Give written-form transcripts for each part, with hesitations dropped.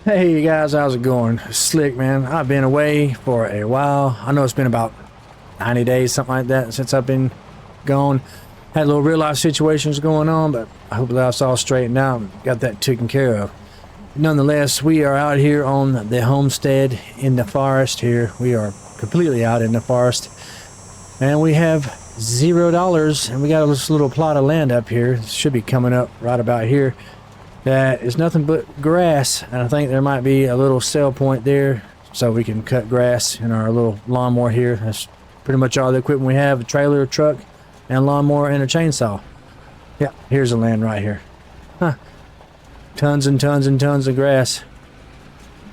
Hey guys, how's it going? Slick, man. I've been away for a while. I know it's been about 90 days, something like that, since I've been gone. Had a little real life situations going on, but I hope that's all straightened out and got that taken care of. Nonetheless, we are out here on the homestead in the forest here. We are completely out in the forest. And we have $0, and we got this little plot of land up here. It should be coming up right about here. That is nothing but grass, and I think there might be a little sell point there so we can cut grass in our little lawnmower here. That's pretty much all the equipment we have: a trailer, a truck, and a lawnmower and a chainsaw. Yeah, here's the land right here. Huh. Tons and tons and tons of grass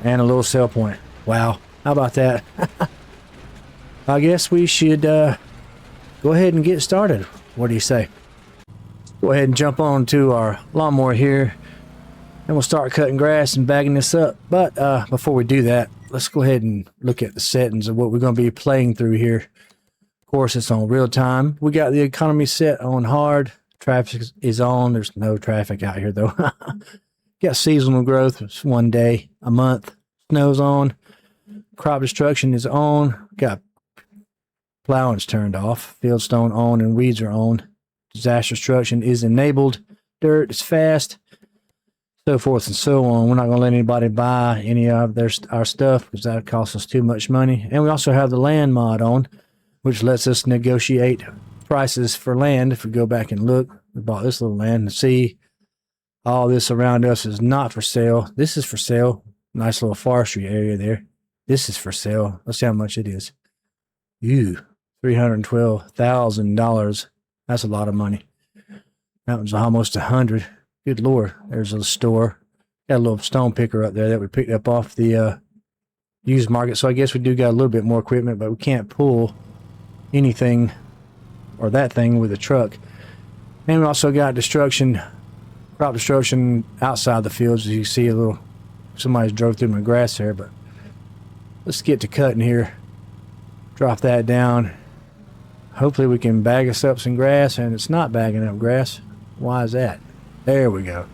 and a little sell point. Wow, how about that? I guess we should go ahead and get started. What do you say? Go ahead and jump on to our lawnmower here, and we'll start cutting grass and bagging this up. But before we do that, let's go ahead and look at the settings of what we're going to be playing through here. Of course, it's on real time. We got the economy set on hard. Traffic is on. There's no traffic out here, though. Got seasonal growth. It's 1 day a month. Snow's on. Crop destruction is on. Got plowing's turned off. Fieldstone on and weeds are on. Disaster destruction is enabled. Dirt is fast. So forth and so on. We're not going to let anybody buy any of our stuff because that costs us too much money. And we also have the land mod on, which lets us negotiate prices for land. If we go back and look, we bought this little land and see all this around us is not for sale. This is for sale. Nice little forestry area there. This is for sale. Let's see how much it is. $312,000. That's a lot of money. That one's almost 100. Good Lord, there's a store. Got a little stone picker up there that we picked up off the used market. So I guess we do got a little bit more equipment, but we can't pull anything or that thing with a truck. And we also got crop destruction outside the fields. As you see, somebody's drove through my grass there. But let's get to cutting here. Drop that down. Hopefully we can bag us up some grass, and it's not bagging up grass. Why is that? There we go.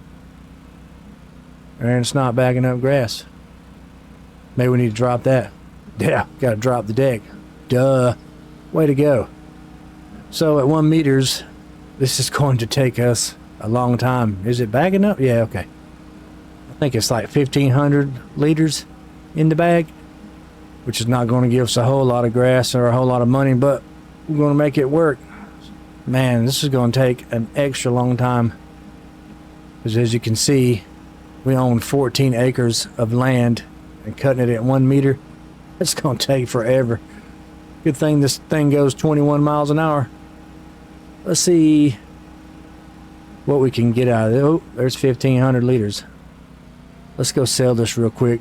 And it's not bagging up grass. Maybe we need to drop that. Yeah, got to drop the deck. Duh. Way to go. So at 1 meters, this is going to take us a long time. Is it bagging up? Yeah, okay. I think it's like 1,500 liters in the bag, which is not going to give us a whole lot of grass or a whole lot of money, but we're going to make it work. Man, this is going to take an extra long time. Because as you can see, we own 14 acres of land, and cutting it at 1 meter, it's going to take forever. Good thing this thing goes 21 miles an hour. Let's see what we can get out of it. Oh, there's 1,500 liters. Let's go sell this real quick.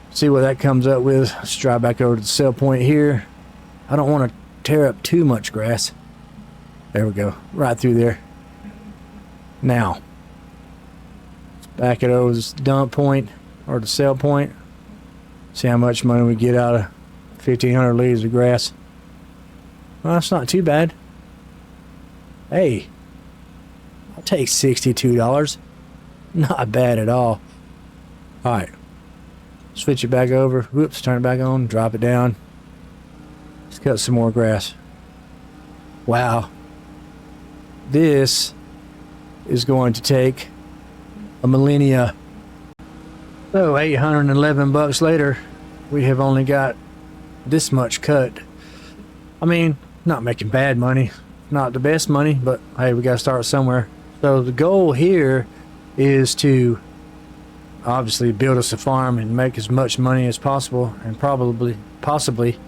See what that comes up with. Let's drive back over to the sell point here. I don't want to tear up too much grass. There we go. Right through there. Now, let's back it over to this dump point or the sell point. See how much money we get out of 1,500 liters of grass. Well, that's not too bad. Hey, I'll take $62. Not bad at all. Alright. Switch it back over. Whoops, turn it back on. Drop it down. Let's cut some more grass. Wow. This is going to take a millennia. So $811 later, we have only got this much cut. I mean, not making bad money, not the best money, but hey, we got to start somewhere. So the goal here is to obviously build us a farm and make as much money as possible, and possibly,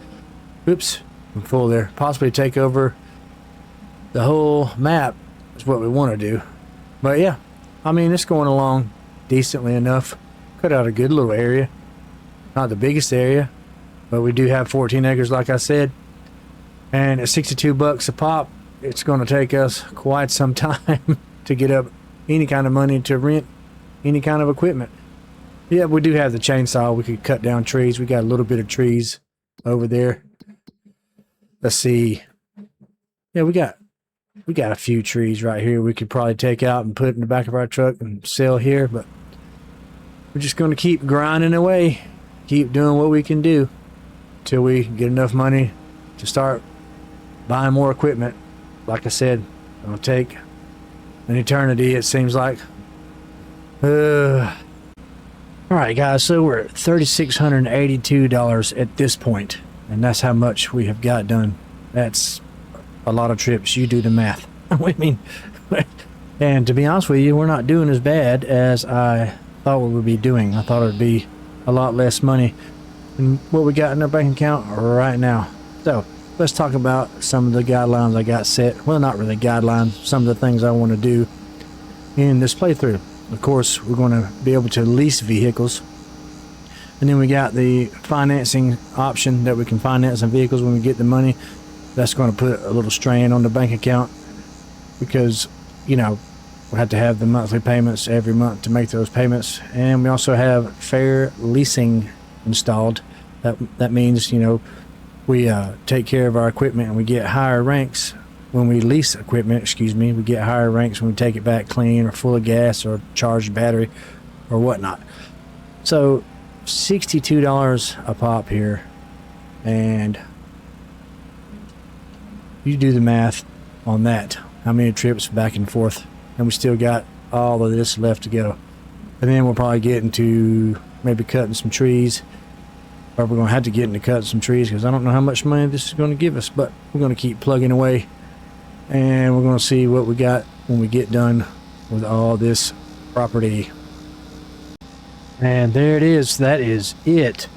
oops, I'm full there, possibly take over the whole map is what we want to do. But yeah, I mean, it's going along decently enough. Cut out a good little area. Not the biggest area, but we do have 14 acres, like I said. And at $62 a pop, it's going to take us quite some time to get up any kind of money to rent any kind of equipment. Yeah, we do have the chainsaw. We could cut down trees. We got a little bit of trees over there. Let's see. Yeah, we got a few trees right here we could probably take out and put in the back of our truck and sell here, but we're just going to keep grinding away, keep doing what we can do till we get enough money to start buying more equipment. Like I said, it'll take an eternity, it seems like. All right, guys, so we're at $3,682 at this point, and that's how much we have got done. That's a lot of trips. You do the math. I mean, and to be honest with you, we're not doing as bad as I thought we would be doing. I thought it would be a lot less money than what we got in our bank account right now. So let's talk about some of the guidelines I got set. Well, not really guidelines, some of the things I want to do in this playthrough. Of course, we're going to be able to lease vehicles. And then we got the financing option that we can finance some vehicles when we get the money. That's going to put a little strain on the bank account because, you know, we have to have the monthly payments every month to make those payments. And we also have fair leasing installed. That means, you know, we take care of our equipment and we get higher ranks when we lease equipment. We get higher ranks when we take it back clean or full of gas or charged battery or whatnot. So $62 a pop here, and you do the math on that, how many trips back and forth, and we still got all of this left to go. And then we'll probably get into maybe cutting some trees, or we're going to have to get into cutting some trees because I don't know how much money this is going to give us, but we're going to keep plugging away and we're going to see what we got when we get done with all this property. And there it is. That is it.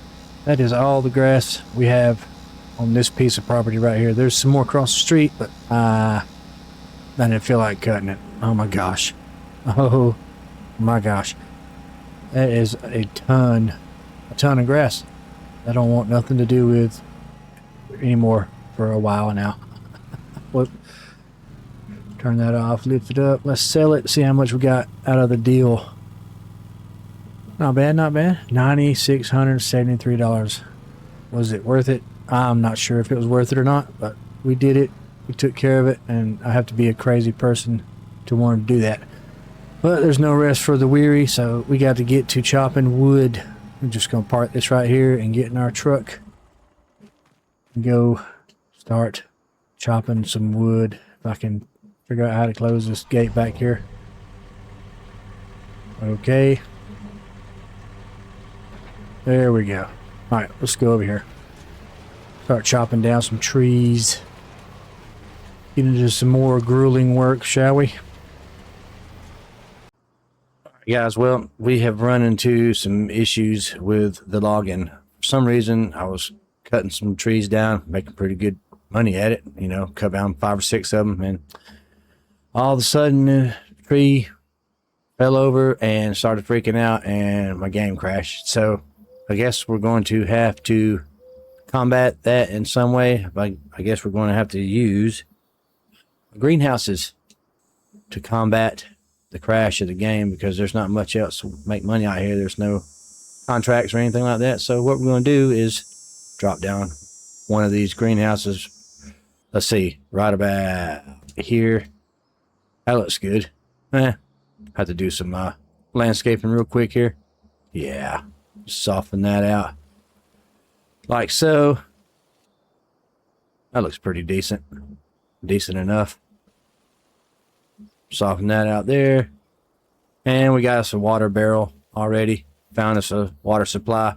That is all the grass we have on this piece of property right here. There's some more across the street, but I didn't feel like cutting it. Oh my gosh. Oh my gosh. That is a ton of grass. I don't want nothing to do with anymore for a while now. Whoop. Turn that off, lift it up. Let's sell it, see how much we got out of the deal. Not bad, not bad. $9,673. Was it worth it? I'm not sure if it was worth it or not, but we did it. We took care of it, and I have to be a crazy person to want to do that. But there's no rest for the weary, so we got to get to chopping wood. We're just going to park this right here and get in our truck and go start chopping some wood. If I can figure out how to close this gate back here. Okay. There we go. Alright, let's go over here. Start chopping down some trees. Get into some more grueling work, shall we? Alright, guys, well, we have run into some issues with the logging. For some reason, I was cutting some trees down, making pretty good money at it. You know, cut down 5 or 6 of them, and all of a sudden, the tree fell over and started freaking out, and my game crashed. So I guess we're going to have to combat that in some way. I guess we're going to have to use greenhouses to combat the crash of the game, because there's not much else to make money out here. There's no contracts or anything like that. So what we're going to do is drop down one of these greenhouses. Let's see, right about here. That looks good. Have to do some landscaping real quick here. Yeah, soften that out like so. That looks pretty decent enough. Soften that out there, and we got us a water barrel already. Found us a water supply.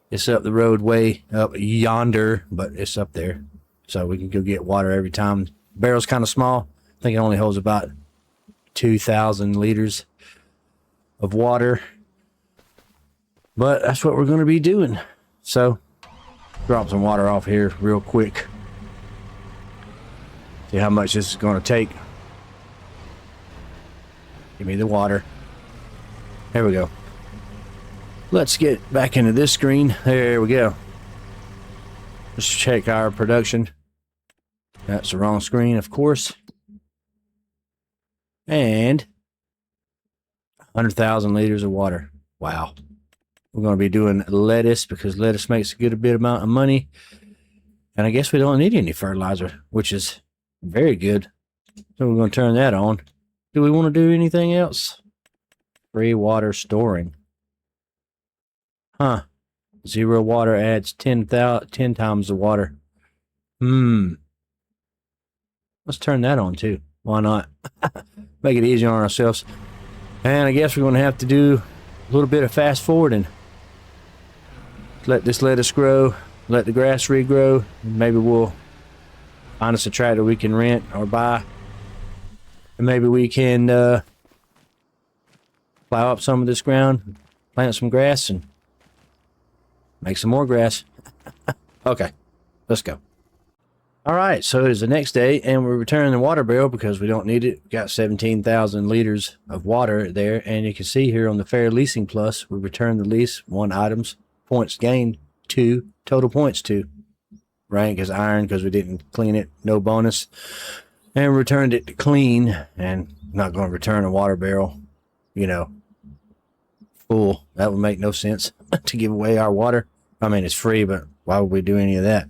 It's up the road way up yonder, but it's up there, so we can go get water every time. Barrel's kind of small. I think it only holds about 2,000 liters of water, but that's what we're going to be doing. So drop some water off here real quick, see how much this is going to take. Give me the water. There we go. Let's get back into this screen. There we go. Let's check our production. That's the wrong screen, of course. And 100,000 liters of water. Wow. We're going to be doing lettuce, because lettuce makes a good bit amount of money. And I guess we don't need any fertilizer, which is very good. So we're going to turn that on. Do we want to do anything else? Free water storing. Huh. 0 water adds 10 times the water. Let's turn that on too. Why not? Make it easier on ourselves. And I guess we're going to have to do a little bit of fast forwarding. Let this lettuce grow. Let the grass regrow. Maybe we'll find us a tractor we can rent or buy. And maybe we can plow up some of this ground, plant some grass, and make some more grass. Okay, let's go. All right, so it is the next day, and we're returning the water barrel because we don't need it. We got 17,000 liters of water there, and you can see here on the Fair Leasing Plus, we returned the lease, 1 items, points gained, 2, total points 2. Rank is iron because we didn't clean it, no bonus. And returned it clean, and I'm not going to return a water barrel, you know, full. That would make no sense to give away our water. I mean, it's free, but why would we do any of that?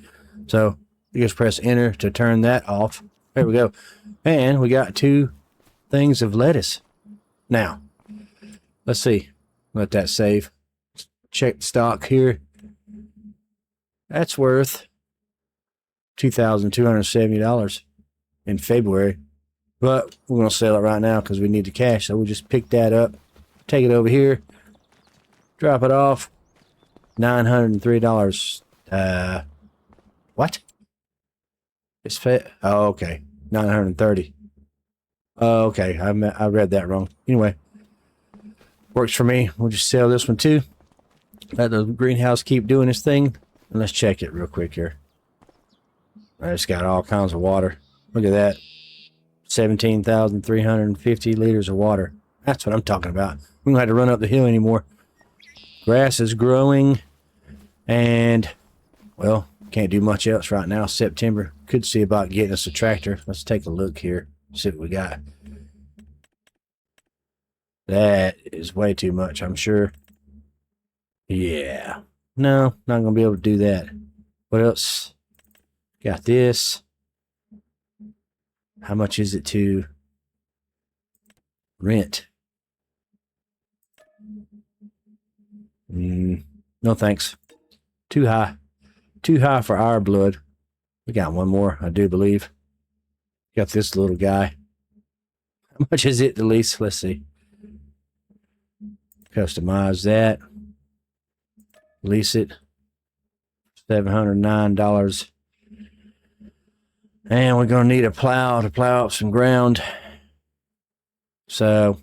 So you just press enter to turn that off. There we go. And we got 2 things of lettuce. Now, let's see. Let that save. Check stock here. That's worth $2,270 in February. But we're going to sell it right now because we need the cash. So we'll just pick that up, take it over here, drop it off. $903. What? It's fat. Oh, okay. 930. Oh, okay. I read that wrong. Anyway, works for me. We'll just sell this one too. Let the greenhouse keep doing its thing. And let's check it real quick here. It's got all kinds of water. Look at that. 17,350 liters of water. That's what I'm talking about. We don't have to run up the hill anymore. Grass is growing. And, well, can't do much else right now. September. Could see about getting us a tractor. Let's take a look here. See what we got. That is way too much, I'm sure. Yeah. No, not going to be able to do that. What else? Got this. How much is it to rent? No thanks. Too high. Too high for our blood. We got one more, I do believe. Got this little guy. How much is it to lease? Let's see. Customize that. Lease it. $709. And we're going to need a plow to plow up some ground. So,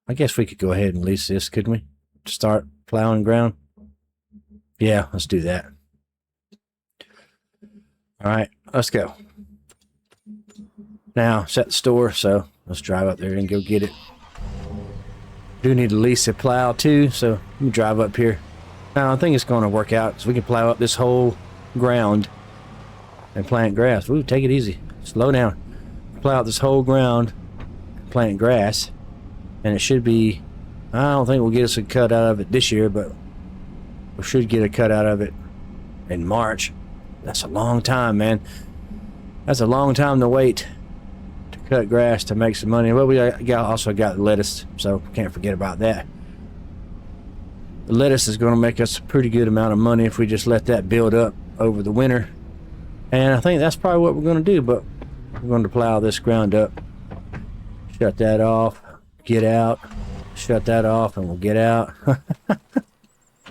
I guess we could go ahead and lease this, couldn't we? To start plowing ground. Yeah, let's do that. All right, let's go. Now, it's at the store, so let's drive up there and go get it. Do need to lease a plow too, so let me drive up here. Now, I think it's going to work out, so we can plow up this whole ground and plant grass. Ooh, take it easy. Slow down. Plow out this whole ground, plant grass, and it should be, I don't think we'll get us a cut out of it this year, but we should get a cut out of it in March. That's a long time, man. That's a long time to wait to cut grass to make some money. Well, we also got lettuce, so can't forget about that. The lettuce is going to make us a pretty good amount of money if we just let that build up over the winter. And I think that's probably what we're going to do, but we're going to plow this ground up. Shut that off. Get out. Shut that off, and we'll get out.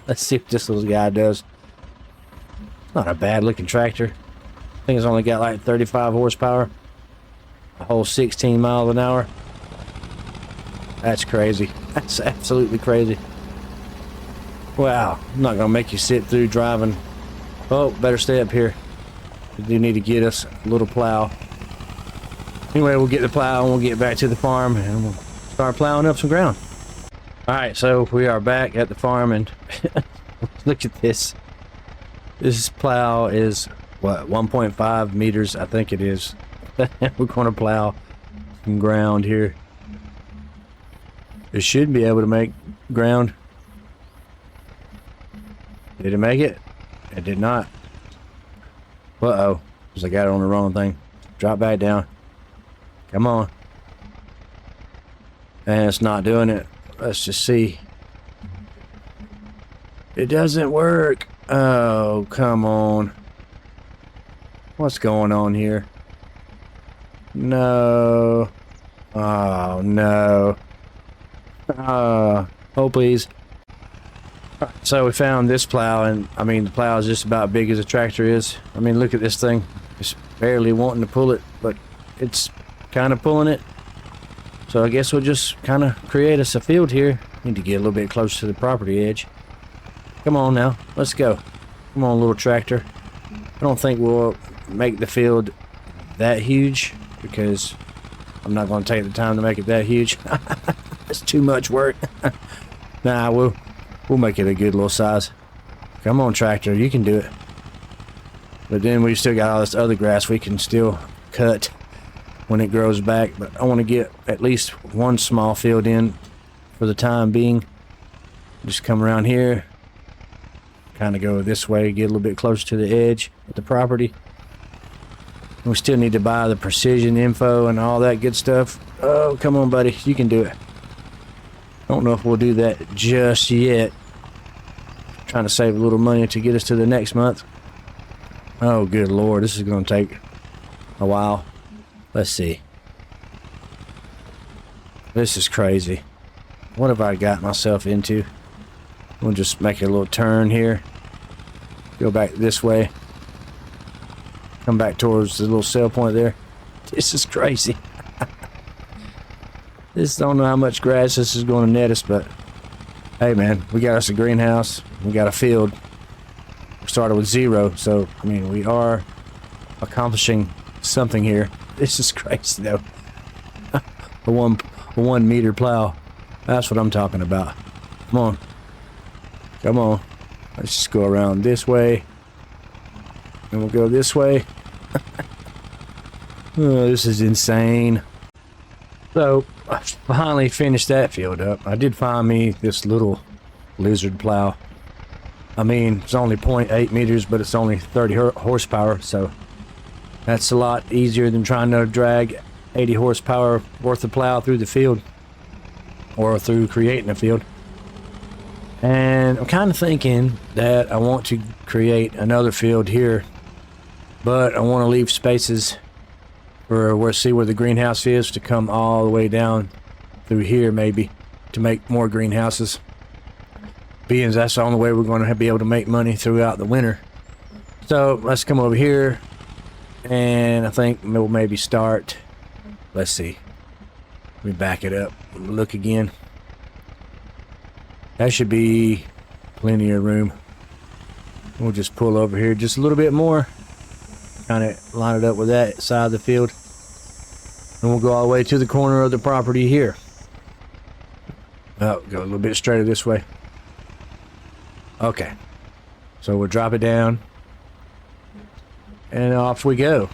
Let's see what this little guy does. Not a bad looking tractor. I think it's only got like 35 horsepower. A whole 16 miles an hour. That's crazy. That's absolutely crazy. Wow. I'm not going to make you sit through driving. Oh, better stay up here. We do need to get us a little plow. Anyway, we'll get the plow and we'll get back to the farm and we'll start plowing up some ground. Alright, so we are back at the farm and look at this. This plow is, what, 1.5 meters, I think it is. We're going to plow some ground here. It should be able to make ground. Did it make it? It did not. Uh-oh, because I got it on the wrong thing. Drop back down. Come on. And it's not doing it. Let's just see. It doesn't work. Oh, come on. What's going on here? No. Oh, no. Oh, please. So we found this plow, and I mean, the plow is just about big as a tractor is. I mean, look at this thing. It's barely wanting to pull it, but it's kind of pulling it. So I guess we'll just kind of create us a field here. Need to get a little bit closer to the property edge. Come on now, let's go. Come on, little tractor. I don't think we'll make the field that huge because I'm not going to take the time to make it that huge. It's too much work. Nah, we'll make it a good little size. Come on, tractor, you can do it. But then we still got all this other grass we can still cut when it grows back. But I want to get at least one small field in for the time being. Just come around here, kind of go this way, get a little bit closer to the edge of the property. We still need to buy the precision info and all that good stuff. Oh, come on, buddy, you can do it. I don't know if we'll do that just yet. Trying to save a little money to get us to the next month. Oh, good Lord, this is going to take a while. Let's see. This is crazy. What have I got myself into? We'll just make a little turn here. Go back this way. Come back towards the little sell point there. This is crazy. This, don't know how much grass this is going to net us, but hey man, we got us a greenhouse. We got a field. We started with 0, so I mean we are accomplishing something here. This is crazy though. a 1 meter plow. That's what I'm talking about. Come on. Come on. Let's just go around this way. And we'll go this way. Oh, this is insane. So, I finally finished that field up. I did find me this little lizard plow. I mean, it's only 0.8 meters, but it's only 30 horsepower, so that's a lot easier than trying to drag 80 horsepower worth of plow through the field, or through creating a field. And I'm kind of thinking that I want to create another field here, but I want to leave spaces for where the greenhouse is, to come all the way down through here maybe to make more greenhouses. Being that's the only way we're going to be able to make money throughout the winter. So let's come over here, and I think we'll maybe start. Let's see. Let me back it up. Look again. That should be plenty of room. We'll just pull over here just a little bit more. Kind of line it up with that side of the field. And we'll go all the way to the corner of the property here. Oh, go a little bit straighter this way. Okay. So we'll drop it down. And off we go.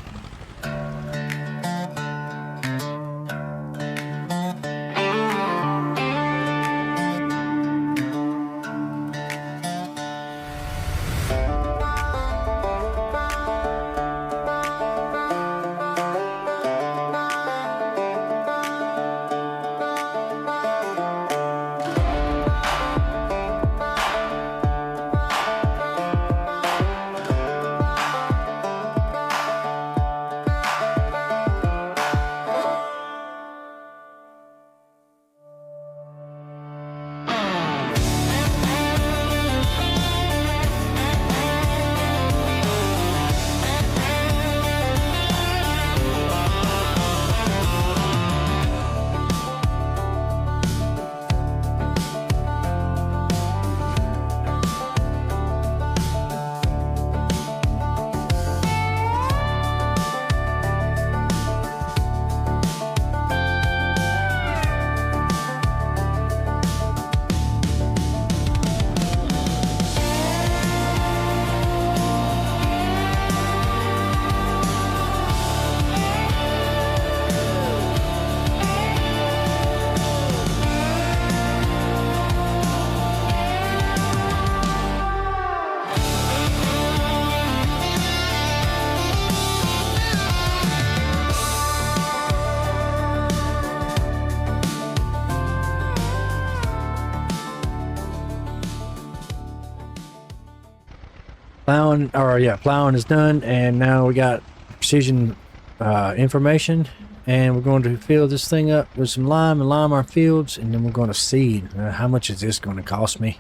Plowing is done, and now we got precision information, and we're going to fill this thing up with some lime and lime our fields, and then we're going to seed. How much is this going to cost me?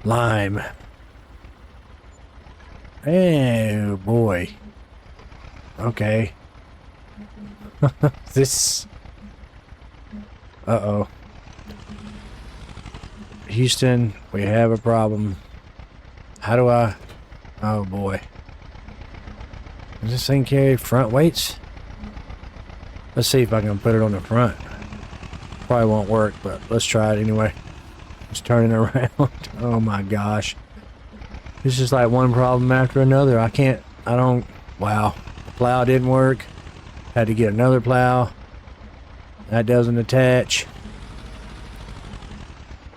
Lime. Oh boy. Okay. This. Uh-oh. Houston, we have a problem. How do I... Oh boy. Does this thing carry front weights? Let's see if I can put it on the front. Probably won't work, but let's try it anyway. Just turning it around. Oh my gosh. This is like one problem after another. Wow. The plow didn't work. Had to get another plow. That doesn't attach.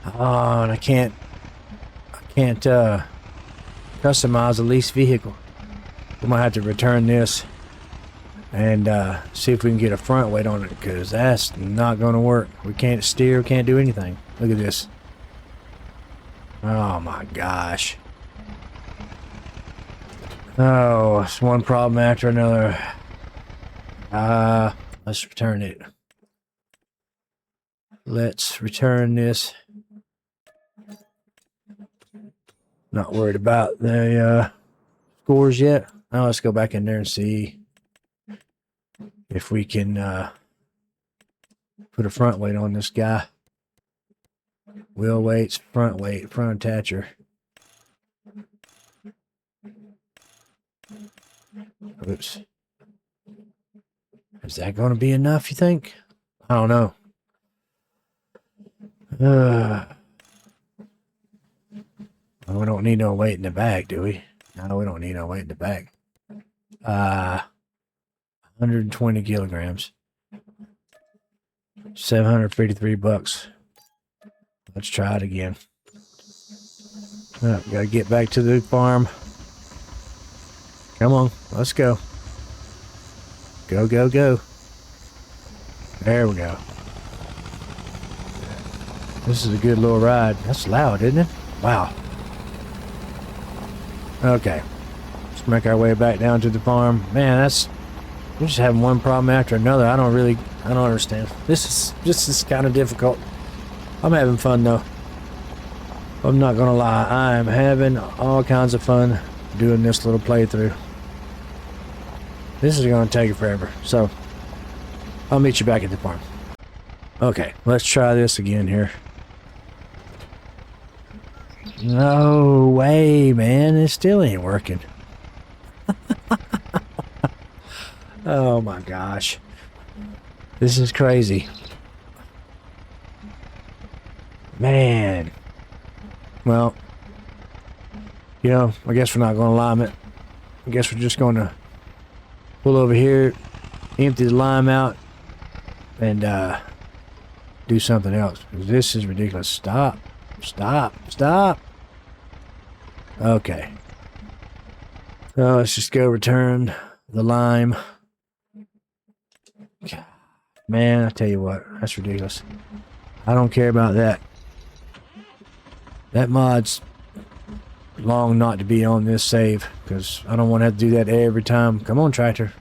Oh, and I can't customize the leased vehicle. We might have to return this and see if we can get a front weight on it, because that's not going to work. We can't steer, can't do anything. Look at this. Oh my gosh. Oh, it's one problem after another. Let's return it. Let's return this. Not worried about the scores yet. Now let's go back in there and see if we can put a front weight on this guy. Wheel weights, front weight, front attacher. Oops. Is that going to be enough, you think? I don't know. We don't need no weight in the back, do we? No, we don't need no weight in the back. 120 kilograms. $753. Let's try it again. Oh, gotta get back to the farm. Come on, let's go. Go, go, go. There we go. This is a good little ride. That's loud, isn't it? Wow. Okay. Let's make our way back down to the farm. Man, we're just having one problem after another. I don't understand. This is kind of difficult. I'm having fun though. I'm not gonna lie. I am having all kinds of fun doing this little playthrough. This is gonna take forever. So, I'll meet you back at the farm. Okay, let's try this again here. No way, man. It still ain't working. Oh my gosh. This is crazy. Man. Well, you know, I guess we're not going to lime it. I guess we're just going to pull over here, empty the lime out, and do something else. This is ridiculous. Stop. Stop. Stop. Okay. So let's just go return the lime. Man, I tell you what, that's ridiculous. I don't care about that. That mod's long not to be on this save, because I don't want to have to do that every time. Come on, tractor.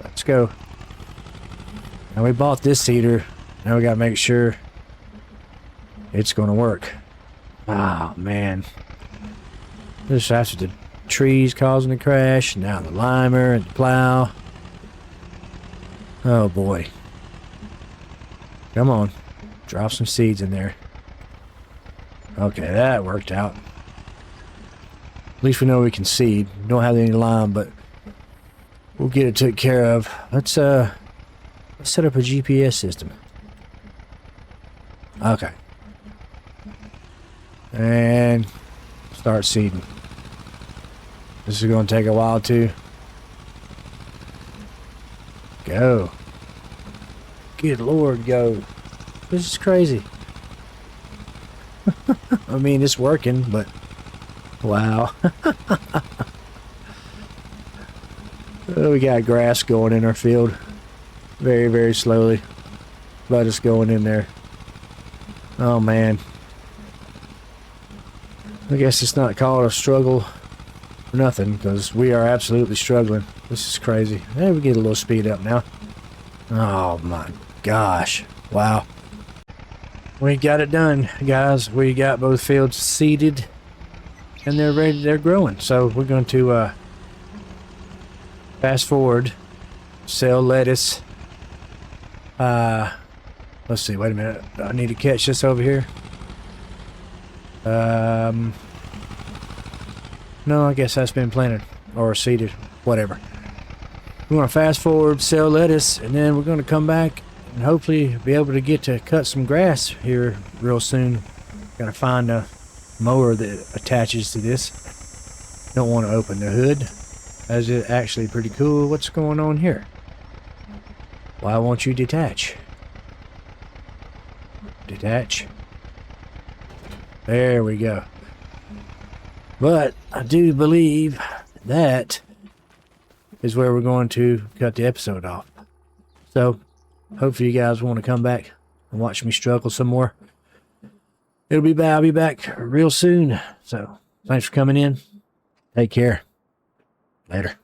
Let's go. Now we bought this seeder. Now we got to make sure it's going to work. Oh, man. This after the trees causing the crash. Now the limer and the plow. Oh, boy. Come on. Drop some seeds in there. Okay, that worked out. At least we know we can seed. Don't have any lime, but we'll get it taken care of. Let's set up a GPS system. Okay. And start seeding. This is going to take a while too. Go. Good Lord, go. This is crazy. I mean, it's working, but wow. We got grass going in our field. Very, very slowly. But it's going in there. Oh, man. I guess it's not called a struggle for nothing, because we are absolutely struggling. This is crazy. Hey, we get a little speed up now. Oh my gosh. Wow. We got it done, guys. We got both fields seeded and they're ready, they're growing. So we're going to fast forward, sell lettuce. Let's see, wait a minute. I need to catch this over here. No, I guess that's been planted or seeded, whatever. We're going to fast forward, sell lettuce, and then we're going to come back and hopefully be able to get to cut some grass here real soon. Got to find a mower that attaches to this. Don't want to open the hood, as it's actually pretty cool. What's going on here? Why won't you detach? Detach. There we go. But I do believe that is where we're going to cut the episode off. So hopefully you guys want to come back and watch me struggle some more. I'll be back real soon. So thanks for coming in. Take care. Later.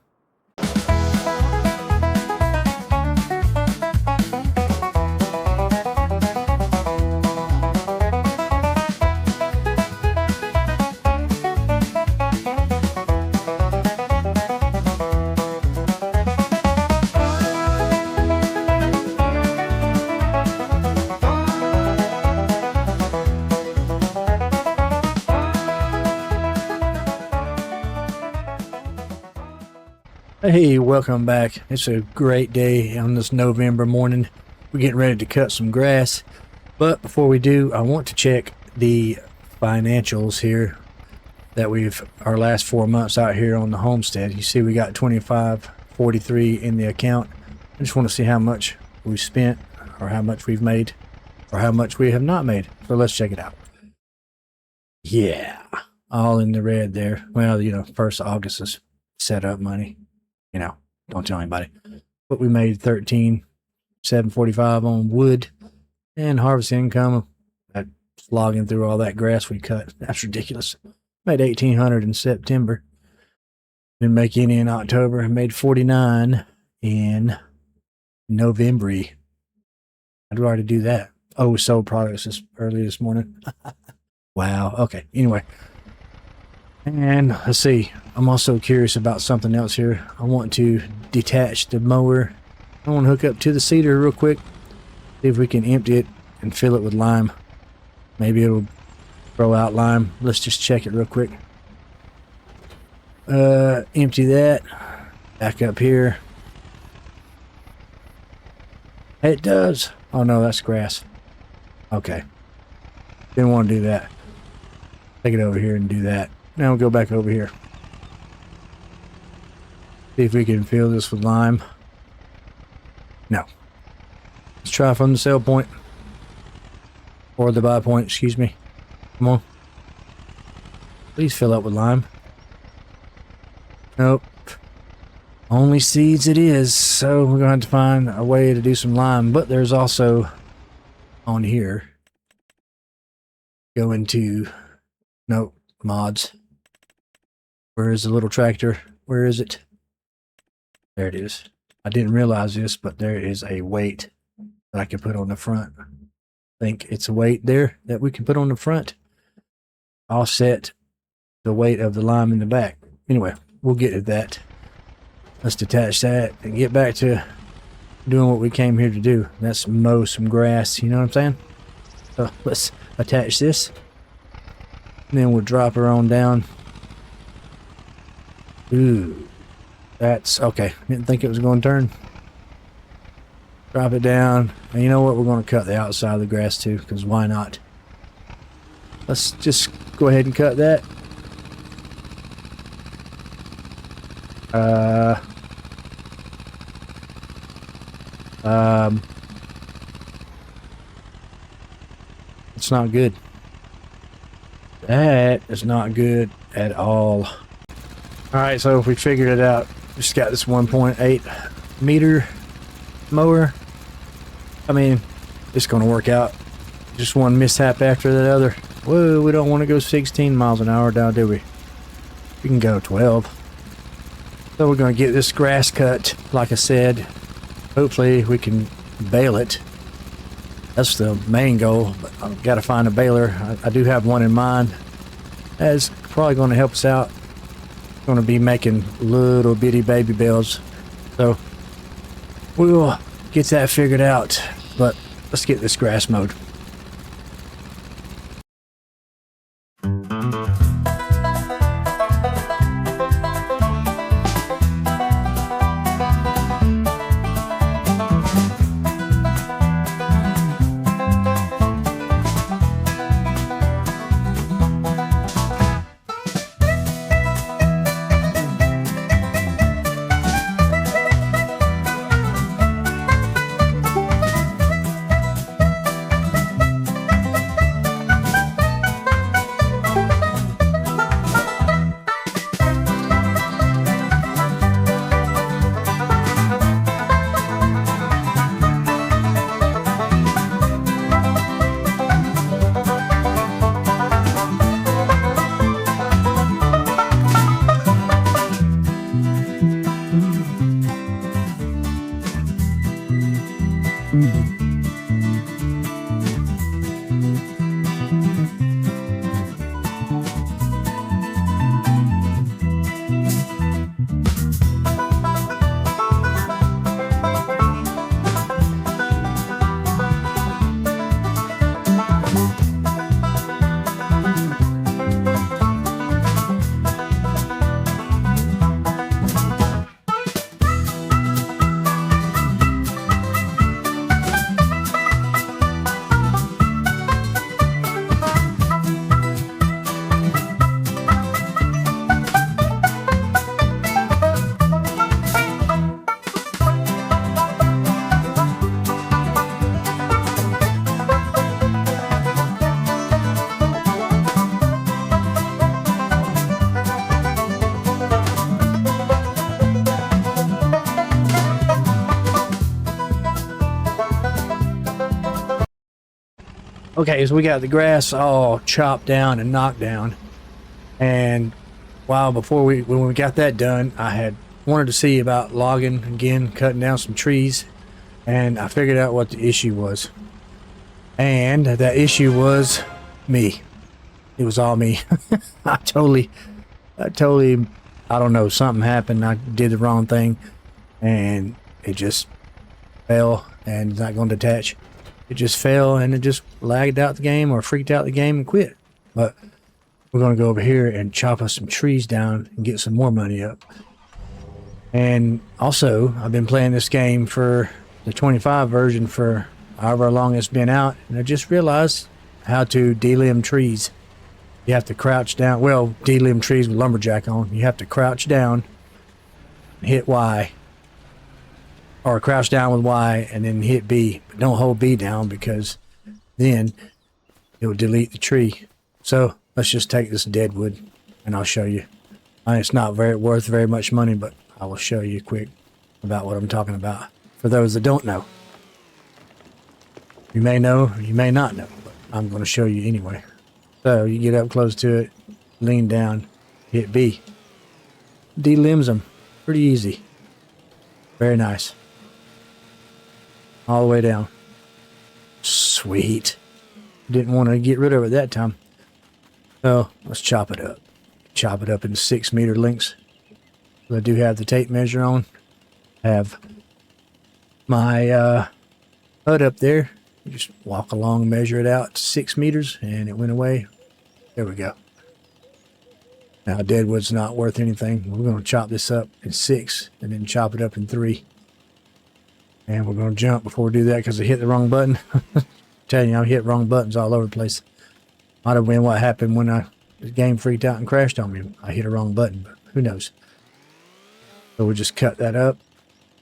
Hey, welcome back. It's a great day on this November morning. We're getting ready to cut some grass. But before we do, I want to check the financials here that our last 4 months out here on the homestead. You see we got $25.43 in the account. I just want to see how much we spent or how much we've made or how much we have not made. So let's check it out. Yeah, all in the red there. Well, you know, 1st of August is set up money. You know, don't tell anybody. But we made $13,745 on wood and harvest income. That slogging through all that grass we cut. That's ridiculous. Made $1,800 in September. Didn't make any in October. I made $49 in November. How do I already do that? Oh, we sold products early this morning. Wow. Okay. Anyway. And let's see, I'm also curious about something else here. I want to detach the mower. I want to hook up to the seeder real quick. See if we can empty it and fill it with lime. Maybe it'll throw out lime. Let's just check it real quick. Empty that. Back up here. It does. Oh no, that's grass. Okay. Didn't want to do that. Take it over here and do that. Now we'll go back over here. See if we can fill this with lime. No. Let's try from the sell point. Or the buy point, excuse me. Come on. Please fill up with lime. Nope. Only seeds it is. So we're going to have to find a way to do some lime. But there's also on here. Go into... Nope. Mods. Where is the little tractor? Where is it? There it is. I didn't realize this, but there is a weight that I can put on the front. I think it's a weight there that we can put on the front. Offset the weight of the lime in the back. Anyway, we'll get to that. Let's detach that and get back to doing what we came here to do. That's mow some grass, you know what I'm saying? So let's attach this. And then we'll drop her on down. Ooh, that's okay. Didn't think it was going to turn. Drop it down. And you know what? We're going to cut the outside of the grass too, because why not? Let's just go ahead and cut that. It's not good. That is not good at all. Alright, so we figured it out. Just got this 1.8 meter mower. I mean, it's going to work out. Just one mishap after the other. Whoa, we don't want to go 16 miles an hour down, do we? We can go 12. So we're going to get this grass cut, like I said. Hopefully we can bale it. That's the main goal. But I've got to find a baler. I do have one in mind. That's probably going to help us out. Going to be making little bitty baby bales. So we'll get that figured out. But let's get this grass mowed. Okay, so we got the grass all chopped down and knocked down. And while before when we got that done, I had wanted to see about logging again, cutting down some trees, and I figured out what the issue was. And that issue was me. It was all me. I totally, I don't know, something happened. I did the wrong thing, and it just fell and it's not going to detach. It just fell and it just lagged out the game or freaked out the game and quit. But we're going to go over here and chop us some trees down and get some more money up. And also, I've been playing this game for the 25 version for however long it's been out, and I just realized how to delimb trees. You have to crouch down. Well, delimb trees with lumberjack on. You have to crouch down, hit Y, or crouch down with Y and then hit B. But don't hold B down because then it will delete the tree. So let's just take this dead wood and I'll show you. It's not worth very much money, but I will show you quick about what I'm talking about. For those that don't know. You may know, you may not know, but I'm going to show you anyway. So you get up close to it, lean down, hit B. Delimbs them. Pretty easy. Very nice. All the way down. Sweet. Didn't want to get rid of it that time. So let's chop it up. Chop it up into 6-meter lengths. I do have the tape measure on. Have my HUD up there. Just walk along, measure it out 6 meters, and it went away. There we go. Now deadwood's not worth anything. We're going to chop this up in 6 and then chop it up in 3. And we're going to jump before we do that because I hit the wrong button. Telling you, I hit wrong buttons all over the place. Might have been what happened when the game freaked out and crashed on me. I hit a wrong button, but who knows. So we'll just cut that up.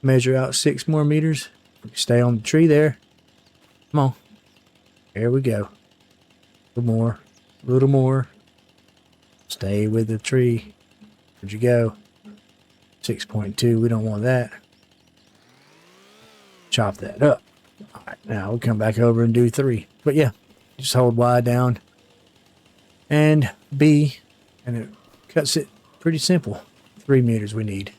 Measure out 6 more meters. Stay on the tree there. Come on. There we go. A little more. A little more. Stay with the tree. Where'd you go? 6.2. We don't want that. Chop that up. All right, now we'll come back over and do 3. But yeah, just hold Y down and B, and it cuts it pretty simple. 3 meters we need.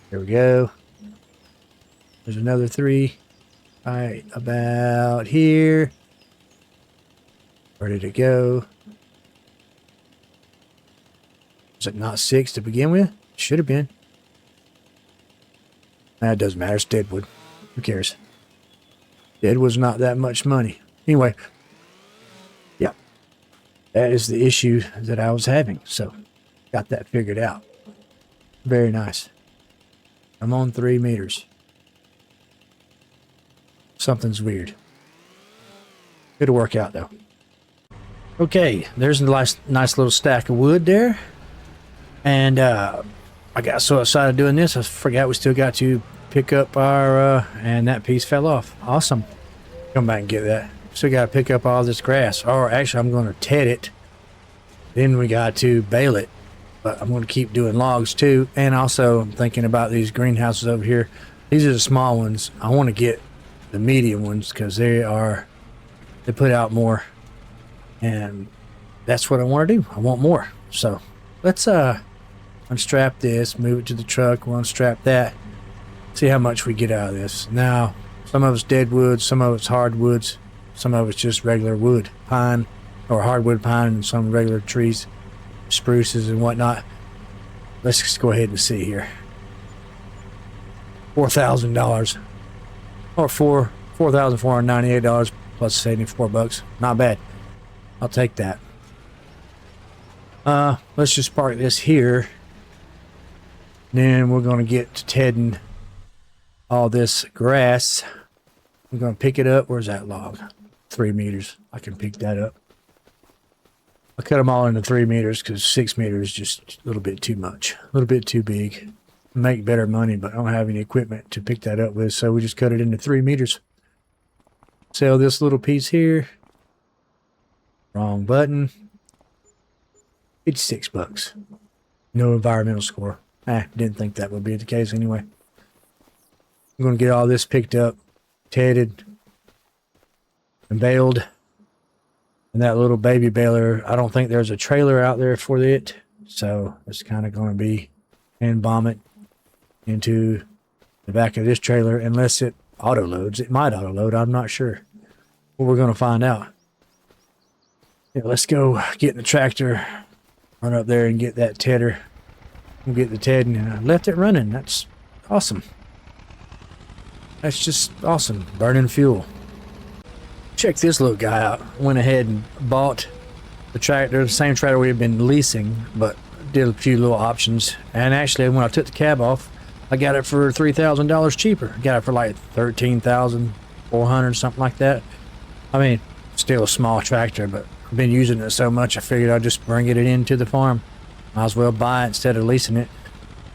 There we go. There's another 3. Right about here. Where did it go? Was it not 6 to begin with? Should have been. That doesn't matter. It's deadwood. Who cares? Deadwood's not that much money. Anyway. Yeah. That is the issue that I was having. So, got that figured out. Very nice. I'm on 3 meters. Something's weird. It'll work out though. Okay, there's a nice little stack of wood there. And I got so excited doing this, I forgot we still got to pick up our, and that piece fell off. Awesome. Come back and get that. Still got to pick up all this grass. Or actually, I'm going to ted it. Then we got to bale it. But I'm going to keep doing logs too. And also, I'm thinking about these greenhouses over here. These are the small ones. I want to get the medium ones because they put out more. And that's what I want to do. I want more. So let's unstrap this, move it to the truck. We'll unstrap that. See how much we get out of this. Now, some of it's dead wood, some of it's hardwoods, some of it's just regular wood, pine or hardwood pine, and some regular trees, spruces and whatnot. Let's just go ahead and see here. $4,000 or $4,498 plus 74 bucks. Not bad. I'll take that. Let's just park this here. Then we're going to get to tedding all this grass. I'm going to pick it up. Where's that log? 3 meters. I can pick that up. I cut them all into 3 meters because 6 meters is just a little bit too much. A little bit too big. Make better money, but I don't have any equipment to pick that up with, so we just cut it into 3 meters. Sell this little piece here. Wrong button. 56 bucks. No environmental score. Didn't think that would be the case anyway. I'm going to get all this picked up, tedded, and baled. And that little baby baler, I don't think there's a trailer out there for it. So it's kind of going to be hand bomb it into the back of this trailer unless it auto loads. It might auto load. I'm not sure. But we're going to find out. Yeah, let's go get in the tractor, run up there and get that tedder. We'll get the tedding, and I left it running. That's awesome. That's just awesome. Burning fuel. Check this little guy out. Went ahead and bought the tractor, the same tractor we've been leasing, but did a few little options. And actually, when I took the cab off, I got it for $3,000 cheaper. Got it for like $13,400, something like that. I mean, still a small tractor, but I've been using it so much, I figured I'd just bring it into the farm. Might as well buy it instead of leasing it,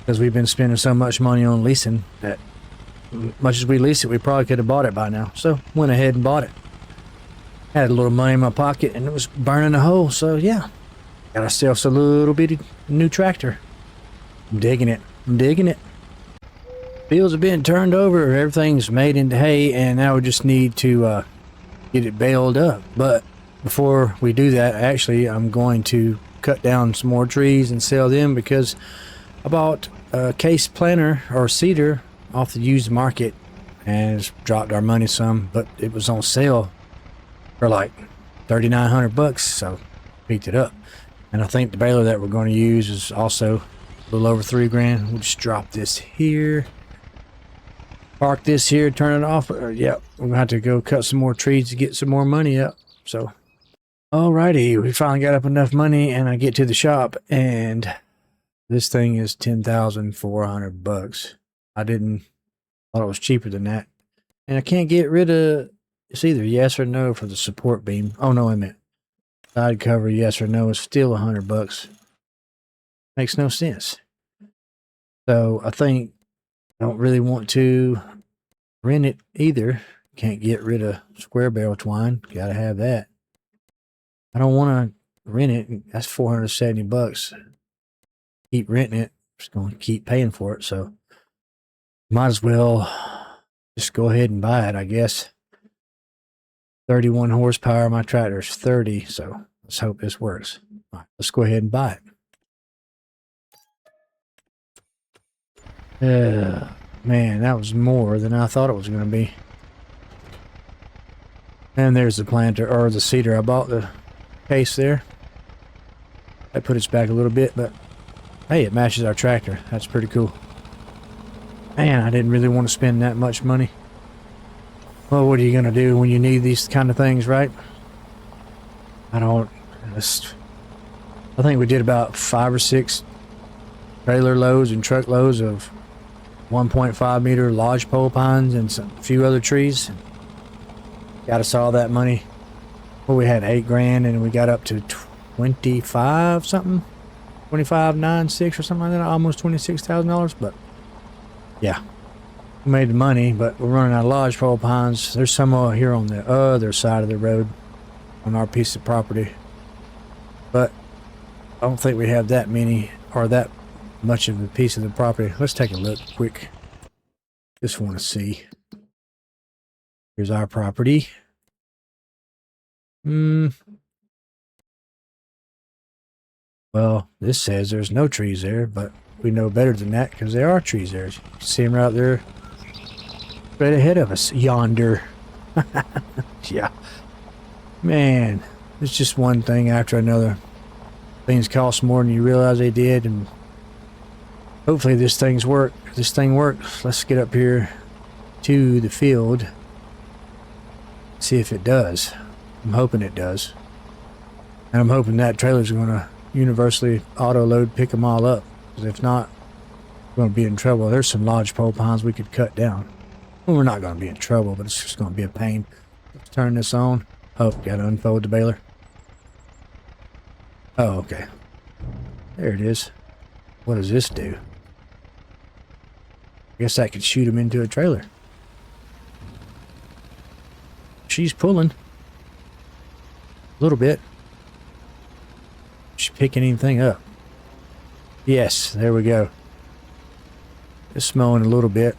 because we've been spending so much money on leasing that much as we lease it, we probably could have bought it by now. So went ahead and bought it. Had a little money in my pocket and it was burning a hole. So yeah, got ourselves a little bitty new tractor. I'm digging it. I'm digging it. Fields have been turned over. Everything's made into hay, and now we just need to get it baled up. But before we do that, actually, I'm going to cut down some more trees and sell them, because I bought a case planter or cedar off the used market and it's dropped our money some, but it was on sale for like 3,900 bucks, so picked it up. And I think the baler that we're going to use is also a little over 3 grand. We'll just drop this here, park this here, turn it off. Yep, we're gonna have to go cut some more trees to get some more money up. So alrighty, we finally got up enough money, and I get to the shop and this thing is 10,400 bucks. I thought it was cheaper than that. And I can't get rid of, it's either yes or no for the support beam. Oh no, I meant side cover, yes or no, is still 100 bucks. Makes no sense. So I think I don't really want to rent it either. Can't get rid of square barrel twine. Gotta have that. I don't want to rent it. That's 470 bucks. Keep renting it. Just going to keep paying for it. So might as well just go ahead and buy it, I guess. 31 horsepower. My tractor's 30. So let's hope this works. All right, let's go ahead and buy it. Man, that was more than I thought it was going to be. And there's the planter, or the cedar. I bought the case there. That put us back a little bit, but hey, it matches our tractor. That's pretty cool. Man, I didn't really want to spend that much money. Well, what are you going to do when you need these kind of things, right? I think we did about 5 or 6 trailer loads and truck loads of 1.5 meter lodge pole pines and a few other trees. Got us all that money. Well, we had $8,000 and we got up to 25 something, 25,960 or something like that, almost $26,000. But yeah, we made the money, but we're running out of lodge pole pines. There's some over here on the other side of the road on our piece of property, but I don't think we have that many or that much of a piece of the property. Let's take a look quick. Just want to see. Here's our property. Well, this says there's no trees there, but we know better than that because there are trees there. You can see them right there, right ahead of us, yonder. Yeah. Man, it's just one thing after another. Things cost more than you realize they did, and hopefully this thing works. Let's get up here to the field. See if it does. I'm hoping it does. And I'm hoping that trailer's going to universally auto load, pick them all up. Because if not, we're going to be in trouble. There's some lodge pole pines we could cut down. Well, we're not going to be in trouble, but it's just going to be a pain. Let's turn this on. Oh, got to unfold the baler. Oh, okay. There it is. What does this do? I guess I could shoot him into a trailer. She's pulling. A little bit. She's picking anything up. Yes, there we go. It's mowing a little bit.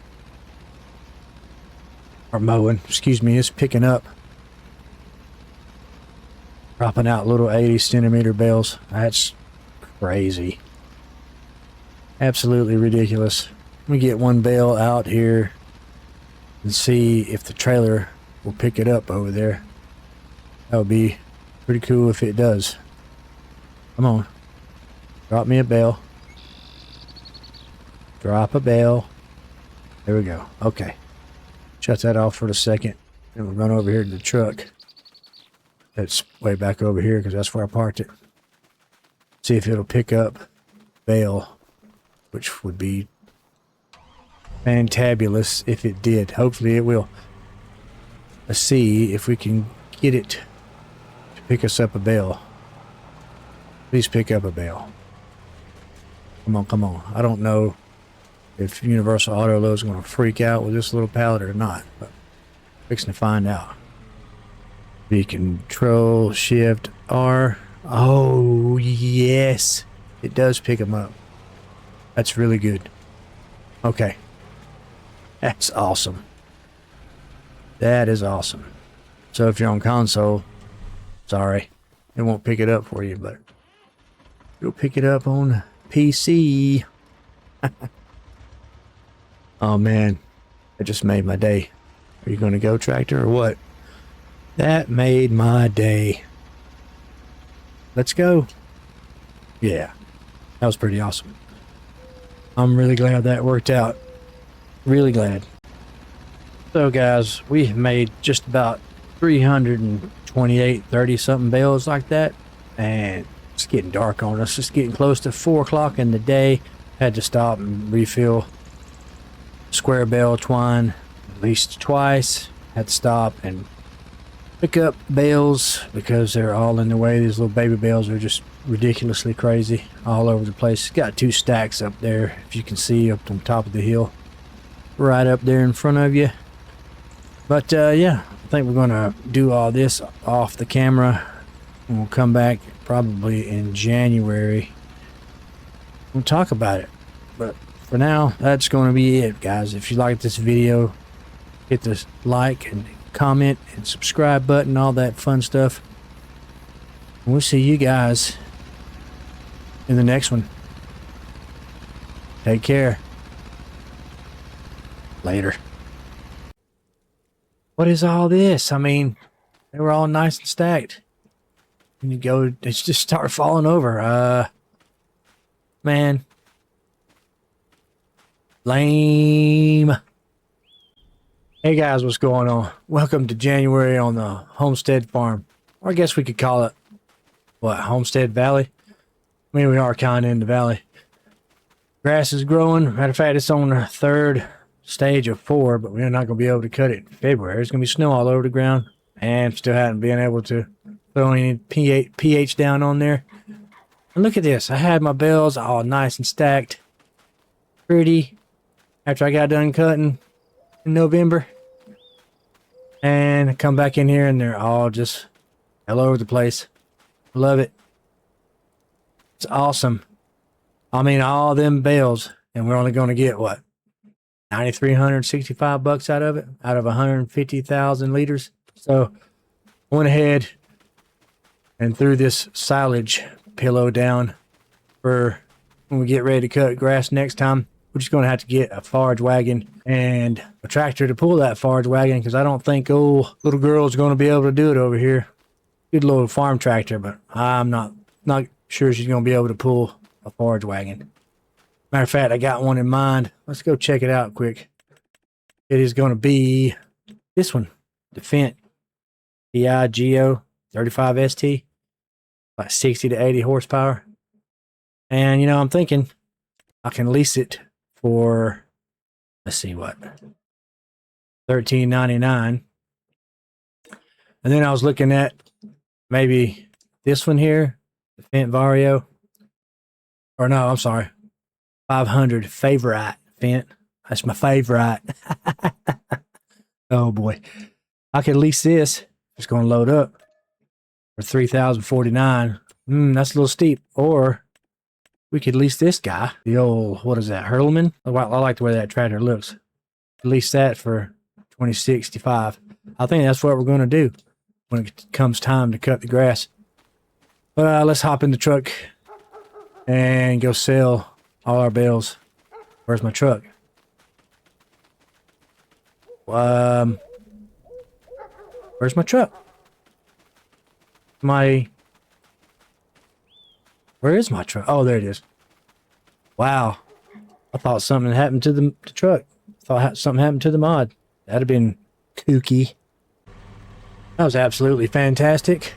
Or mowing, excuse me, it's picking up. Dropping out little 80 centimeter bales. That's crazy. Absolutely ridiculous. Let me get one bale out here and see if the trailer will pick it up over there. That would be pretty cool if it does. Come on. Drop me a bale. Drop a bale. There we go. Okay. Shut that off for a second. And we'll run over here to the truck. That's way back over here because that's where I parked it. See if it'll pick up bale, which would be fantabulous if it did. Hopefully it will. Let's see if we can get it to pick us up a bale. Please pick up a bale. Come on, come on. I don't know if Universal Auto Load is going to freak out with this little pallet or not, but fixing to find out. We Control Shift R. Oh, yes. It does pick them up. That's really good. Okay. That's awesome. That is awesome. So if you're on console, sorry, it won't pick it up for you, but it'll pick it up on PC. Oh man, it just made my day. Are you going to go, tractor, or what? That made my day. Let's go. Yeah, that was pretty awesome. I'm really glad that worked out. Really glad. So guys, we have made just about 328, 30 something bales like that, and it's getting dark on us. It's getting close to 4 o'clock in the day. Had to stop and refill square bale twine at least twice. Had to stop and pick up bales because they're all in the way. These little baby bales are just ridiculously crazy all over the place. Got 2 stacks up there, if you can see, up on top of the hill, right up there in front of you. But yeah, I think we're gonna do all this off the camera, and we'll come back probably in January. We'll talk about it. But for now, that's going to be it, guys. If you like this video, hit the like and comment and subscribe button, all that fun stuff. We'll see you guys in the next one. Take care. Later. What is all this? I mean, they were all nice and stacked. And you go, they just start falling over. Man. Lame. Hey guys, what's going on? Welcome to January on the Homestead farm. Or I guess we could call it, what, Homestead Valley? I mean, we are kind of in the valley. Grass is growing. Matter of fact, it's on the third stage of 4, but we're not going to be able to cut it in February. There's going to be snow all over the ground, and still haven't been able to throw any pH down on there. And look at this. I had my bales all nice and stacked. Pretty. After I got done cutting in November. And I come back in here, and they're all just all over the place. Love it. It's awesome. I mean, all them bales, and we're only going to get, what, $9,365 out of it, out of 150,000 liters. So, went ahead and threw this silage pillow down for when we get ready to cut grass next time. We're just going to have to get a forage wagon and a tractor to pull that forage wagon, because I don't think old little girl's going to be able to do it over here. Good little farm tractor, but I'm not sure she's going to be able to pull a forage wagon. Matter of fact, I got one in mind. Let's go check it out quick. It is going to be this one, the Fendt PIGO 35ST, like 60 to 80 horsepower. And, you know, I'm thinking I can lease it for, let's see what, $13.99. And then I was looking at maybe this one here, the Fendt Vario. Or no, I'm sorry. 500 favorite Fendt. That's my favorite. Oh boy. I could lease this. It's going to load up for $3,049. That's a little steep. Or we could lease this guy. The old, what is that, Hurlman? I like the way that tractor looks. Lease that for $2,065. I think that's what we're going to do when it comes time to cut the grass. But let's hop in the truck and go sell all our bales. Where's my truck? Where's my truck? Where is my truck? Oh, there it is. Wow. I thought something happened to the truck. I thought something happened to the mod. That'd have been kooky. That was absolutely fantastic.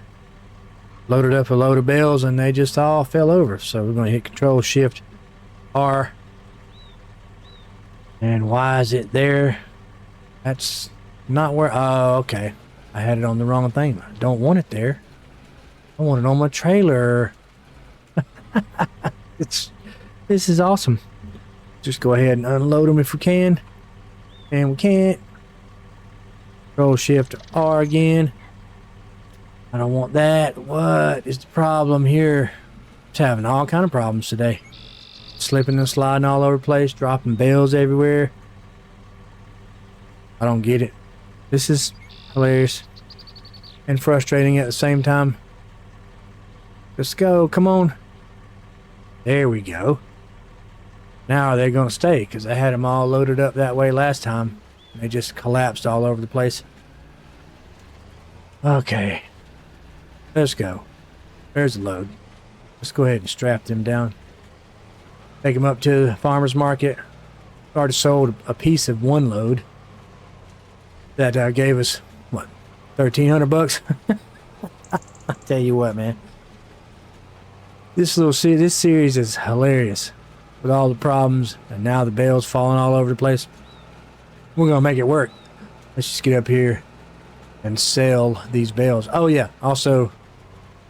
Loaded up a load of bales and they just all fell over. So we're going to hit Control Shift R. And why is it there? That's not where. Oh, okay. I had it on the wrong thing. I don't want it there. I want it on my trailer. This is awesome. Just go ahead and unload them if we can. And we can't. Control Shift R again. I don't want that. What is the problem here? It's having all kind of problems today. Slipping and sliding all over the place, dropping bales everywhere. I don't get it. This is hilarious and frustrating at the same time. Let's go. Come on. There we go. Now they're going to stay because I had them all loaded up that way last time. They just collapsed all over the place. Okay. Let's go. There's the load. Let's go ahead and strap them down. Take them up to the farmer's market. Already sold a piece of one load. That gave us, what, $1,300? I tell you what, man. This series is hilarious. With all the problems, and now the bales falling all over the place. We're going to make it work. Let's just get up here and sell these bales. Oh, yeah. Also,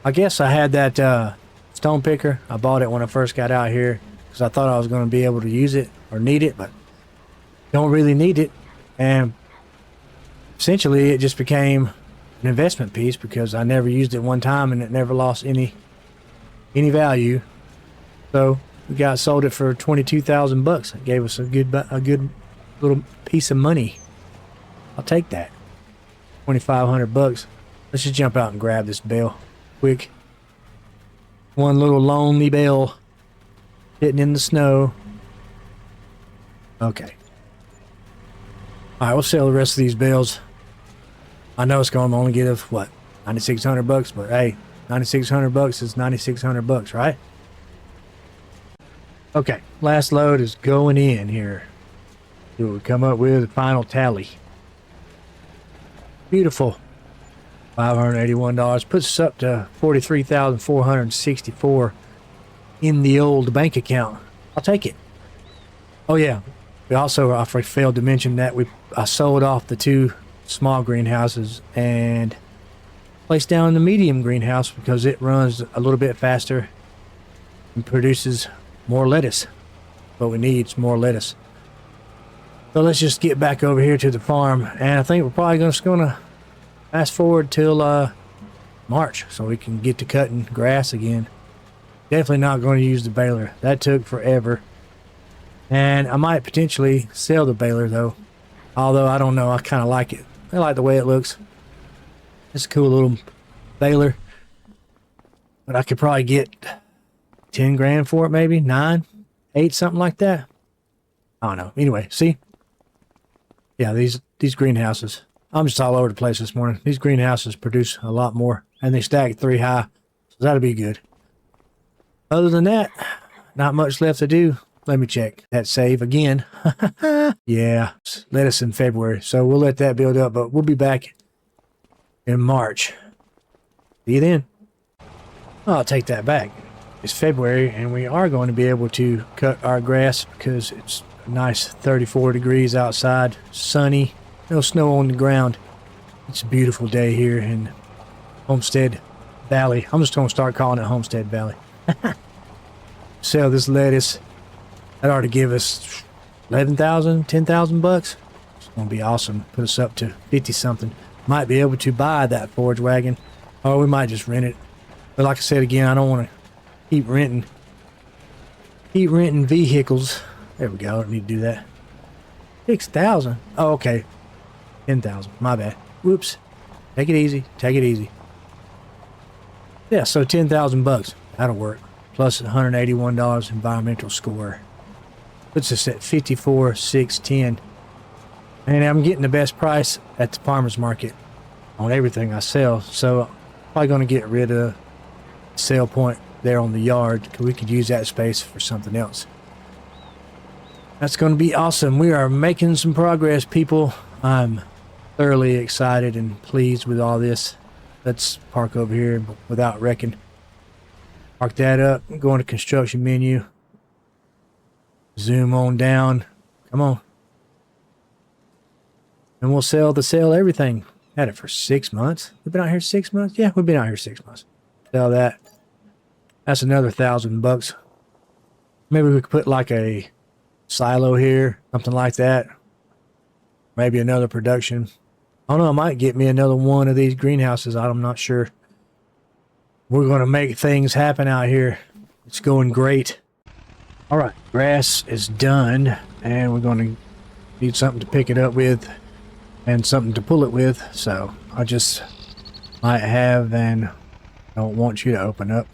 I guess I had that stone picker. I bought it when I first got out here because I thought I was going to be able to use it or need it, but don't really need it. And essentially, it just became an investment piece because I never used it one time and it never lost any value. So we sold it for $22,000. It gave us a good little piece of money. I'll take that. $2,500. Let's just jump out and grab this bale quick. One little lonely bale sitting in the snow. Okay. All right, we'll sell the rest of these bales. I know it's going to only get us, what, 9,600 bucks, but hey, 9,600 bucks is 9,600 bucks, right? Okay, last load is going in here. We will come up with a final tally. Beautiful. $581 puts us up to $43,464 in the old bank account. I'll take it. Oh yeah, we also, I failed to mention that I sold off the 2 small greenhouses and placed down the medium greenhouse because it runs a little bit faster and produces more lettuce. What we need is more lettuce. So let's just get back over here to the farm, and I think we're probably just gonna fast forward till March so we can get to cutting grass again. Definitely not going to use the baler. That took forever. And I might potentially sell the baler though. Although I don't know, I kind of like it. I like the way it looks. It's a cool little baler. But I could probably get 10 grand for it, maybe 9, 8, something like that. I don't know. Anyway, see? Yeah, these greenhouses. I'm just all over the place this morning. These greenhouses produce a lot more, and they stack 3 high, so that'll be good. Other than that, not much left to do. Let me check that save again. Yeah, lettuce in February, so we'll let that build up, but we'll be back in March. See you then. Oh, I'll take that back. It's February, and we are going to be able to cut our grass because it's a nice 34 degrees outside, sunny, no snow on the ground. It's a beautiful day here in Homestead Valley. I'm just going to start calling it Homestead Valley. Sell this lettuce. That ought to give us 11,000, 10,000 bucks. It's going to be awesome. Put us up to 50 something. Might be able to buy that forage wagon, or we might just rent it. But like I said again, I don't want to keep renting vehicles. There we go. I don't need to do that. 6,000. Oh, okay. 10,000. My bad. Whoops. Take it easy. Take it easy. Yeah, so 10,000 bucks. That'll work. Plus $181 environmental score. Puts us at 54,610. And I'm getting the best price at the farmer's market on everything I sell. So I'm probably going to get rid of the sale point there on the yard, because we could use that space for something else. That's going to be awesome. We are making some progress, people. I'm thoroughly excited and pleased with all this. Let's park over here without wrecking. Park that up. Go into construction menu. Zoom on down. Come on. And we'll sell everything. Had it for 6 months. We've been out here 6 months? Yeah, we've been out here 6 months. Sell that. That's another $1,000. Maybe we could put like a silo here, something like that. Maybe another production. I don't know, I might get me another one of these greenhouses. I'm not sure. We're going to make things happen out here. It's going great. All right, grass is done, and we're going to need something to pick it up with and something to pull it with. So I just might have, and don't want you to open up.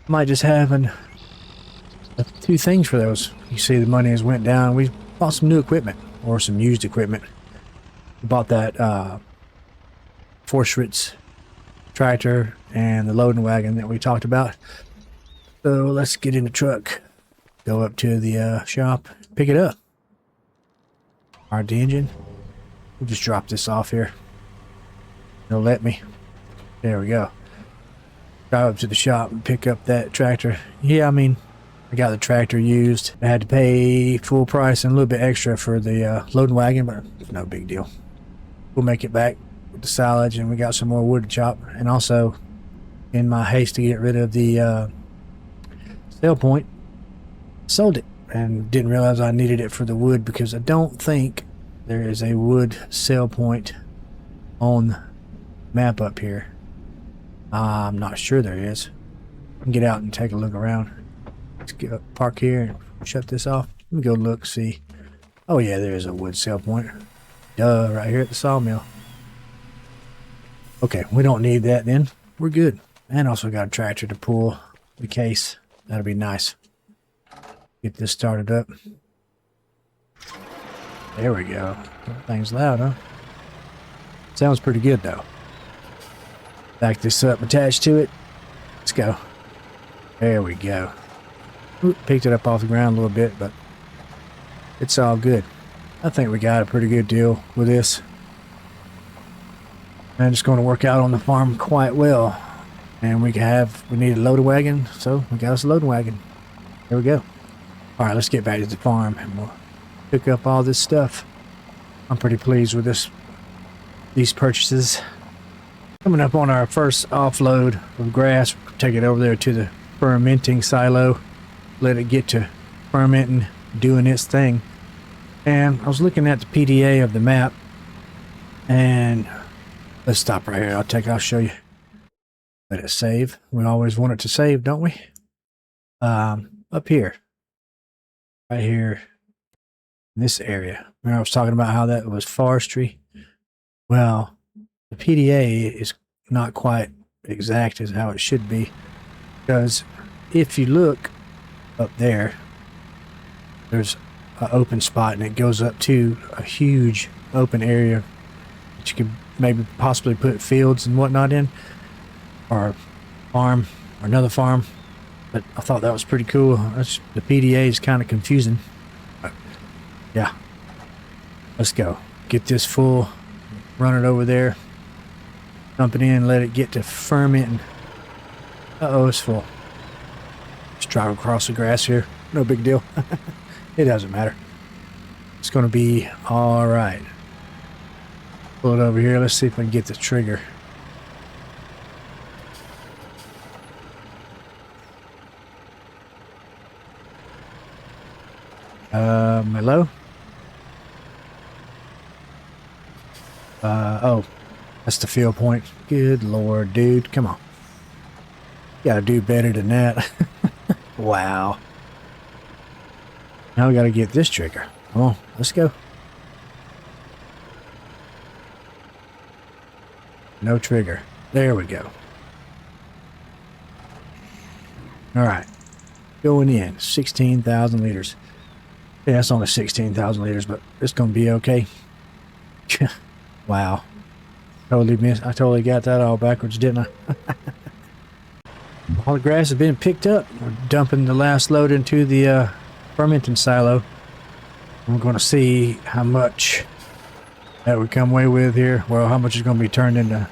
Might just have 2 things for those. You see the money has went down. We bought some new equipment, or some used equipment. We bought that Forschritz tractor and the loading wagon that we talked about. So let's get in the truck, go up to the shop, pick it up. Start the engine. We'll just drop this off here. They'll let me. There we go. Drive up to the shop and pick up that tractor. Yeah, I mean, I got the tractor used. I had to pay full price and a little bit extra for the loading wagon, but it's no big deal. We'll make it back with the silage, and we got some more wood to chop. And also, in my haste to get rid of the sale point, sold it and didn't realize I needed it for the wood, because I don't think there is a wood sale point on the map up here. I'm not sure there is. I can get out and take a look around. Let's get up, park here, and shut this off. Let me go look, see. Oh yeah, there is a wood sale point. Duh, right here at the sawmill. Okay, we don't need that then. We're good. And also got a tractor to pull the case. That'll be nice. Get this started up. There we go. That thing's loud, huh? Sounds pretty good, though. Back this up, attached to it. Let's go. There we go. Oop, picked it up off the ground a little bit, but it's all good. I think we got a pretty good deal with this. And it's going to work out on the farm quite well. And we need a loader wagon, so we got us a loader wagon. There we go. All right, let's get back to the farm and we'll pick up all this stuff. I'm pretty pleased with these purchases. Coming up on our first offload of grass, take it over there to the fermenting silo, let it get to fermenting, doing its thing. And I was looking at the PDA of the map, and let's stop right here. I'll show you. Let it save. We always want it to save, don't we? Up here, right here, in this area. Remember I was talking about how that was forestry? Well, the PDA is not quite exact as how it should be, because if you look up there, there's an open spot and it goes up to a huge open area that you could maybe possibly put fields and whatnot in, or a farm, or another farm. But I thought that was pretty cool. The PDA is kind of confusing. But yeah, let's go. Get this full, run it over there, dump it in, let it get to fermenting. Uh-oh, it's full. Just drive across the grass here. No big deal. It doesn't matter. It's going to be all right. Pull it over here. Let's see if I can get the trigger. Hello? Oh, that's the field point. Good Lord, dude. Come on. You gotta do better than that. Wow. Now we gotta get this trigger. Come on, let's go. No trigger. There we go. Alright. Going in. 16,000 liters. Yeah, it's only 16,000 liters, but it's gonna be okay. Wow. I totally got that all backwards, didn't I? All the grass has been picked up. We're dumping the last load into the fermenting silo. We're going to see how much that would come away with here. Well, how much is going to be turned into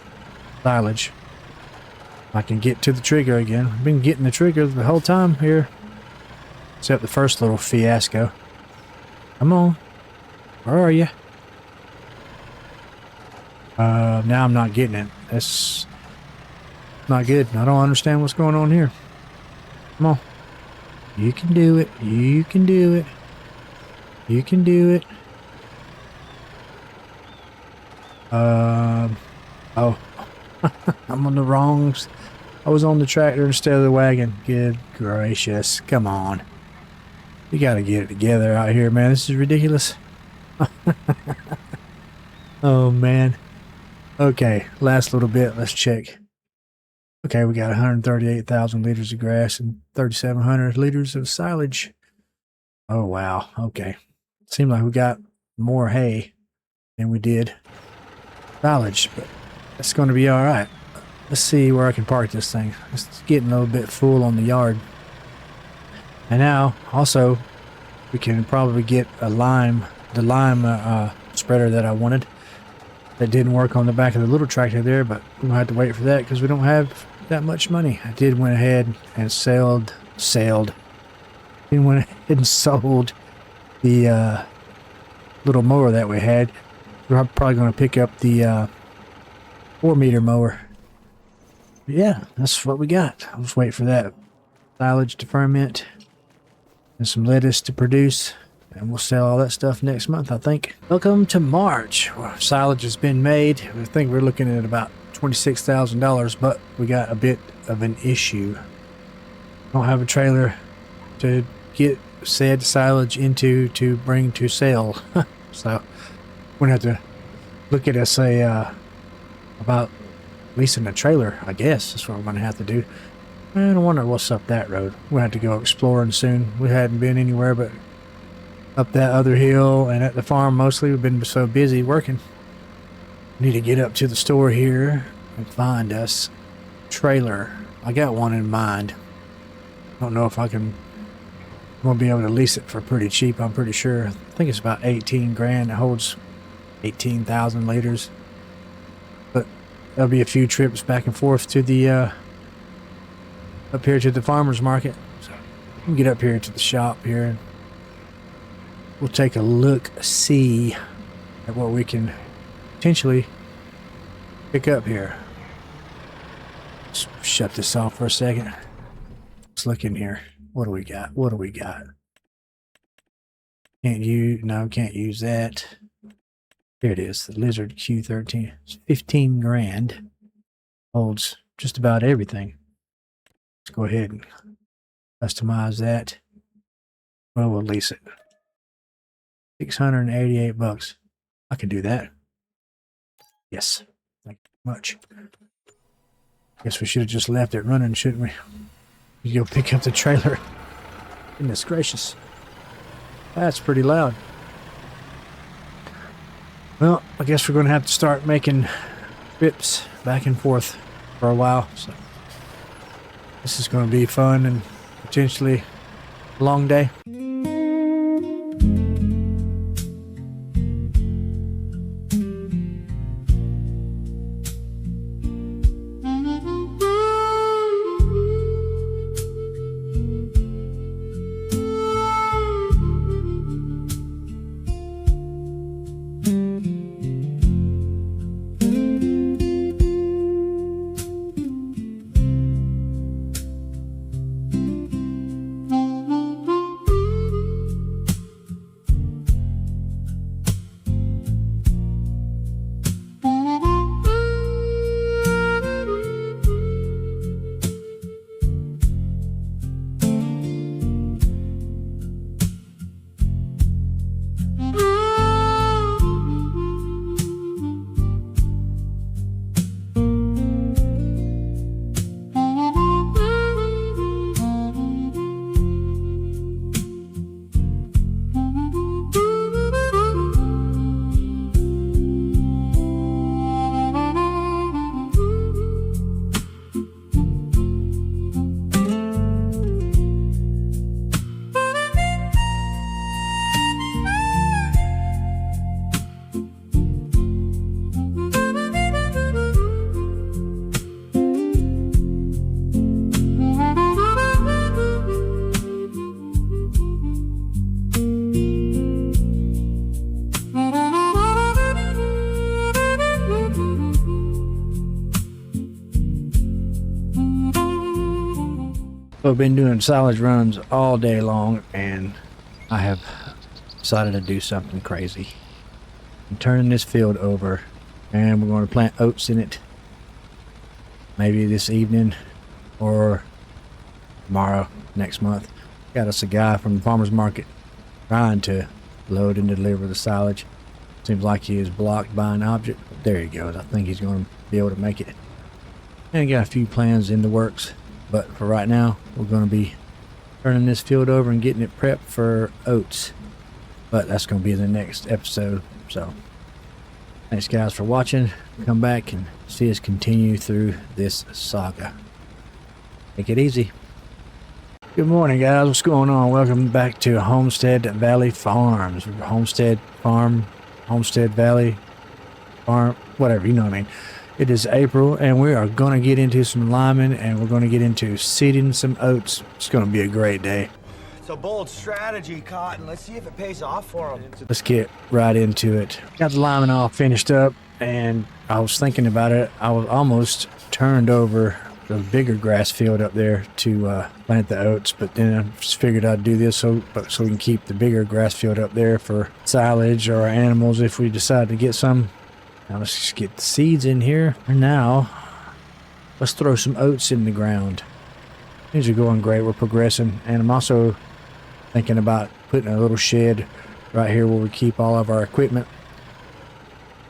silage. I can get to the trigger again. I've been getting the trigger the whole time here, except the first little fiasco. Come on. Where are you? Now I'm not getting it. That's not good. I don't understand what's going on here. Come on. You can do it. You can do it. You can do it. Oh. I'm on the wrongs. I was on the tractor instead of the wagon. Good gracious. Come on. You gotta get it together out here, man. This is ridiculous. Oh, man. Okay, last little bit. Let's check. Okay, we got 138,000 liters of grass and 3,700 liters of silage. Oh, wow. Okay. Seemed like we got more hay than we did silage, but it's going to be all right. Let's see where I can park this thing. It's getting a little bit full on the yard. And now, also, we can probably get the lime spreader that I wanted. That didn't work on the back of the little tractor there, but we're going to have to wait for that because we don't have that much money. I did went ahead and sold the little mower that we had. We're probably going to pick up the 4-meter mower. But yeah, that's what we got. I'll just wait for that silage to ferment and some lettuce to produce, and we'll sell all that stuff next month, I think. Welcome to March. Well, silage has been made. I think we're looking at about $26,000, but we got a bit of an issue. I don't have a trailer to get said silage into to bring to sale. So we're going to have to look at us about leasing a trailer, I guess. That's what we're going to have to do. And I wonder what's up that road. We'll have to go exploring soon. We hadn't been anywhere but up that other hill and at the farm mostly. We've been so busy working. Need to get up to the store here and find us a trailer. I got one in mind. Don't know if I'm gonna be able to lease it for pretty cheap. I'm pretty sure. I think it's about 18 grand. It holds 18,000 liters. But there'll be a few trips back and forth to the up here to the farmer's market. So we'll get up here to the shop here and we'll take a look, see at what we can potentially pick up here. Let's shut this off for a second. Let's look in here. What do we got? What do we got? Can't use that. Here it is, the Lizard Q13. It's 15 grand. Holds just about everything. Let's go ahead and customize that. Well, we'll lease it. 688 bucks. I can do that. Yes. Thank you very much. Guess we should have just left it running, shouldn't we? You go pick up the trailer. Goodness gracious. That's pretty loud. Well, I guess we're going to have to start making trips back and forth for a while. So this is going to be fun and potentially a long day. I've been doing silage runs all day long, and I have decided to do something crazy. I'm turning this field over, and we're going to plant oats in it. Maybe this evening or tomorrow, next month. Got us a guy from the farmer's market trying to load and deliver the silage. Seems like he is blocked by an object. There he goes. I think he's going to be able to make it. And got a few plans in the works. But for right now, we're going to be turning this field over and getting it prepped for oats. But that's going to be in the next episode. So, thanks guys for watching. Come back and see us continue through this saga. Take it easy. Good morning guys, what's going on? Welcome back to Homestead Valley Farms. Homestead Farm, Homestead Valley Farm, whatever, you know what I mean. It is April, and we are going to get into some liming, and we're going to get into seeding some oats. It's going to be a great day. It's a bold strategy, Cotton. Let's see if it pays off for them. Let's get right into it. Got the liming all finished up, and I was thinking about it. I was almost turned over the bigger grass field up there to plant the oats, but then I just figured I'd do this so we can keep the bigger grass field up there for silage or animals if we decide to get some. Now let's just get the seeds in here. And now, let's throw some oats in the ground. Things are going great. We're progressing. And I'm also thinking about putting a little shed right here where we keep all of our equipment.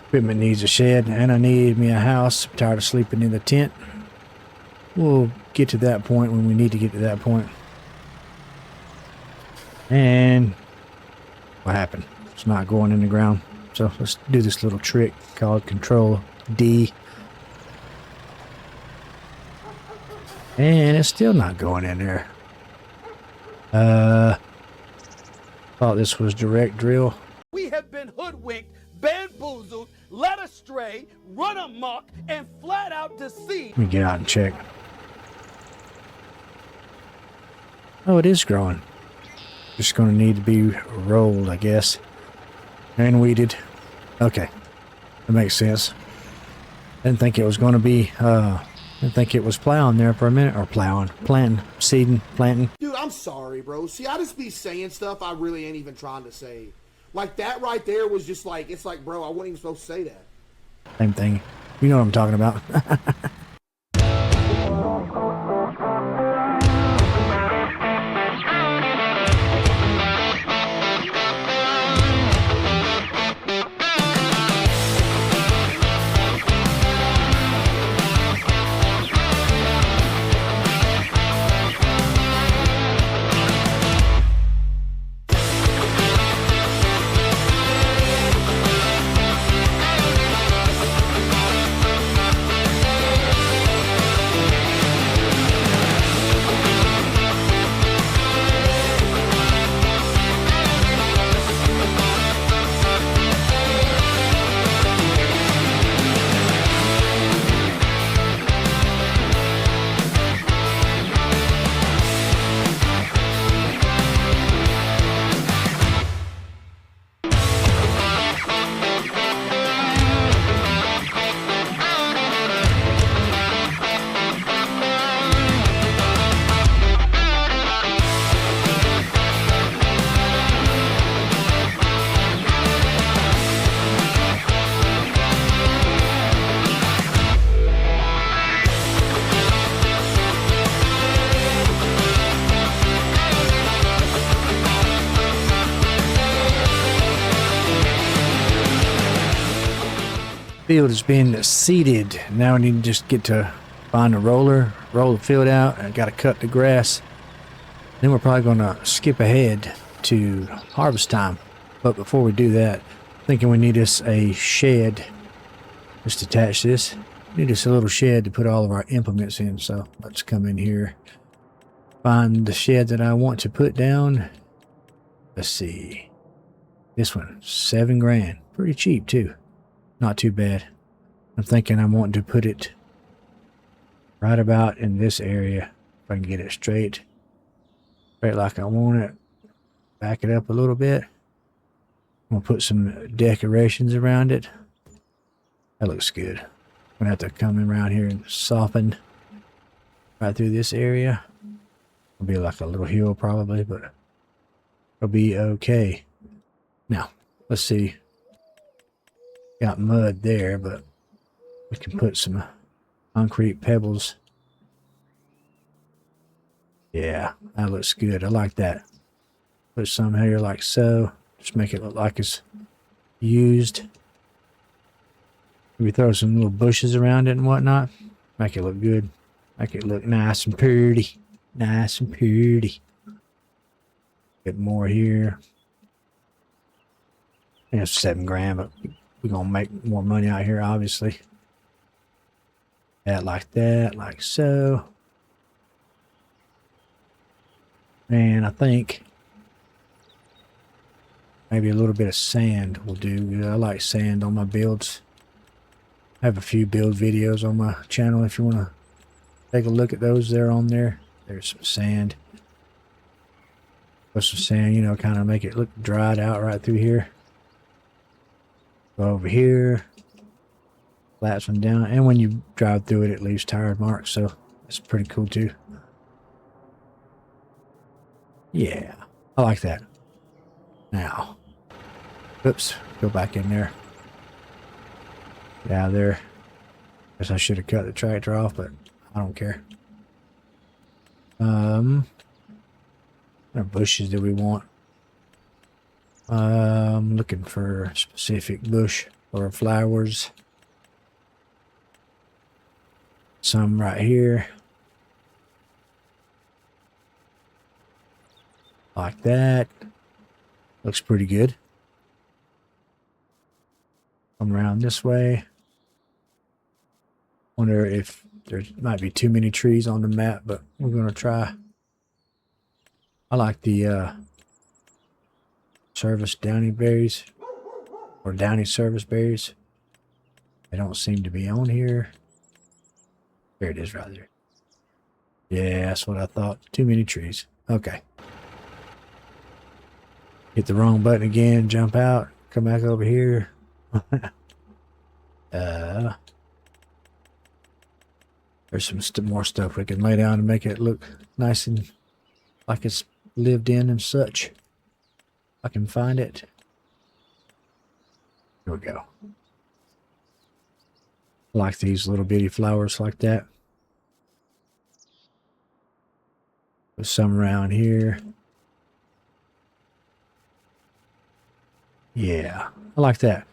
Equipment needs a shed, and I need me a house. I'm tired of sleeping in the tent. we'll get to that point when we need to get to that point. And what happened? It's not going in the ground. So let's do this little trick called Control D. And it's still not going in there. Thought this was direct drill. We have been hoodwinked, bamboozled, led astray, run amok, and flat out deceived. Let me get out and check. Oh, it is growing. Just going to need to be rolled, I guess. And weeded. Okay. That makes sense. Didn't think it was going to be, didn't think it was plowing there for a minute. Or plowing. Planting. Seeding. Planting. Dude, I'm sorry, bro. See, I just be saying stuff I really ain't even trying to say. Like, that right there was just like, it's like, bro, I wasn't even supposed to say that. Same thing. You know what I'm talking about. Field has been seeded. Now we need to just get to find a roller, roll the field out, and got to cut the grass. Then we're probably going to skip ahead to harvest time. But before we do that, thinking we need us a shed. Just attach this. Need us a little shed to put all of our implements in. So let's come in here, find the shed that I want to put down. Let's see. This one, $7 grand. Pretty cheap too. Not too bad. I'm thinking I'm wanting to put it right about in this area. If I can get it straight like I want it. Back it up a little bit. I'm going to put some decorations around it. That looks good. I'm going to have to come in around here and soften right through this area. It'll be like a little hill probably, but it'll be okay. Now, let's see. Got mud there, but we can put some concrete pebbles. Yeah, that looks good. I like that. Put some here like so. Just make it look like it's used. We throw some little bushes around it and whatnot. Make it look good. Make it look nice and pretty. Nice and pretty. Get more here. And it's $7 grand, but we're going to make more money out here, obviously. That like that, like so. And I think maybe a little bit of sand will do. I like sand on my builds. I have a few build videos on my channel if you want to take a look at those. They're on there. There's some sand. Put some sand, you know, kind of make it look dried out right through here. Go over here. Flaps them down. And when you drive through it, it leaves tire marks. So that's pretty cool too. Yeah, I like that. Now, oops, go back in there. Get out of there. Guess I should have cut the tractor off, but I don't care. What bushes do we want? I'm looking for a specific bush or flowers. Some right here. Like that. Looks pretty good. Come around this way. Wonder if there might be too many trees on the map, but we're going to try. I like the service downy berries, or downy service berries. They don't seem to be on here. There it is right there. Yeah, that's what I thought. Too many trees. Okay. Hit the wrong button again, jump out, come back over here. There's some more stuff we can lay down to make it look nice and like it's lived in and such. I can find it. Here we go. I like these little bitty flowers like that. There's some around here. Yeah, I like that.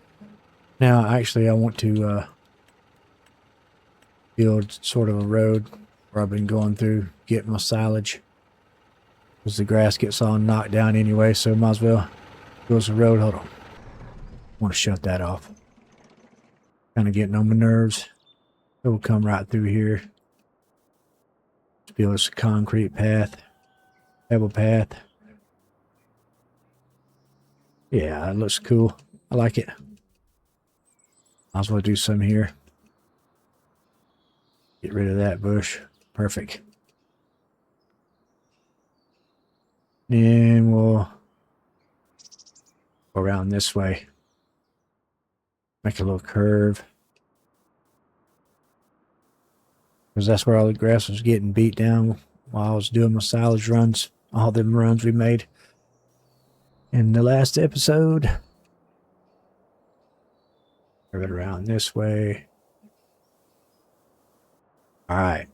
Now, actually, I want to build sort of a road where I've been going through, getting my silage. Because the grass gets all knocked down anyway, so might as well build a road. Hold on. I want to shut that off. Kind of getting on my nerves. It will come right through here. Let's build us a concrete path, pebble path. Yeah, it looks cool. I like it. Might as well do some here. Get rid of that bush. Perfect. Then we'll go around this way. Make a little curve. Because that's where all the grass was getting beat down while I was doing my silage runs. All them runs we made in the last episode. Curve it around this way. Alright.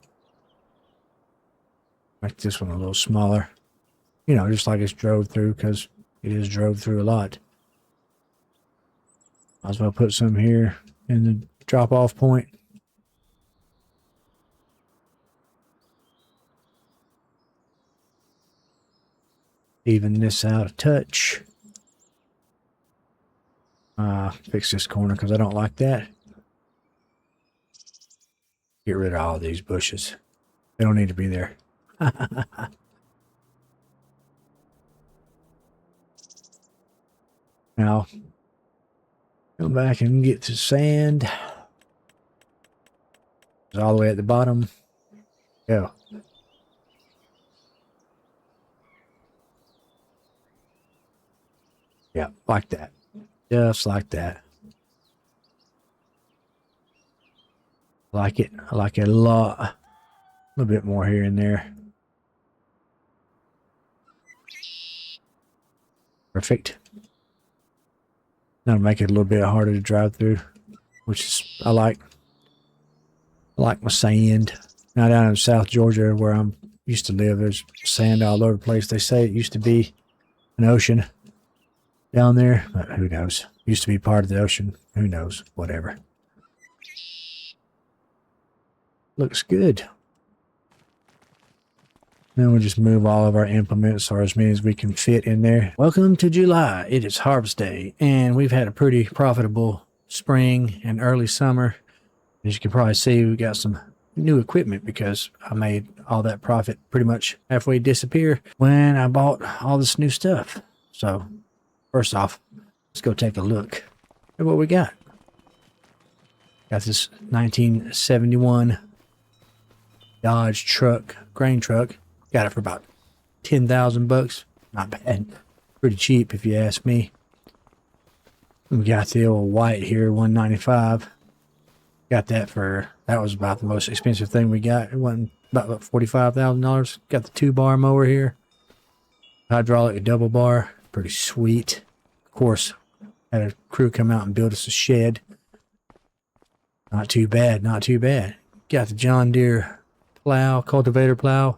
Make this one a little smaller. You know, just like it's drove through, because it is drove through a lot. Might as well put some here in the drop-off point. Even this out a touch. Fix this corner because I don't like that. Get rid of all these bushes. They don't need to be there. Now, come back and get the sand. It's all the way at the bottom. Go. Yeah, like that. Just like that. Like it. I like it a lot. A little bit more here and there. Perfect. That'll make it a little bit harder to drive through, which is I like. I like my sand. Now down in South Georgia where I'm used to live, there's sand all over the place. They say it used to be an ocean down there, but who knows? Used to be part of the ocean. Who knows? Whatever. Looks good. Then we'll just move all of our implements, or as many as we can fit in there. Welcome to July. It is harvest day, and we've had a pretty profitable spring and early summer. As you can probably see, we got some new equipment because I made all that profit pretty much halfway disappear when I bought all this new stuff. So first off, let's go take a look at what we got. Got this 1971 Dodge truck, grain truck. Got it for about 10,000 bucks. Not bad. Pretty cheap if you ask me. We got the old white here, 195. Got that for, that was about the most expensive thing we got. It wasn't about $45,000. Got the 2-bar mower here. Hydraulic double bar. Pretty sweet. Of course, had a crew come out and build us a shed. Not too bad, not too bad. Got the John Deere plow, cultivator plow.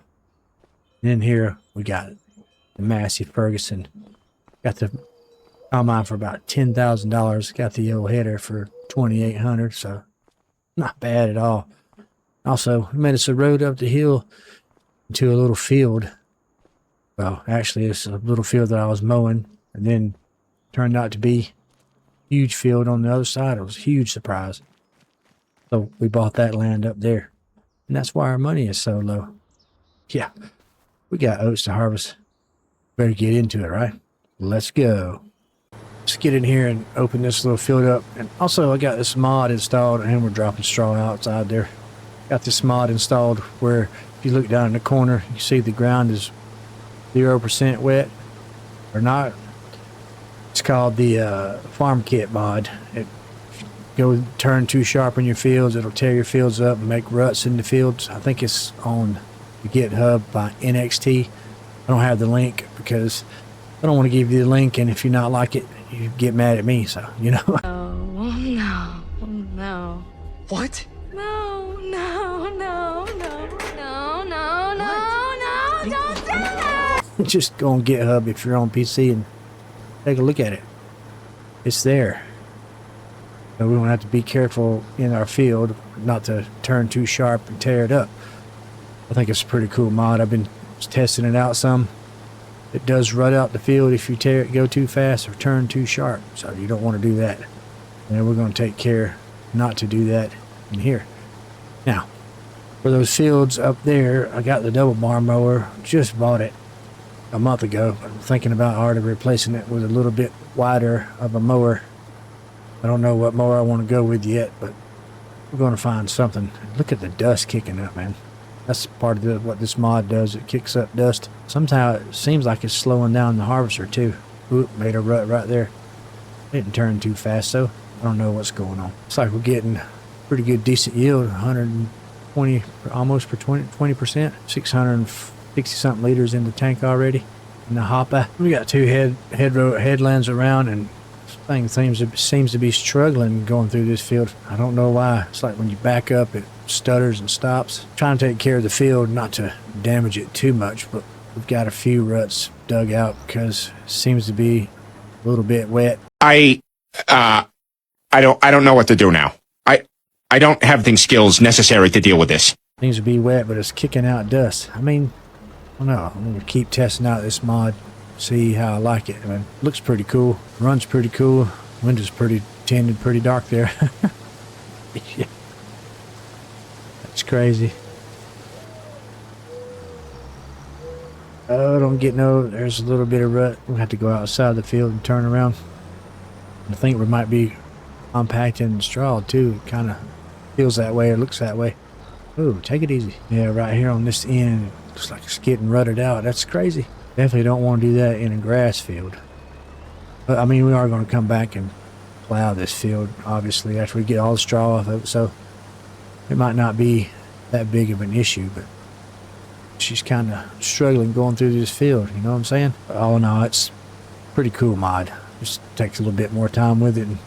And then here we got the Massey Ferguson. Got the combine for about $10,000. Got the old header for $2,800, so not bad at all. Also, made us a road up the hill to a little field. Well, actually, it's a little field that I was mowing, and then turned out to be a huge field on the other side. It was a huge surprise. So we bought that land up there, and that's why our money is so low. Yeah, we got oats to harvest. Better get into it, right? Let's go. Let's get in here and open this little field up. And also, I got this mod installed, and we're dropping straw outside there. Got this mod installed where if you look down in the corner, you see the ground is 0% wet or not. It's called the farm kit mod. It go turn too sharp in your fields, it'll tear your fields up and make ruts in the fields. I think it's on the GitHub by NXT. I don't have the link because I don't want to give you the link, and if you not like it, you get mad at me. So you know. Oh no, no. What? No, no, no, no, no, no, no, don't do that! Just go on GitHub if you're on PC and take a look at it. It's there. So we don't have to be careful in our field not to turn too sharp and tear it up. I think it's a pretty cool mod. I've been testing it out some. It does rut out the field if you go too fast or turn too sharp. So you don't want to do that. And we're going to take care not to do that in here. Now, for those fields up there, I got the double barn mower. Just bought it a month ago. I'm thinking about already replacing it with a little bit wider of a mower. I don't know what mower I want to go with yet, but we're going to find something. Look at the dust kicking up, man. That's part of what this mod does. It kicks up dust. Sometimes it seems like it's slowing down the harvester too. Oop, made a rut right there. Didn't turn too fast though. I don't know what's going on. Looks like we're getting pretty good, decent yield. 120, almost for 20%. 660 something liters in the tank already. In the hopper. We got two headlands around, and this thing seems to be struggling going through this field. I don't know why. It's like when you back up, it stutters and stops. Trying to take care of the field, not to damage it too much, but we've got a few ruts dug out because it seems to be a little bit wet. I don't know what to do now. I don't have the skills necessary to deal with this. Seems to be wet, but it's kicking out dust. I mean, I don't know. I'm gonna keep testing out this mod, see how I like it. I mean, looks pretty cool. Runs pretty cool. Window's pretty tinted, pretty dark there. Yeah. That's crazy. Oh, don't get no. There's a little bit of rut. We'll have to go outside the field and turn around. I think we might be compacting straw too. It kind of feels that way. It looks that way. Ooh, take it easy. Yeah, right here on this end, looks like it's getting rutted out. That's crazy. Definitely don't want to do that in a grass field. But I mean, we are going to come back and plow this field, obviously, after we get all the straw off of it. So it might not be that big of an issue, but she's kind of struggling going through this field. You know what I'm saying? Oh no, it's pretty cool mod. Just takes a little bit more time with it and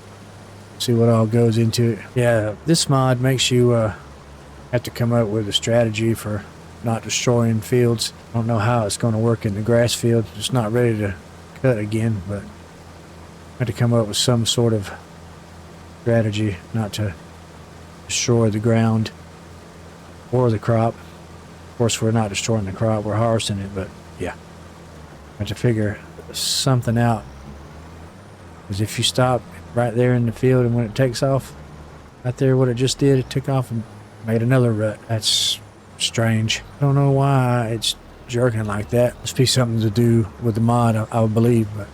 see what all goes into it. Yeah, this mod makes you have to come up with a strategy for not destroying fields. I don't know how it's going to work in the grass field. It's not ready to cut again, but I have to come up with some sort of strategy not to destroy the ground or the crop. Of course, we're not destroying the crop, we're harvesting it, but yeah. I have to figure something out. Because if you stop right there in the field and when it takes off, right there what it just did, it took off and made another rut. That's strange. I don't know why it's jerking like that. Must be something to do with the mod, I would believe, but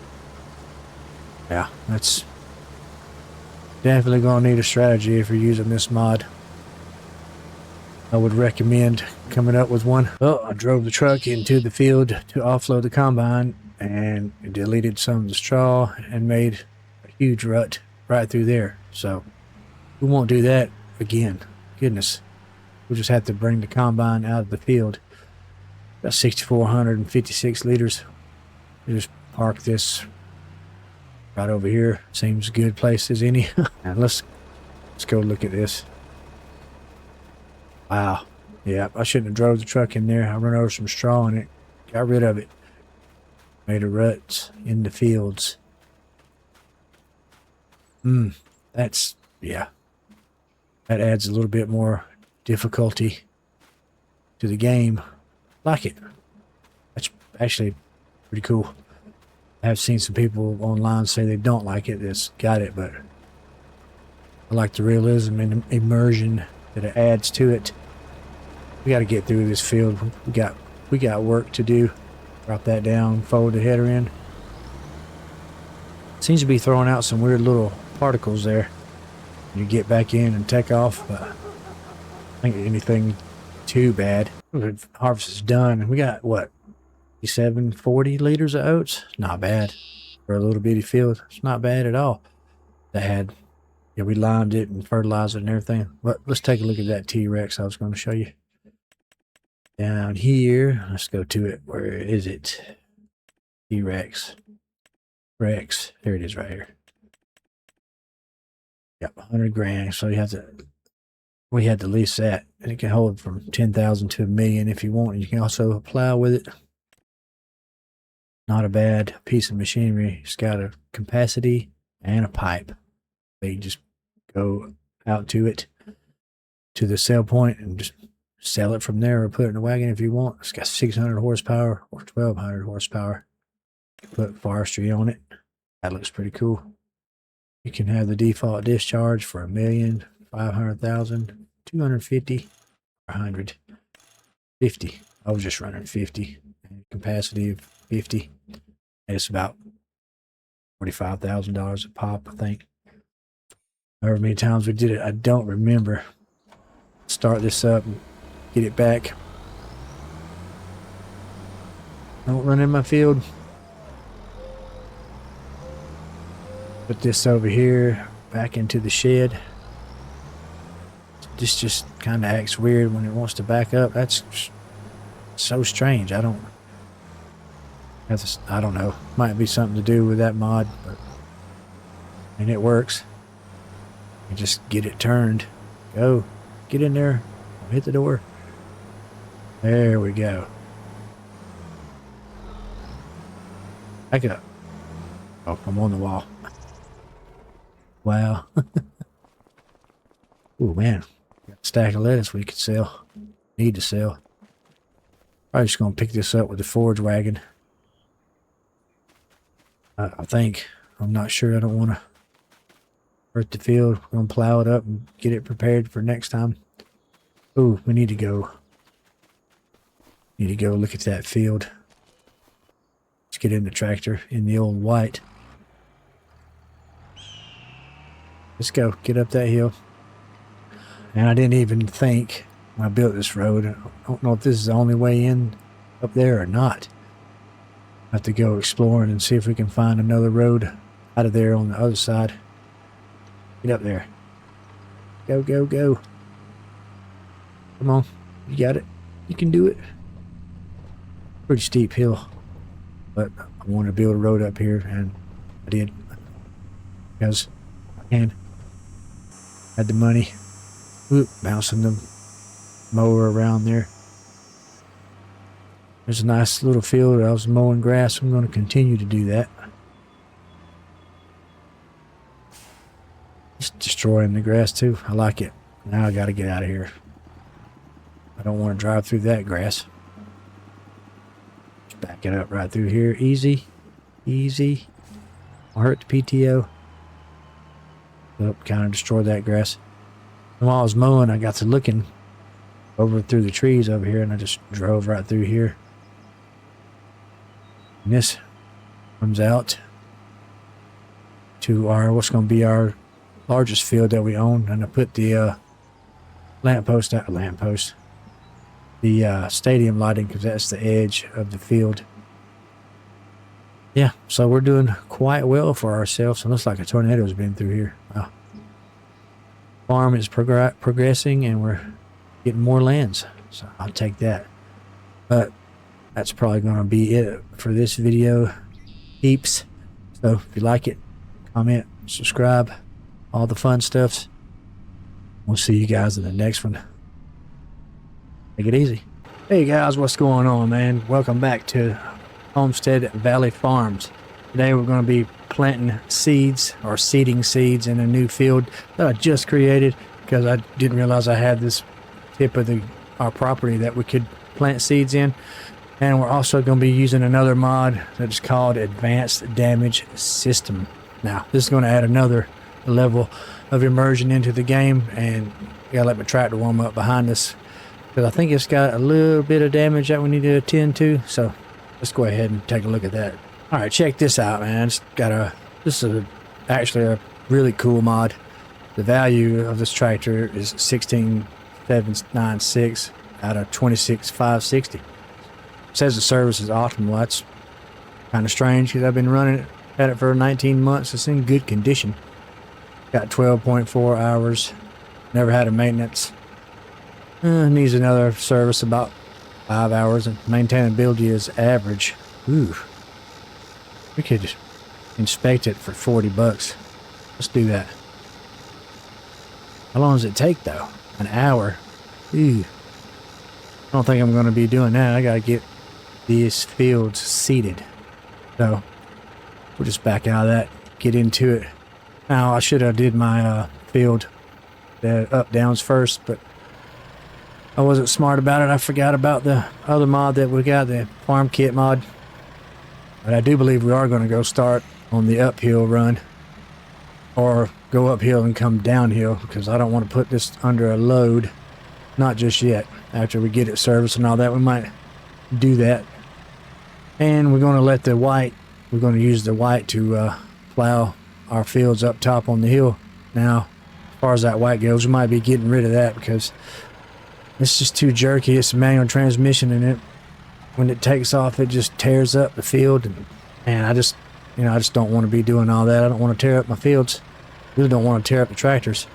yeah, that's definitely going to need a strategy if you're using this mod. I would recommend coming up with one. Well, I drove the truck into the field to offload the combine and it deleted some of the straw and made a huge rut right through there. So we won't do that again. Goodness. We'll just have to bring the combine out of the field. Got 6,456 liters. We just park this right over here. Seems a good place as any. And let's go look at this. Wow. Yeah, I shouldn't have drove the truck in there. I run over some straw in it. Got rid of it. Made a rut in the fields. That's, yeah. That adds a little bit more difficulty to the game. Like it. That's actually Pretty cool. I've seen some people online say they don't like it. That's got it, but I like the realism and immersion that it adds to it. We got to get through this field. We got work to do. Drop that down, fold the header in. Seems to be throwing out some weird little particles there. You get back in and take off, but I think anything too bad. The harvest is done. We got what, 40 liters of oats? Not bad for a little bitty field. It's not bad at all. Yeah, we limed it and fertilized it and everything. But let's take a look at that T-Rex I was going to show you. Down here, let's go to it. Where is it? T-Rex. Rex. There it is right here. Yep, 100 grand. So we had to lease that. And it can hold from 10,000 to $1 million if you want. And you can also plow with it. Not a bad piece of machinery. It's got a capacity and a pipe. They just go out to it, to the sell point, and just sell it from there or put it in a wagon if you want. It's got 600 horsepower or 1,200 horsepower. Put forestry on it. That looks pretty cool. You can have the default discharge for $1,500,000, 250, or 150. I was just running 50. Capacity of 50. And it's about $45,000 a pop, I think. However many times we did it, I don't remember. Start this up and get it back. Don't run in my field. Put this over here, back into the shed. This just kind of acts weird when it wants to back up. That's so strange. I don't know. Might be something to do with that mod, but and it works. You just get it turned. Go. Get in there. Hit the door. There we go. Back up. Oh, I'm on the wall. Wow. Oh man. Got a stack of lettuce we could sell. Need to sell. Probably just gonna pick this up with the forage wagon. I think. I'm not sure. I don't want to hurt the field. We're gonna plow it up and get it prepared for next time. Oh, we need to go. Look at that field. Let's get in the tractor in the old white. Let's go. Get up that hill. And I didn't even think when I built this road. I don't know if this is the only way in up there or not. I have to go exploring and see if we can find another road out of there on the other side. Get up there. Go, go, go. Come on. You got it. You can do it. Pretty steep hill. But I wanted to build a road up here, and I did. Because I can. Had the money. Whoop, bouncing the mower around there. There's a nice little field. I was mowing grass. I'm going to continue to do that. Just destroying the grass too. I like it. Now I got to get out of here. I don't want to drive through that grass. Just back it up right through here. Easy. Easy. I'll hurt the PTO. Oh, kind of destroyed that grass. And while I was mowing, I got to looking over through the trees over here, and I just drove right through here. And this comes out to our, what's going to be our largest field that we own. And I put the the stadium lighting, because that's the edge of the field. Yeah, so we're doing quite well for ourselves. It looks like a tornado's been through here. Wow. Farm is progressing, and we're getting more lands, so I'll take that. But that's probably going to be it for this video, peeps. So if you like it, comment, subscribe, all the fun stuffs. We'll see you guys in the next one. Take it easy. Hey guys, what's going on, man? Welcome back to Homestead Valley Farms. Today we're going to be planting seeds, or seeding seeds, in a new field that I just created, because I didn't realize I had this tip of our property that we could plant seeds in. And we're also going to be using another mod that is called Advanced Damage System. Now, this is going to add another level of immersion into the game, and I gotta let my tractor warm up behind us because I think it's got a little bit of damage that we need to attend to. So let's go ahead and take a look at that. All right, check this out, man. This is actually a really cool mod. The value of this tractor is 16,796 out of 26,560. It says the service is optimal. That's kind of strange because I've been running it, had it for 19 months. It's in good condition. Got 12.4 hours. Never had a maintenance. Needs another service about 5 hours, and maintainability is average. Ooh. We could inspect it for 40 bucks. Let's do that. How long does it take though? An hour. Ooh. I don't think I'm going to be doing that. I got to get these fields seeded. So we'll just back out of that, get into it. Now I should have did my field up downs first, but I wasn't smart about it. I forgot about the other mod that we got, the farm kit mod. But I do believe we are going to go start on the uphill run, or go uphill and come downhill, because I don't want to put this under a load. Not just yet. After we get it serviced and all that, we might do that. And we're going to let the white, we're going to use the white to plow our fields up top on the hill. Now, as far as that white goes, we might be getting rid of that because it's just too jerky. It's a manual transmission, and when it takes off, it just tears up the field. And I just don't want to be doing all that. I don't want to tear up my fields. I really don't want to tear up the tractors.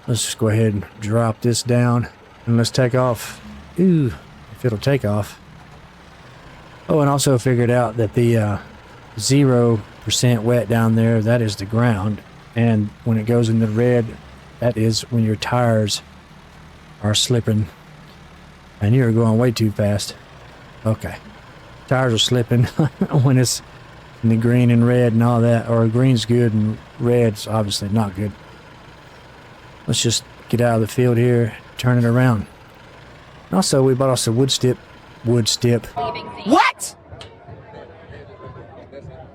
Let's just go ahead and drop this down and let's take off. Ooh, if it'll take off. Oh, and also figured out that the 0% wet down there, that is the ground. And when it goes in the red, that is when your tires are slipping. And you're going way too fast. Okay. Tires are slipping when it's in the green and red and all that. Or green's good and red's obviously not good. Let's just get out of the field here, turn it around. And also, we bought us a wood stip. What?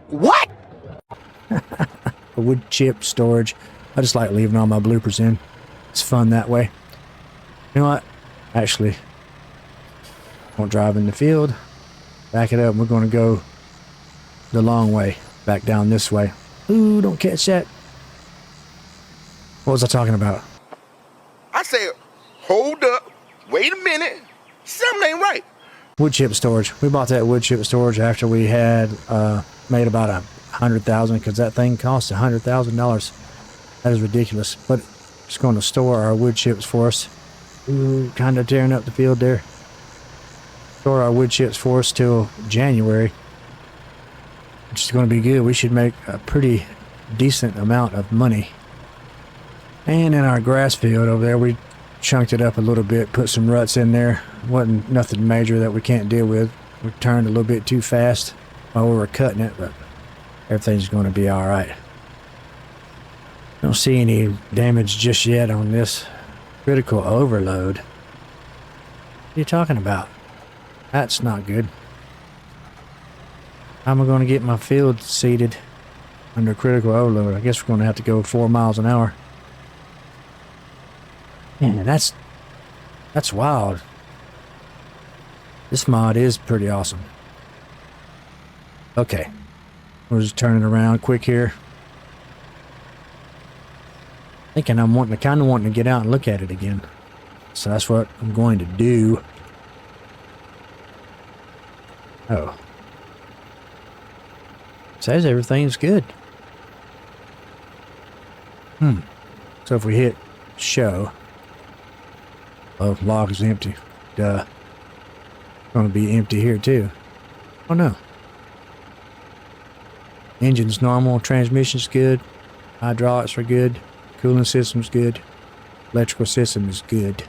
What? A wood chip storage. I just like leaving all my bloopers in. It's fun that way. You know what? Actually, won't drive in the field. Back it up. We're going to go the long way. Back down this way. Ooh, don't catch that. What was I talking about? I said, hold up. Wait a minute. Something ain't right. Wood chip storage. We bought that wood chip storage after we had made about $100,000, because that thing costs $100,000. That is ridiculous. But it's going to store our wood chips for us. Ooh, kind of tearing up the field there. Store our wood chips for us till January, which is going to be good. We should make a pretty decent amount of money. And in our grass field over there, we chunked it up a little bit, put some ruts in there. Wasn't nothing major that we can't deal with. We turned a little bit too fast while we were cutting it, but everything's going to be all right. Don't see any damage just yet on this critical overload. What are you talking about? That's not good. How am I going to get my field seeded under critical overload? I guess we're going to have to go 4 miles an hour. Man, that's wild. This mod is pretty awesome. Okay. We're just turning around quick here. Thinking I'm kind of wanting to get out and look at it again. So that's what I'm going to do. Oh. Says everything's good. So if we hit show. Oh, log is empty. Duh. Gonna be empty here too. Oh no. Engine's normal, transmission's good, hydraulics are good, cooling system's good, electrical system is good,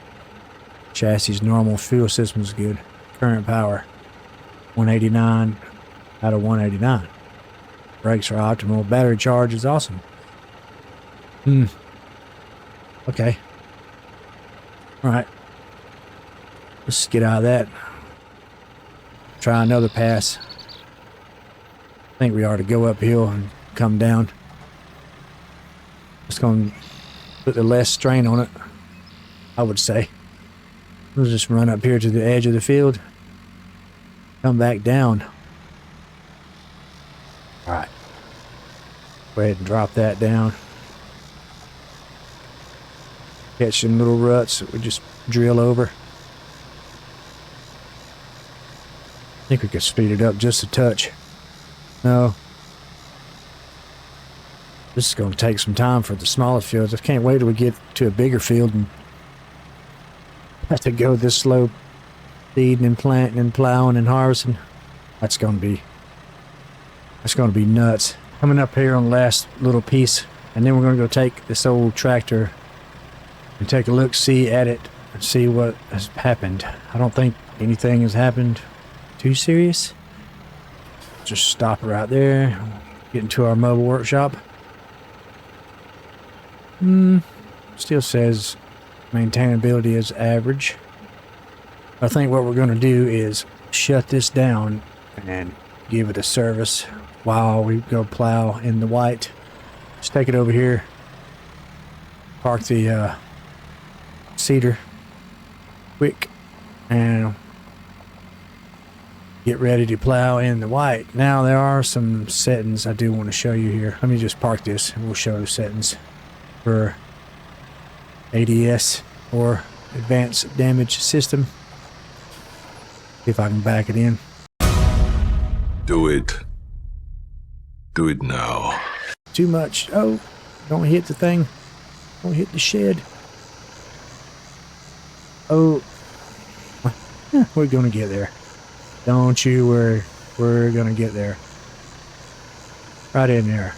chassis normal, fuel system is good, current power 189 out of 189. Brakes are optimal, battery charge is awesome. Okay. Alright. Let's get out of that try another pass. I think we ought to go uphill and come down. It's going to put the less strain on it, I would say. We'll just run up here to the edge of the field. Come back down. Alright. Go ahead and drop that down. Catch some little ruts that we just drill over. I think we could speed it up just a touch. No. This is going to take some time for the smallest fields. I can't wait till we get to a bigger field and have to go this slow, seeding and planting and plowing and harvesting. That's going to be nuts. Coming up here on the last little piece, and then we're going to go take this old tractor and take a look, see at it, and see what has happened. I don't think anything has happened too serious. Just stop it right there. Get into our mobile workshop. Still says maintainability is average. I think what we're going to do is shut this down and give it a service while we go plow in the white. Just take it over here. Park the cedar quick and get ready to plow in the white. Now there are some settings I do want to show you here. Let me just park this and we'll show the settings for ADS or Advanced Damage System. See if I can back it in. Do it. Do it now. Too much. Oh, don't hit the thing. Don't hit the shed. Oh, we're gonna get there. Don't you worry. We're gonna get there. Right in there.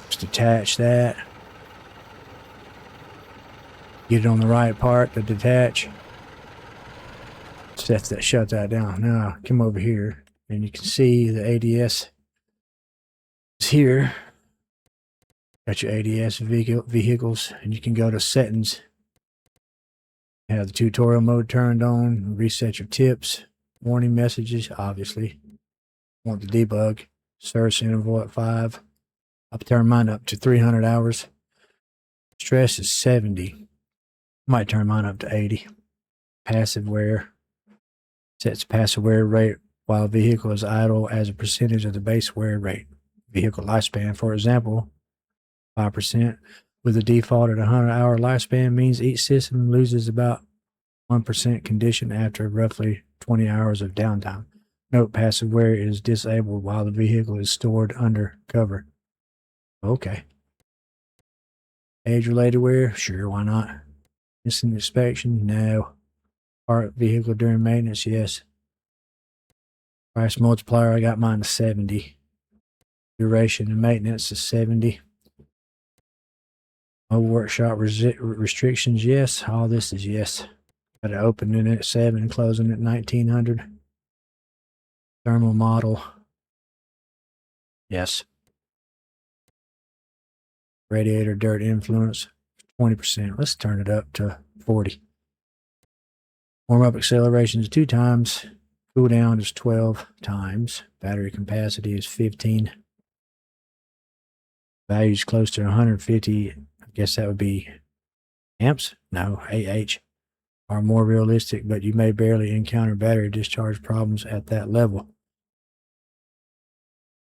Just attach that. Get it on the right part to detach. Shut that down. Now come over here and you can see the ADS is here. Got your ADS vehicles, and you can go to settings. Have the tutorial mode turned on. Reset your tips. Warning messages, obviously. Want the debug. Service interval at 5. I'll turn mine up to 300 hours. Stress is 70. Might turn mine up to 80. Passive wear. Sets passive wear rate while vehicle is idle as a percentage of the base wear rate. Vehicle lifespan, for example, 5%. With a default at 100-hour lifespan means each system loses about 1% condition after roughly 20 hours of downtime. Note passive wear is disabled while the vehicle is stored under cover. Okay. Age-related wear? Sure, why not? Instant inspection? No. Part vehicle during maintenance? Yes. Price multiplier, I got mine to 70. Duration and maintenance is 70. Mobile workshop restrictions? Yes. All this is yes. Got it opening at 7, closing at 1900. Thermal model? Yes. Radiator dirt influence? 20%. Let's turn it up to 40. Warm up acceleration is 2 times. Cool down is 12 times. Battery capacity is 15. Value is close to 150. I guess that would be amps? No, AH. Are more realistic, but you may barely encounter battery discharge problems at that level.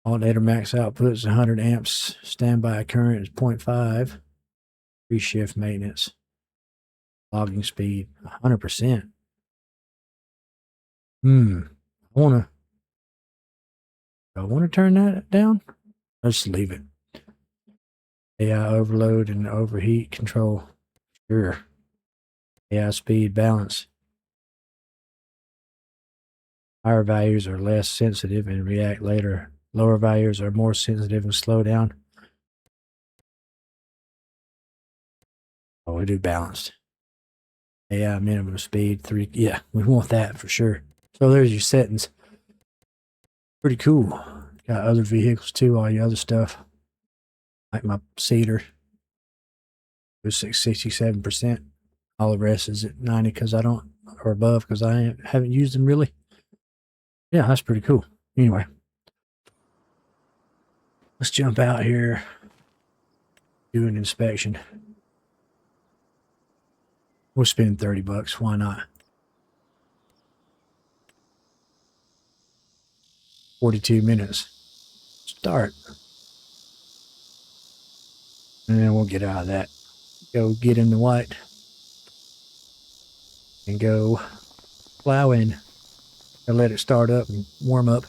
Alternator max output is 100 amps. Standby current is 0.5. Free shift maintenance. Logging speed 100%. I want to turn that down. Let's leave it. AI overload and overheat control. Sure. AI speed balance. Higher values are less sensitive and react later. Lower values are more sensitive and slow down. Oh, we do balanced. AI minimum speed 3. Yeah, we want that for sure. So there's your settings. Pretty cool. Got other vehicles too, all your other stuff. Like my cedar. It was 67%. All the rest is at 90 because I don't, or above because I haven't used them really. Yeah, that's pretty cool. Anyway, let's jump out here, do an inspection. We'll spend $30. Why not? 42 minutes. Start. And then we'll get out of that. Go get in the white. And go plow in. And let it start up and warm up.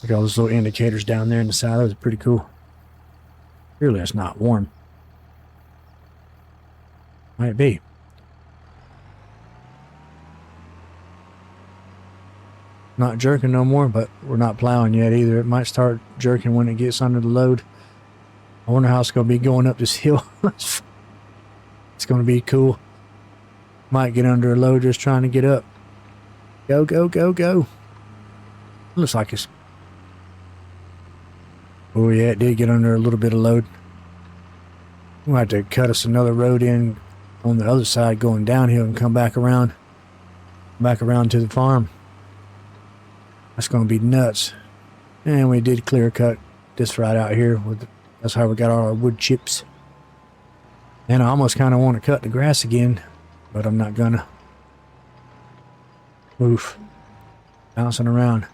Look at all those little indicators down there in the side. Those are pretty cool. Really, it's not warm. Might be. Not jerking no more, but we're not plowing yet either. It might start jerking when it gets under the load. I wonder how it's going to be going up this hill. It's going to be cool. Might get under a load just trying to get up. Go, go, go, go. Looks like it's... Oh yeah, it did get under a little bit of load. We'll have to cut us another road in on the other side going downhill and come back around. Back around to the farm. That's going to be nuts. And we did clear cut this right out here. That's how we got all our wood chips. And I almost kind of want to cut the grass again, but I'm not gonna. Oof. Bouncing around.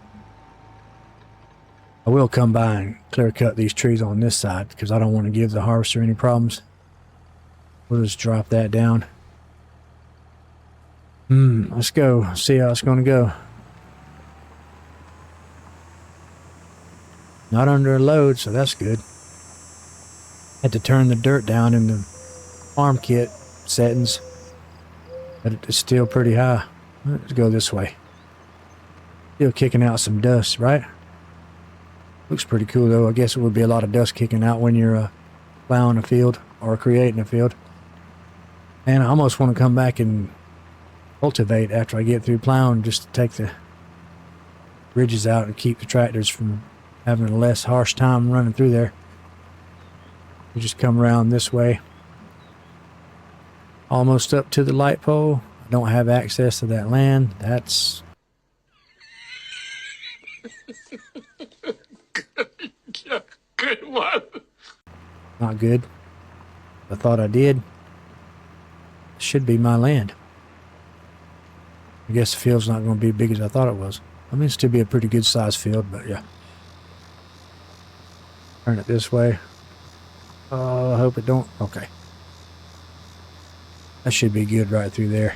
I will come by and clear cut these trees on this side because I don't want to give the harvester any problems. We'll just drop that down. Let's go. See how it's going to go. Not under a load, so that's good. Had to turn the dirt down in the farm kit settings, but it's still pretty high. Let's go this way. Still kicking out some dust, right? Looks pretty cool though. I guess it would be a lot of dust kicking out when you're plowing a field or creating a field. And I almost want to come back and cultivate after I get through plowing, just to take the ridges out and keep the tractors from having a less harsh time running through there. We just come around this way. Almost up to the light pole. I don't have access to that land. That's... Good one. Not good. I thought I did. Should be my land. I guess the field's not going to be as big as I thought it was. I mean, it's still be a pretty good sized field, but yeah. Turn it this way. Oh, I hope it don't. Okay. That should be good right through there.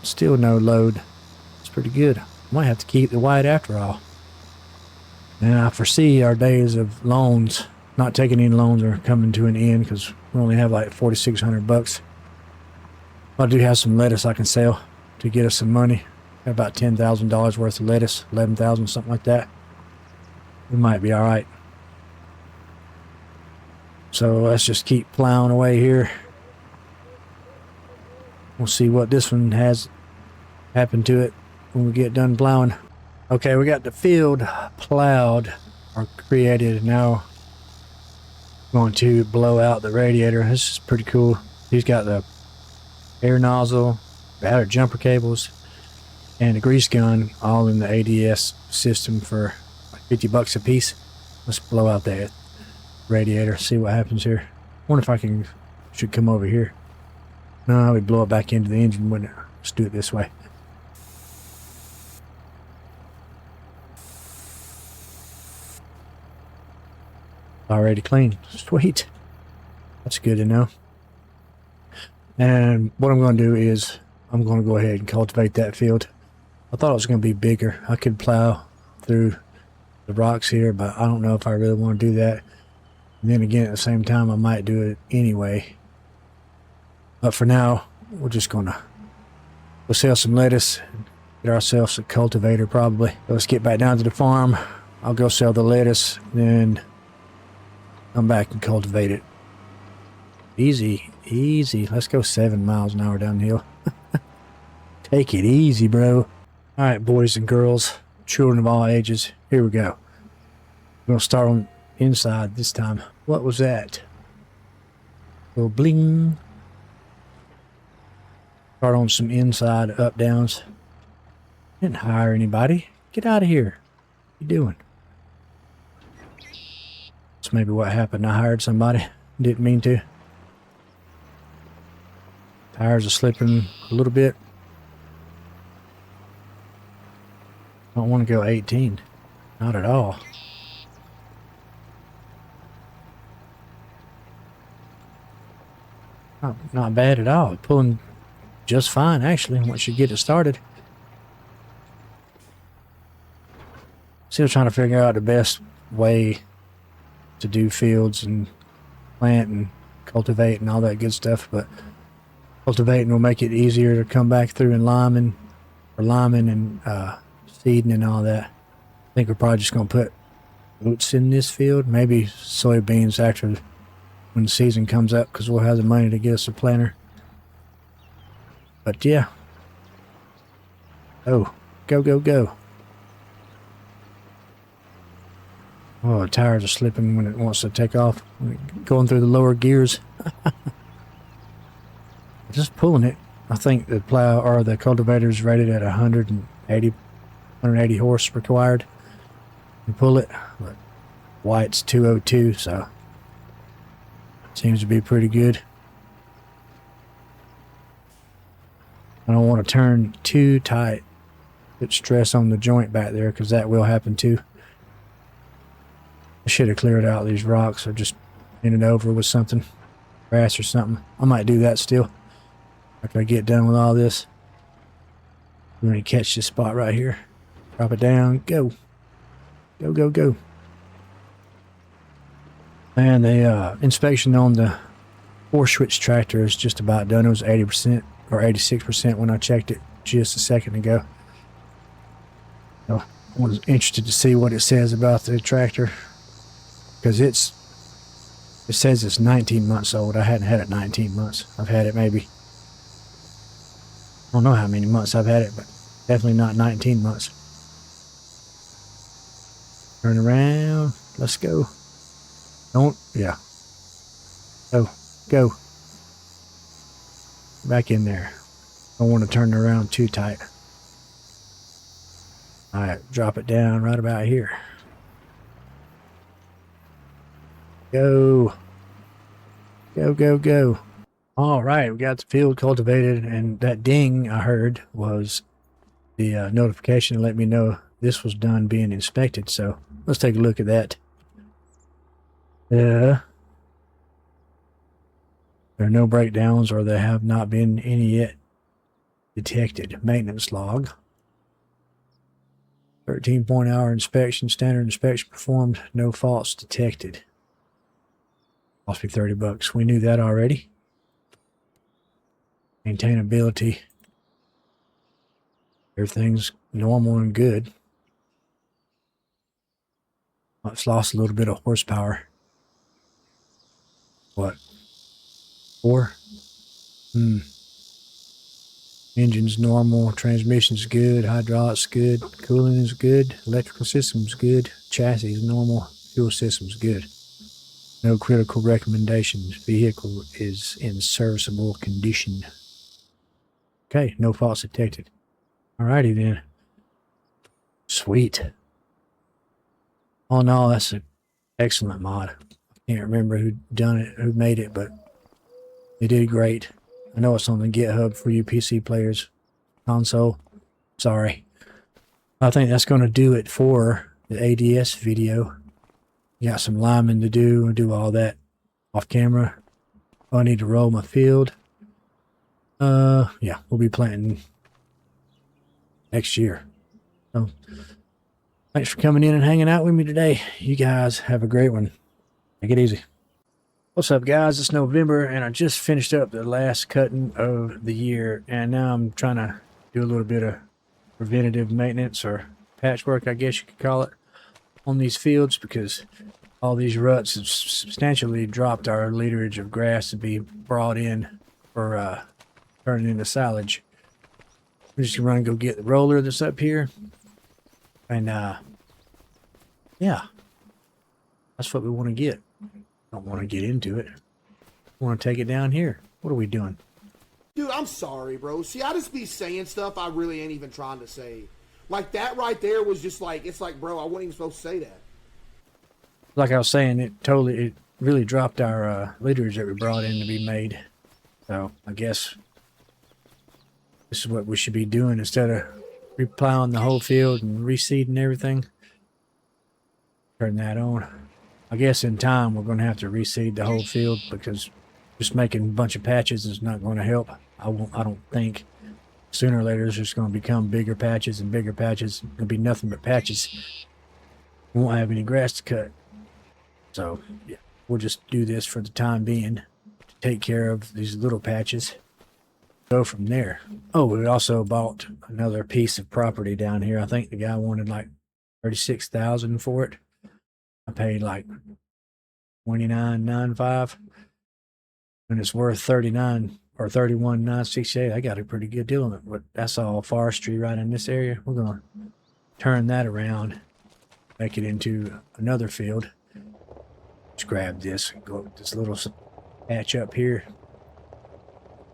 Still no load. It's pretty good. Might have to keep the white after all. And I foresee our days of loans, not taking any loans, are coming to an end because we only have like $4,600. I do have some lettuce I can sell to get us some money. Got about $10,000 worth of lettuce, 11,000, something like that. We might be all right. So let's just keep plowing away here. We'll see what this one has happened to it when we get done plowing. Okay, we got the field plowed or created. Now going to blow out the radiator. This is pretty cool. He's got the air nozzle, battery jumper cables, and a grease gun all in the ADS system for like $50 a piece. Let's blow out that radiator, see what happens here. Wonder if I should come over here. No, we blow it back into the engine, wouldn't it? Let's do it this way. Already clean. Sweet. That's good to know. And what I'm going to do is I'm going to go ahead and cultivate that field. I thought it was going to be bigger. I could plow through the rocks here, but I don't know if I really want to do that. And then again, at the same time, I might do it anyway. But for now, we're just going to go sell some lettuce, get ourselves a cultivator probably. Let's get back down to the farm. I'll go sell the lettuce, then come back and cultivate it. Easy, easy. Let's go 7 miles an hour downhill. Take it easy, bro. All right, boys and girls, children of all ages, here we go. We're going to start on inside this time. What was that? Little bling. Start on some inside up downs. Didn't hire anybody. Get out of here. What you doing? That's maybe what happened. I hired somebody. Didn't mean to. Tires are slipping a little bit. Don't want to go 18. Not at all. Not bad at all. Pulling just fine, actually, once you get it started. Still trying to figure out the best way to do fields and plant and cultivate and all that good stuff, but cultivating will make it easier to come back through and liming and seeding and all that. I think we're probably just going to put oats in this field, maybe soybeans after when the season comes up, because we'll have the money to get us a planter. But yeah. Oh, go, go, go. Oh, the tires are slipping when it wants to take off. Going through the lower gears. Just pulling it. I think the plow or the cultivator is rated at 180 horse required. You pull it, but white's 202, so seems to be pretty good. I don't want to turn too tight. Put stress on the joint back there, because that will happen too. I should have cleared out these rocks or just in it over with something, grass or something. I might do that still after I get done with all this. I'm going to catch this spot right here. Drop it down. Go. Go, go, go. And the inspection on the 4-switch tractor is just about done. It was 80% or 86% when I checked it just a second ago. So I was interested to see what it says about the tractor, because it says it's 19 months old. I hadn't had it 19 months. I've had it maybe, I don't know how many months I've had it, but definitely not 19 months. Turn around. Let's go. Yeah. Go. Back in there. Don't want to turn it around too tight. Alright, drop it down right about here. Go. Go, go, go. Alright, we got the field cultivated, and that ding I heard was the notification to let me know this was done being inspected. So let's take a look at that. There are no breakdowns, or there have not been any yet detected. Maintenance log. 13-point-hour inspection. Standard inspection performed. No faults detected. Cost me $30. We knew that already. Maintainability. Everything's normal and good. It's lost a little bit of horsepower. What? 4? Engine's normal. Transmission's good. Hydraulics good. Cooling is good. Electrical system's good. Chassis is normal. Fuel system's good. No critical recommendations. Vehicle is in serviceable condition. Okay, no faults detected. Alrighty then. Sweet. All in all, that's an excellent mod. I can't remember who made it, but they did great. I know it's on the GitHub for you PC players. Console. Sorry. I think that's going to do it for the ADS video. Got some liming to do. I'll do all that off camera. I need to roll my field. Yeah, we'll be planting next year. So, thanks for coming in and hanging out with me today. You guys have a great one. Take it easy. What's up, guys? It's November, and I just finished up the last cutting of the year, and now I'm trying to do a little bit of preventative maintenance, or patchwork, I guess you could call it, on these fields, because all these ruts have substantially dropped our literage of grass to be brought in for turning into silage. We're just gonna go get the roller that's up here, and yeah, that's what we want to get. Don't want to get into it. I want to take it down here. What are we doing? Dude, I'm sorry, bro. See, I just be saying stuff I really ain't even trying to say. Like, that right there was just like, it's like, bro, I wasn't even supposed to say that. Like I was saying, it really dropped our liters that we brought in to be made. So I guess this is what we should be doing instead of replowing the whole field and reseeding everything. Turn that on. I guess in time we're going to have to reseed the whole field because just making a bunch of patches is not going to help. I don't think. Sooner or later it's just going to become bigger patches and bigger patches. It'll be nothing but patches. We won't have any grass to cut. So yeah, we'll just do this for the time being to take care of these little patches. Go from there. Oh, we also bought another piece of property down here. I think the guy wanted like $36,000 for it. I paid like $29,950, and it's worth $39 or $31,968. I got a pretty good deal on it, but that's all forestry right in this area. We're gonna turn that around, make it into another field. Let's grab this, go up this little patch up here.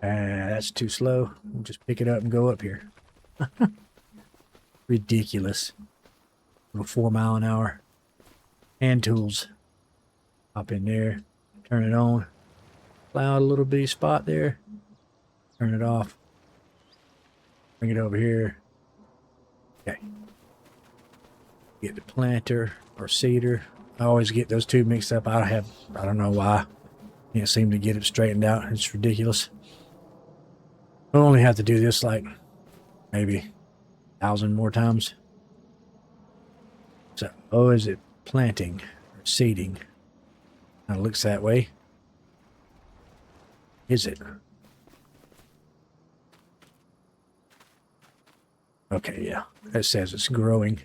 That's too slow. We'll just pick it up and go up here. Ridiculous. Little 4 mile an hour. Hand tools. Hop in there, turn it on. Plow a little bitty spot there. Turn it off. Bring it over here. Okay. Get the planter or seeder. I always get those two mixed up. I don't know why. Can't seem to get it straightened out. It's ridiculous. We'll only have to do this like maybe 1,000 more times. So, oh, is it planting or seeding? It looks that way. Is it? Okay, yeah. That says it's growing.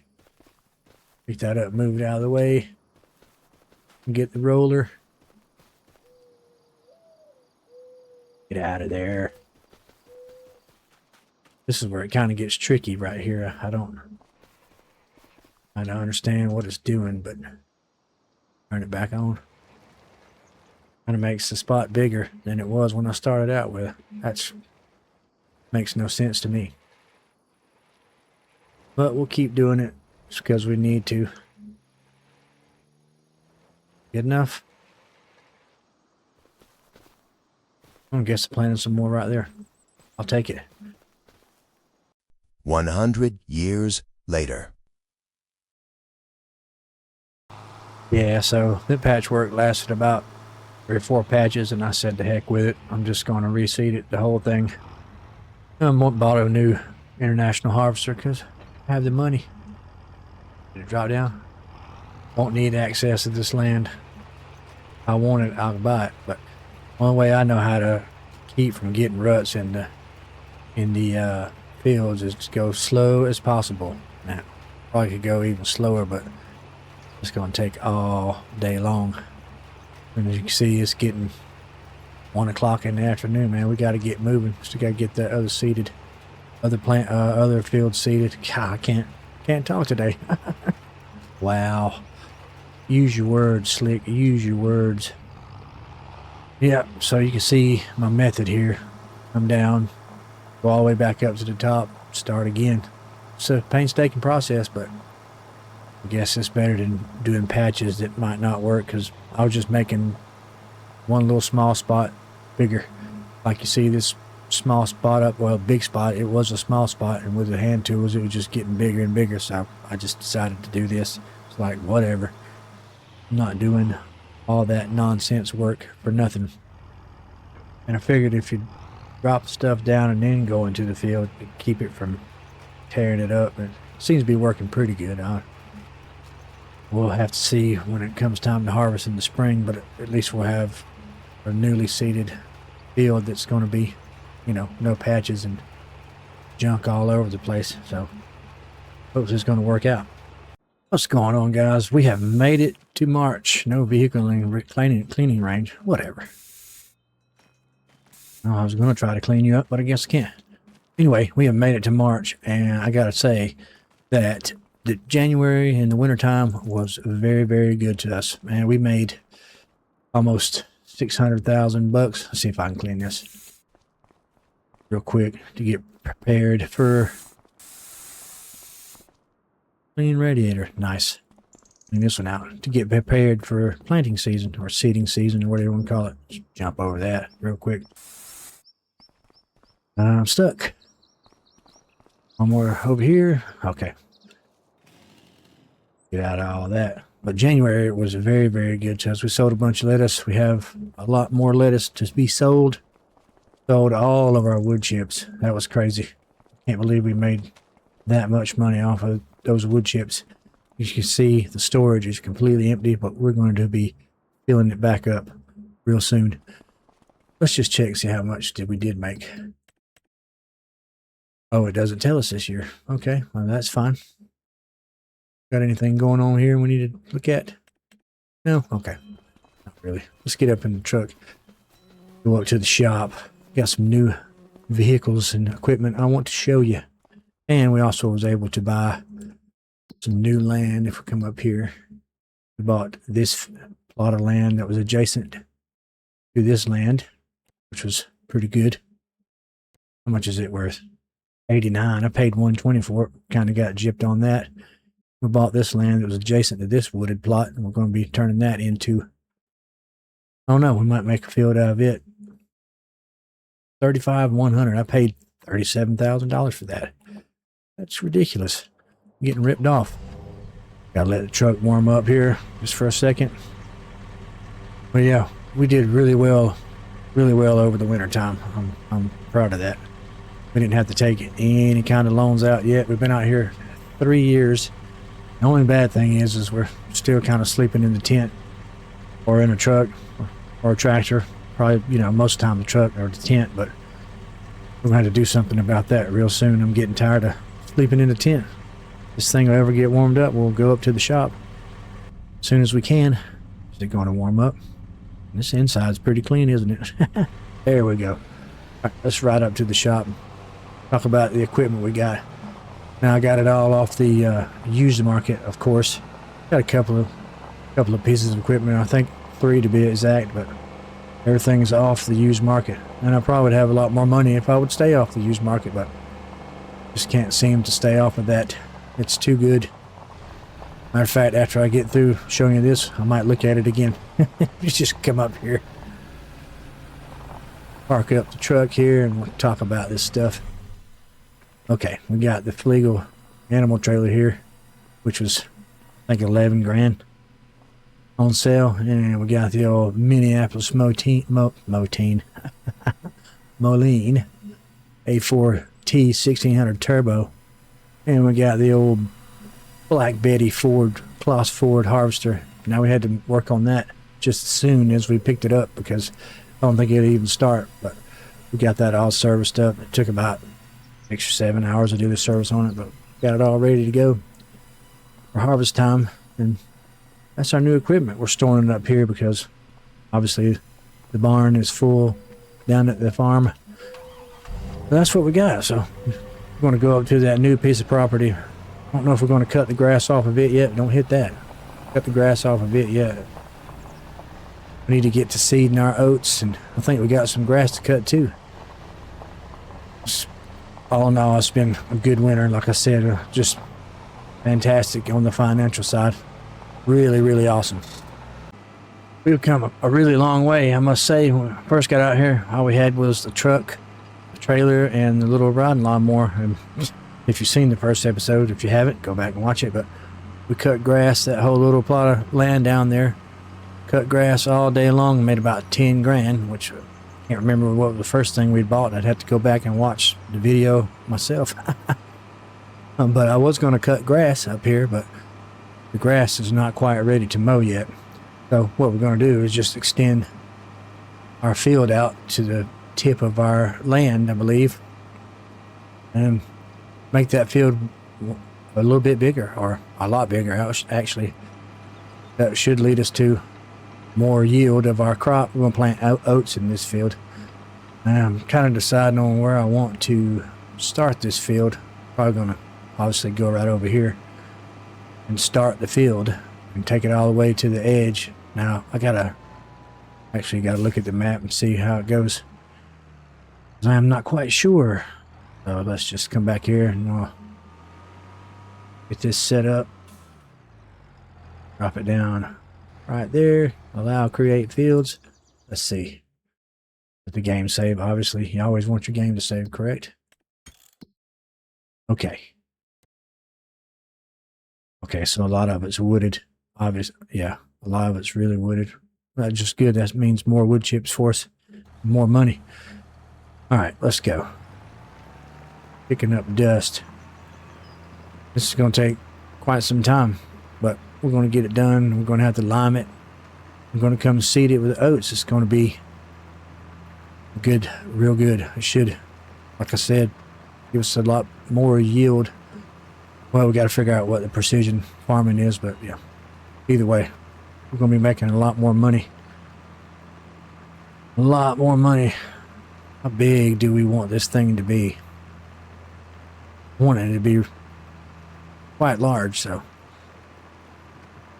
Pick that up, move it out of the way. Get the roller. Get out of there. This is where it kind of gets tricky right here. I don't understand what it's doing, but turn it back on. Kind of makes the spot bigger than it was when I started out with. That's makes no sense to me. But we'll keep doing it just because we need to. Good enough? I guess planting some more right there. I'll take it. 100 years later. Yeah, so the patchwork lasted about 3 or 4 patches, and I said to heck with it. I'm just going to reseed it, the whole thing. I bought a new international harvester because I have the money. Did it drop down? Won't need access to this land. If I want it, I'll buy it. But one way I know how to keep from getting ruts in the fields is to go slow as possible. Now, probably could go even slower, but it's going to take all day long. And as you can see, it's getting 1 o'clock in the afternoon, man. We got to get moving. Still got to get that other field seeded. God, I can't talk today. Wow. Use your words, Slick. Use your words. Yep, so you can see my method here. Come down, go all the way back up to the top, start again. It's a painstaking process, but I guess it's better than doing patches that might not work, because I was just making one little small spot bigger. Like you see this small spot up, well, big spot, it was a small spot, and with the hand tools it was just getting bigger and bigger, so I just decided to do this. It's like, whatever. I'm not doing all that nonsense work for nothing. And I figured if you drop the stuff down and then go into the field, it'd keep it from tearing it up. It seems to be working pretty good. We'll have to see when it comes time to harvest in the spring, but at least we'll have a newly seeded field that's going to be, you know, no patches and junk all over the place. So hopefully it's going to work out. What's going on, guys? We have made it to March. No vehicle cleaning range. Whatever. Oh, I was going to try to clean you up, but I guess I can't. Anyway, we have made it to March, and I got to say that the January in the wintertime was very, very good to us. Man, we made almost 600,000 bucks. Let's see if I can clean this real quick to get prepared for clean radiator. Nice. Clean this one out to get prepared for planting season or seeding season or whatever you want to call it. Just jump over that real quick. I'm stuck. One more over here. Okay. Get out of all that. But January was very, very good to us. We sold a bunch of lettuce. We have a lot more lettuce to be sold. Sold all of our wood chips. That was crazy. Can't believe we made that much money off of those wood chips. You can see the storage is completely empty, but we're going to be filling it back up real soon. Let's just check, see how much we did make. Oh, it doesn't tell us this year. Okay, well, that's fine. Got anything going on here we need to look at? No? Okay. Not really. Let's get up in the truck. Go up to the shop. Got some new vehicles and equipment I want to show you. And we also was able to buy some new land. If we come up here, we bought this plot of land that was adjacent to this land, which was pretty good. How much is it worth? 89. I paid 120 for it. Kind of got gypped on that. We bought this land that was adjacent to this wooded plot, and we're going to be turning that into, I don't know, we might make a field out of it. 35,100. I paid $37,000 for that. That's ridiculous. I'm getting ripped off. Gotta let the truck warm up here just for a second. But yeah, we did really well over the winter time. I'm proud of that. We didn't have to take any kind of loans out yet. We've been out here 3 years. The only bad thing is we're still kind of sleeping in the tent or in a truck or a tractor. Probably, you know, most of the time the truck or the tent, but we're going to have to do something about that real soon. I'm getting tired of sleeping in the tent. This thing will ever get warmed up, we'll go up to the shop as soon as we can. Is it going to warm up? This inside's pretty clean, isn't it? There we go. All right, let's ride up to the shop and talk about the equipment we got. Now I got it all off the used market, of course. Got a couple of pieces of equipment, I think 3 to be exact, but everything's off the used market. And I probably would have a lot more money if I would stay off the used market, but just can't seem to stay off of that. It's too good. Matter of fact, after I get through showing you this, I might look at it again. Just come up here, park up the truck here, and we'll talk about this stuff. Okay, we got the Flegel animal trailer here, which was, I think, 11 grand on sale. And we got the old Minneapolis Moline A4T 1600 Turbo. And we got the old Black Betty Claas Ford Harvester. Now we had to work on that just as soon as we picked it up because I don't think it'd even start. But we got that all serviced up. It took about 6 or 7 hours to do the service on it, but got it all ready to go for harvest time. And that's our new equipment. We're storing it up here because obviously the barn is full down at the farm. But that's what we got. So we're going to go up to that new piece of property. I don't know if we're going to cut the grass off of it yet. Don't hit that. Cut the grass off of it yet. We need to get to seeding our oats, and I think we got some grass to cut too. All in all, it's been a good winter. Like I said, just fantastic on the financial side. Really, really awesome. We've come a really long way, I must say. When I first got out here, all we had was the truck, the trailer, and the little riding lawnmower. And if you've seen the first episode, if you haven't, go back and watch it. But we cut grass, that whole little plot of land down there. Cut grass all day long, made about 10 grand, which I can't remember what was the first thing we bought. I'd have to go back and watch the video myself. But I was going to cut grass up here, but the grass is not quite ready to mow yet. So what we're going to do is just extend our field out to the tip of our land, I believe, and make that field a little bit bigger, or a lot bigger, actually. That should lead us to more yield of our crop. We're going to plant oats in this field. And I'm kind of deciding on where I want to start this field. Probably going to obviously go right over here and start the field and take it all the way to the edge. Now I gotta Actually, got to look at the map and see how it goes. I'm not quite sure. So let's just come back here and get this set up. Drop it down right there. Allow create fields. Let's see. Let the game save, obviously. You always want your game to save, correct? Okay. Okay, so a lot of it's wooded. Obviously, yeah, a lot of it's really wooded. That's just good. That means more wood chips for us. More money. All right, let's go. Picking up dust. This is going to take quite some time, but we're going to get it done. We're going to have to lime it. I'm going to come seed it with oats. It's going to be good, real good. It should, like I said, give us a lot more yield. Well, we got to figure out what the precision farming is, but yeah, either way, we're going to be making a lot more money. A lot more money. How big do we want this thing to be? I want it to be quite large, so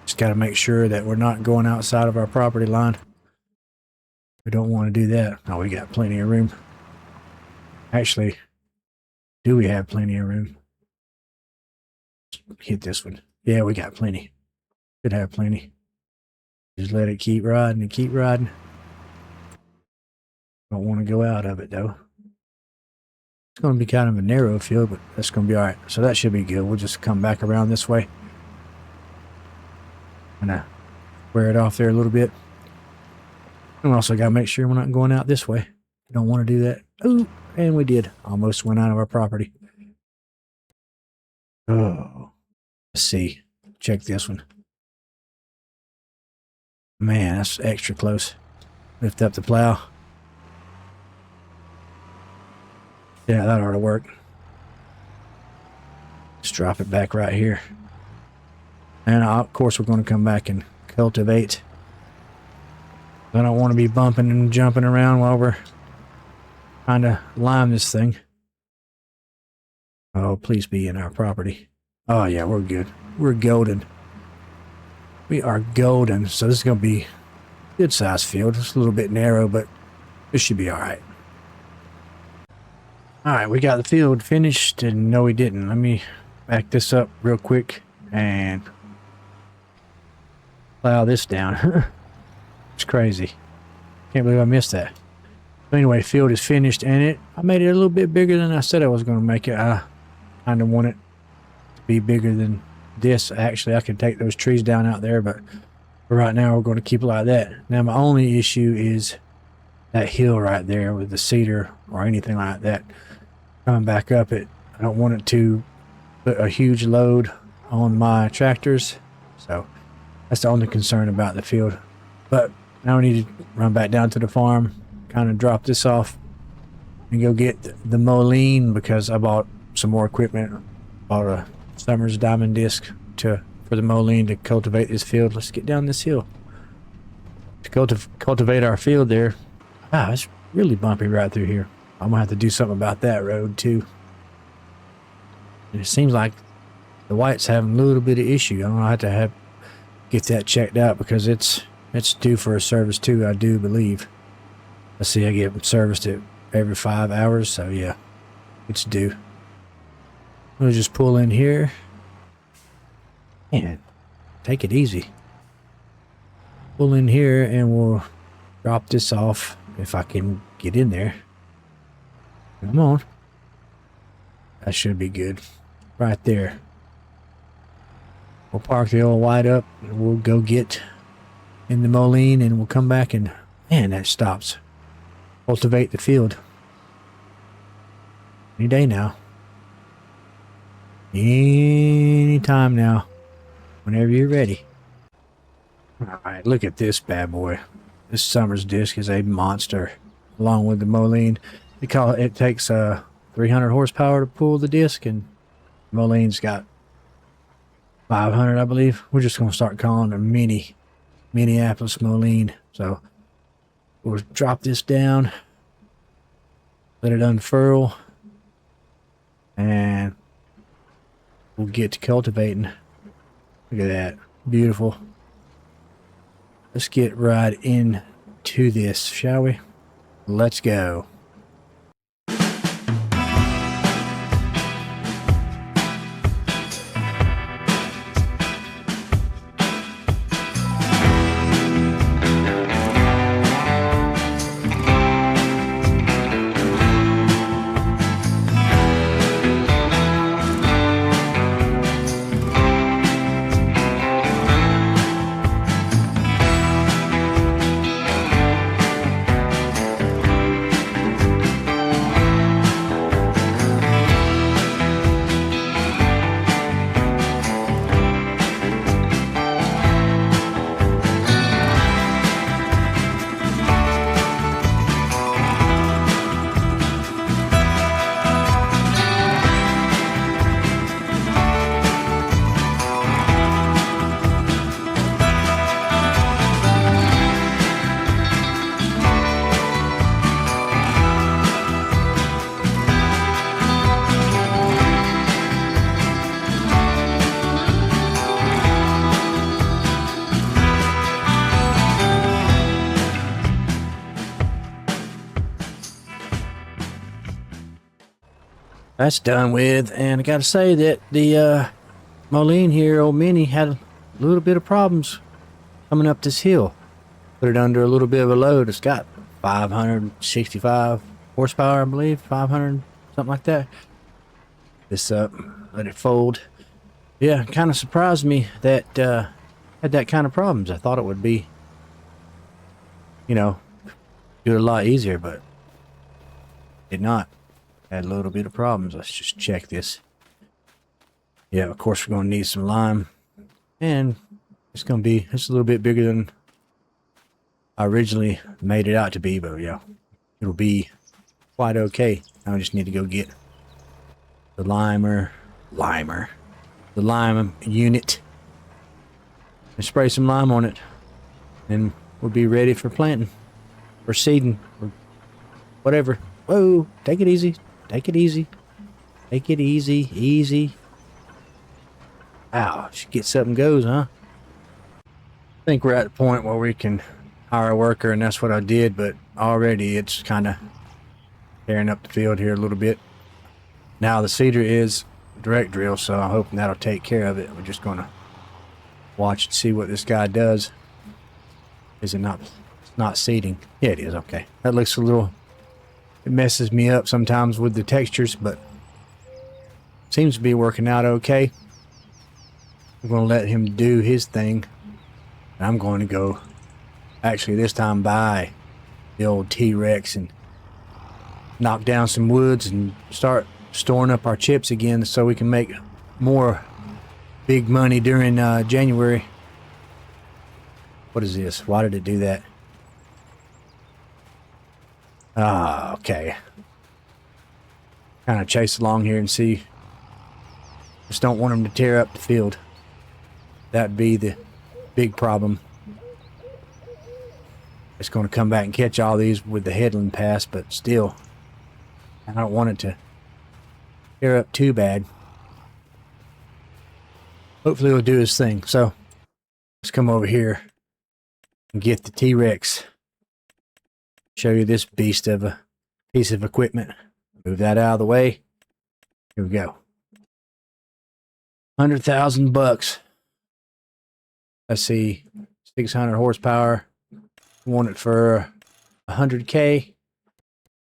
just got to make sure that we're not going outside of our property line. We don't want to do that. Oh, we got plenty of room. Actually, do we have plenty of room? Hit this one. Yeah, we got plenty. Should have plenty. Just let it keep riding and keep riding. Don't want to go out of it though. It's going to be kind of a narrow field, but that's going to be all right. So that should be good. We'll just come back around this way. And wear it off there a little bit. And we also got to make sure we're not going out this way. We don't want to do that. Ooh, and we did. Almost went out of our property. Oh, let's see. Check this one. Man, that's extra close. Lift up the plow. Yeah, that ought to work. Just drop it back right here. And of course, we're going to come back and cultivate. I don't want to be bumping and jumping around while we're trying to lime this thing. Oh, please be in our property. Oh, yeah, we're good. We're golden. We are golden. So this is going to be a good sized field. It's a little bit narrow, but this should be all right. All right, we got the field finished, and no, we didn't. Let me back this up real quick and plow this down. It's crazy. Can't believe I missed that. But anyway, field is finished, and I made it a little bit bigger than I said I was going to make it. I kind of want it to be bigger than this. Actually, I could take those trees down out there, but for right now, we're going to keep it like that. Now, my only issue is that hill right there with the cedar or anything like that coming back up it. I don't want it to put a huge load on my tractors, so that's the only concern about the field. But now we need to run back down to the farm, kind of drop this off and go get the Moline, because I bought some more equipment. Bought a Summers diamond disc for the Moline to cultivate this field. Let's get down this hill to cultivate our field there. Ah, it's really bumpy right through here. I'm gonna have to do something about that road too. It seems like the white's having a little bit of issue. I'm gonna have to get that checked out, because it's due for a service too, I do believe. Let's see, I get serviced it every 5 hours, so yeah, it's due. We'll just pull in here and take it easy. Pull in here and we'll drop this off if I can get in there. Come on. That should be good. Right there. We'll park the old white up and we'll go get in the Moline, and we'll come back and, man, that stops. Cultivate the field. Any day now. Any time now. Whenever you're ready. Alright, look at this bad boy. This Summers disc is a monster. Along with the Moline. It takes 300 horsepower to pull the disc, and Moline's got 500, I believe. We're just going to start calling it Minneapolis Moline. So we'll drop this down, let it unfurl, and we'll get to cultivating. Look at that. Beautiful. Let's get right in to this, shall we? Let's go. That's done with, and I gotta say that the Moline here, old Minnie, had a little bit of problems coming up this hill. Put it under a little bit of a load. It's got 565 horsepower, I believe, 500, something like that. This up, let it fold. Yeah, kind of surprised me that had that kind of problems. I thought it would be, you know, do it a lot easier, but did not. Had a little bit of problems. Let's just check this. Yeah, of course we're going to need some lime. And it's a little bit bigger than I originally made it out to be, but yeah, it'll be quite okay. I just need to go get the the lime unit, and spray some lime on it. And we'll be ready for planting, or seeding, or whatever. Whoa, take it easy. Take it easy. Take it easy. Easy. Ouch. Gets up and goes, huh? I think we're at the point where we can hire a worker, and that's what I did, but already it's kind of tearing up the field here a little bit. Now the seeder is direct drill, so I'm hoping that'll take care of it. We're just going to watch and see what this guy does. Is it not? It's not seeding. Yeah, it is. Okay. That looks a little... It messes me up sometimes with the textures, but seems to be working out okay. I'm going to let him do his thing. And I'm going to go, actually this time, buy the old T-Rex and knock down some woods and start storing up our chips again so we can make more big money during January. What is this? Why did it do that? Ah, okay. Kind of chase along here and see. Just don't want them to tear up the field. That'd be the big problem. It's going to come back and catch all these with the headland pass, but still, I don't want it to tear up too bad. Hopefully it'll do his thing. So, let's come over here and get the T-Rex. Show you this beast of a piece of equipment. Move that out of the way. Here we go. $100,000. Let's see, 600 horsepower. Want it for 100K.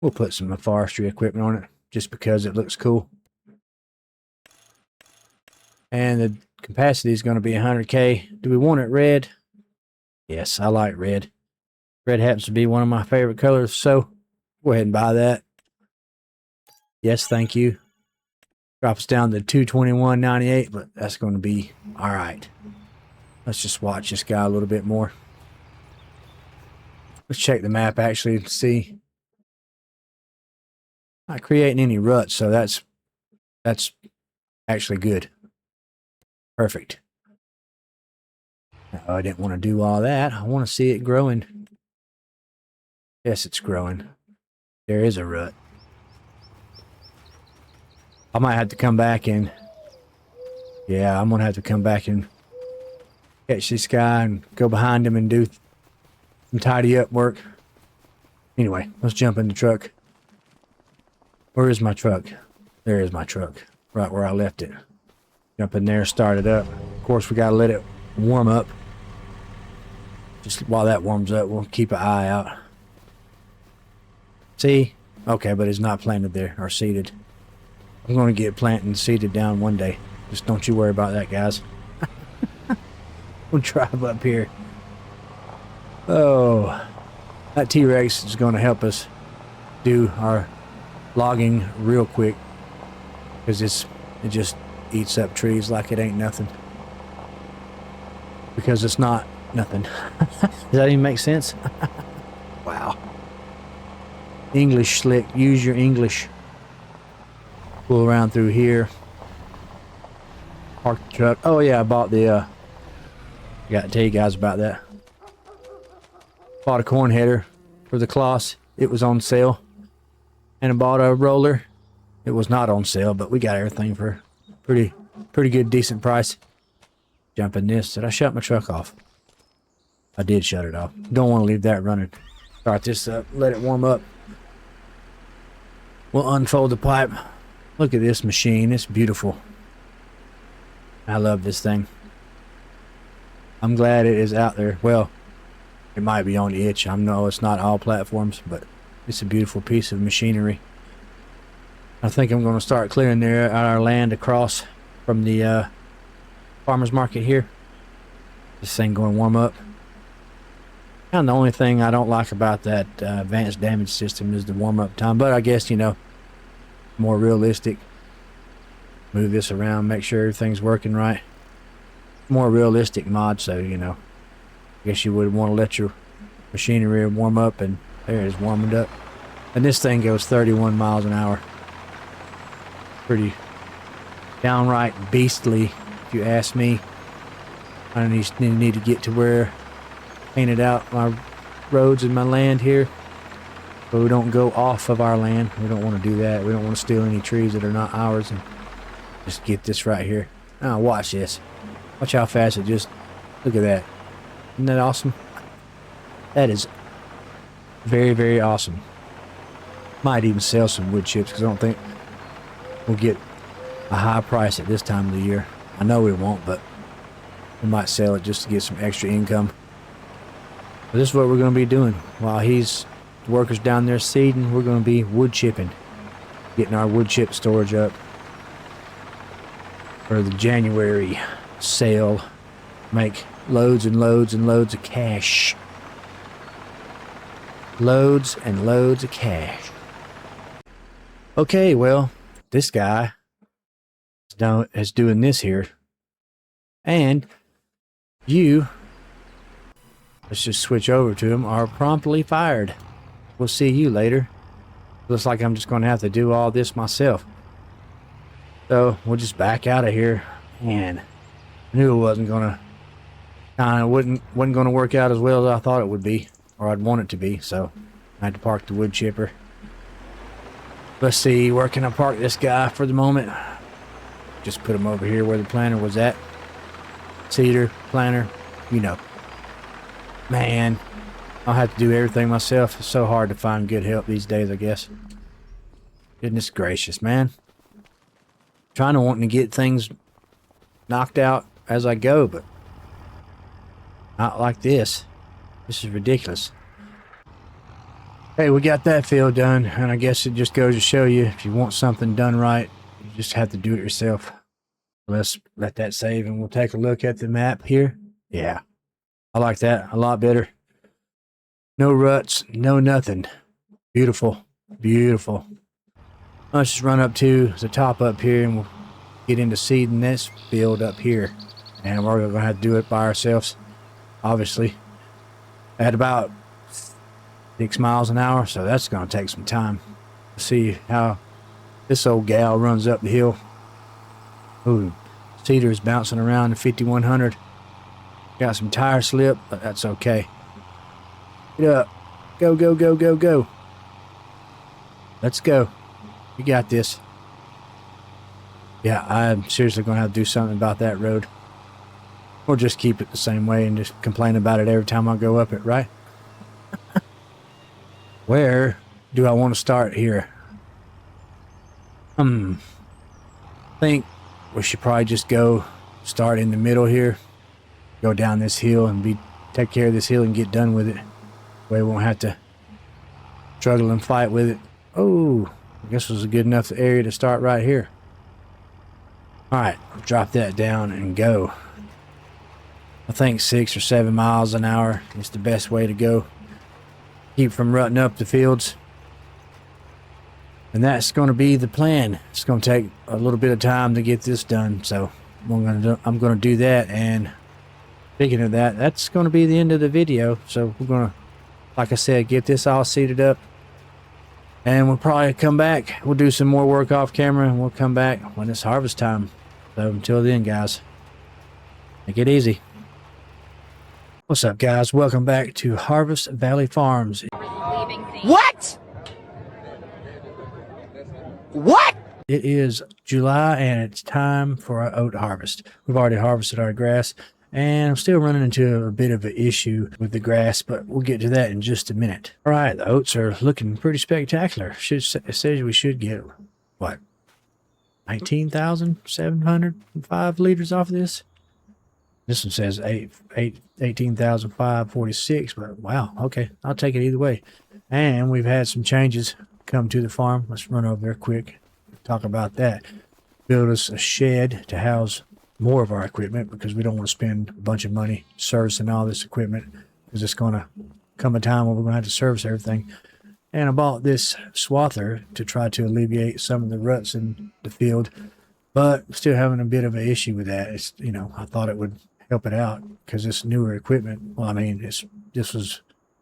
We'll put some forestry equipment on it just because it looks cool. And the capacity is going to be 100K. Do we want it red? Yes, I like red. Red happens to be one of my favorite colors, so go ahead and buy that. Yes, thank you. Drop us down to $221.98, but that's going to be all right. Let's just watch this guy a little bit more. Let's check the map actually to see. Not creating any ruts, so that's actually good. Perfect. I didn't want to do all that. I want to see it growing. Yes, it's growing. There is a rut. I might have to come back and... Yeah, I'm going to have to come back and catch this guy and go behind him and do some tidy up work. Anyway, let's jump in the truck. Where is my truck? There is my truck, right where I left it. Jump in there, start it up. Of course, we gotta let it warm up. Just while that warms up, we'll keep an eye out. See? Okay, but it's not planted there or seeded. I'm gonna get planted and seeded down one day. Just don't you worry about that, guys. We'll drive up here. Oh, that T-Rex is gonna help us do our logging real quick, because it just eats up trees like it ain't nothing. Because it's not nothing. Does that even make sense? Wow. English slick. Use your English. Pull around through here. Park the truck. Oh yeah, I bought the I gotta tell you guys about that. Bought a corn header for the Kloss. It was on sale. And I bought a roller. It was not on sale, but we got everything for pretty good, decent price. Jump in this. Did I shut my truck off? I did shut it off. Don't want to leave that running. Start this up. Let it warm up. We'll unfold the pipe. Look at this machine. It's beautiful. I love this thing. I'm glad it is out there. Well, it might be on the itch. I know it's not all platforms, but it's a beautiful piece of machinery. I think I'm going to start clearing our land across from the farmer's market here. This thing going to warm up. Kind of the only thing I don't like about that advanced damage system is the warm-up time. But I guess, you know, more realistic. Move this around, make sure everything's working right. More realistic mod, so, you know. I guess you would want to let your machinery warm up, and there it is warming up. And this thing goes 31 miles an hour. Pretty downright beastly, if you ask me. I need to get to where painted out my roads and my land here, but we don't go off of our land. We don't want to do that. We don't want to steal any trees that are not ours, and just get this right here. Now watch this. Watch how fast it just, look at that. Isn't that awesome? That is very, very awesome. Might even sell some wood chips, because I don't think we'll get a high price at this time of the year. I know we won't, but we might sell it just to get some extra income. But this is what we're going to be doing. While the workers down there seeding, we're going to be wood chipping. Getting our wood chip storage up for the January sale. Make loads and loads and loads of cash. Loads and loads of cash. Okay, well, this guy is doing this here. And you, let's just switch over to him, are promptly fired. We'll see you later. Looks like I'm just going to have to do all this myself. So we'll just back out of here. Man, I knew it wasn't going to, wasn't going to work out as well as I thought it would be, or I'd want it to be. So I had to park the wood chipper. Let's see, where can I park this guy for the moment? Just put him over here where the planter was at. Cedar, planter, you know. Man, I'll have to do everything myself. It's so hard to find good help these days, I guess. Goodness gracious, man. Trying to want to get things knocked out as I go, but not like this. This is ridiculous. Hey, we got that field done, and I guess it just goes to show you, if you want something done right, you just have to do it yourself. Let's let that save, and we'll take a look at the map here. Yeah, I like that a lot better. No ruts, no nothing. Beautiful, beautiful. Let's just run up to the top up here, and we'll get into seeding this field up here. And we're going to have to do it by ourselves, obviously, at about 6 miles an hour, so that's going to take some time. Let's see how this old gal runs up the hill. Ooh, Cedar's bouncing around the 5100. Got some tire slip, but that's okay. Get up. Go, go, go, go, go. Let's go. You got this. Yeah, I'm seriously going to have to do something about that road. Or just keep it the same way and just complain about it every time I go up it, right? Where do I want to start here? I think we should probably just go start in the middle here. Go down this hill and take care of this hill and get done with it. We won't have to struggle and fight with it. Oh, I guess it was a good enough area to start right here. Alright, drop that down and go. I think 6 or 7 miles an hour is the best way to go. Keep from rutting up the fields. And that's going to be the plan. It's going to take a little bit of time to get this done. So I'm going to do that. And speaking of that, that's going to be the end of the video. So we're going to, like I said, get this all seated up. And we'll probably come back. We'll do some more work off camera. And we'll come back when it's harvest time. So until then, guys, take it easy. What's up, guys? Welcome back to Harvest Valley Farms. What? What? It is July and it's time for our oat harvest. We've already harvested our grass and I'm still running into a bit of an issue with the grass, but we'll get to that in just a minute. All right, the oats are looking pretty spectacular. It says we should get, what, 19,705 liters off of this? This one says 18,546, but wow, okay, I'll take it either way. And we've had some changes come to the farm. Let's run over there quick, talk about that. Build us a shed to house more of our equipment because we don't want to spend a bunch of money servicing all this equipment because it's going to come a time when we're going to have to service everything. And I bought this swather to try to alleviate some of the ruts in the field, but still having a bit of an issue with that. It's, you know, I thought it would help it out because this newer equipment, well, I mean, this was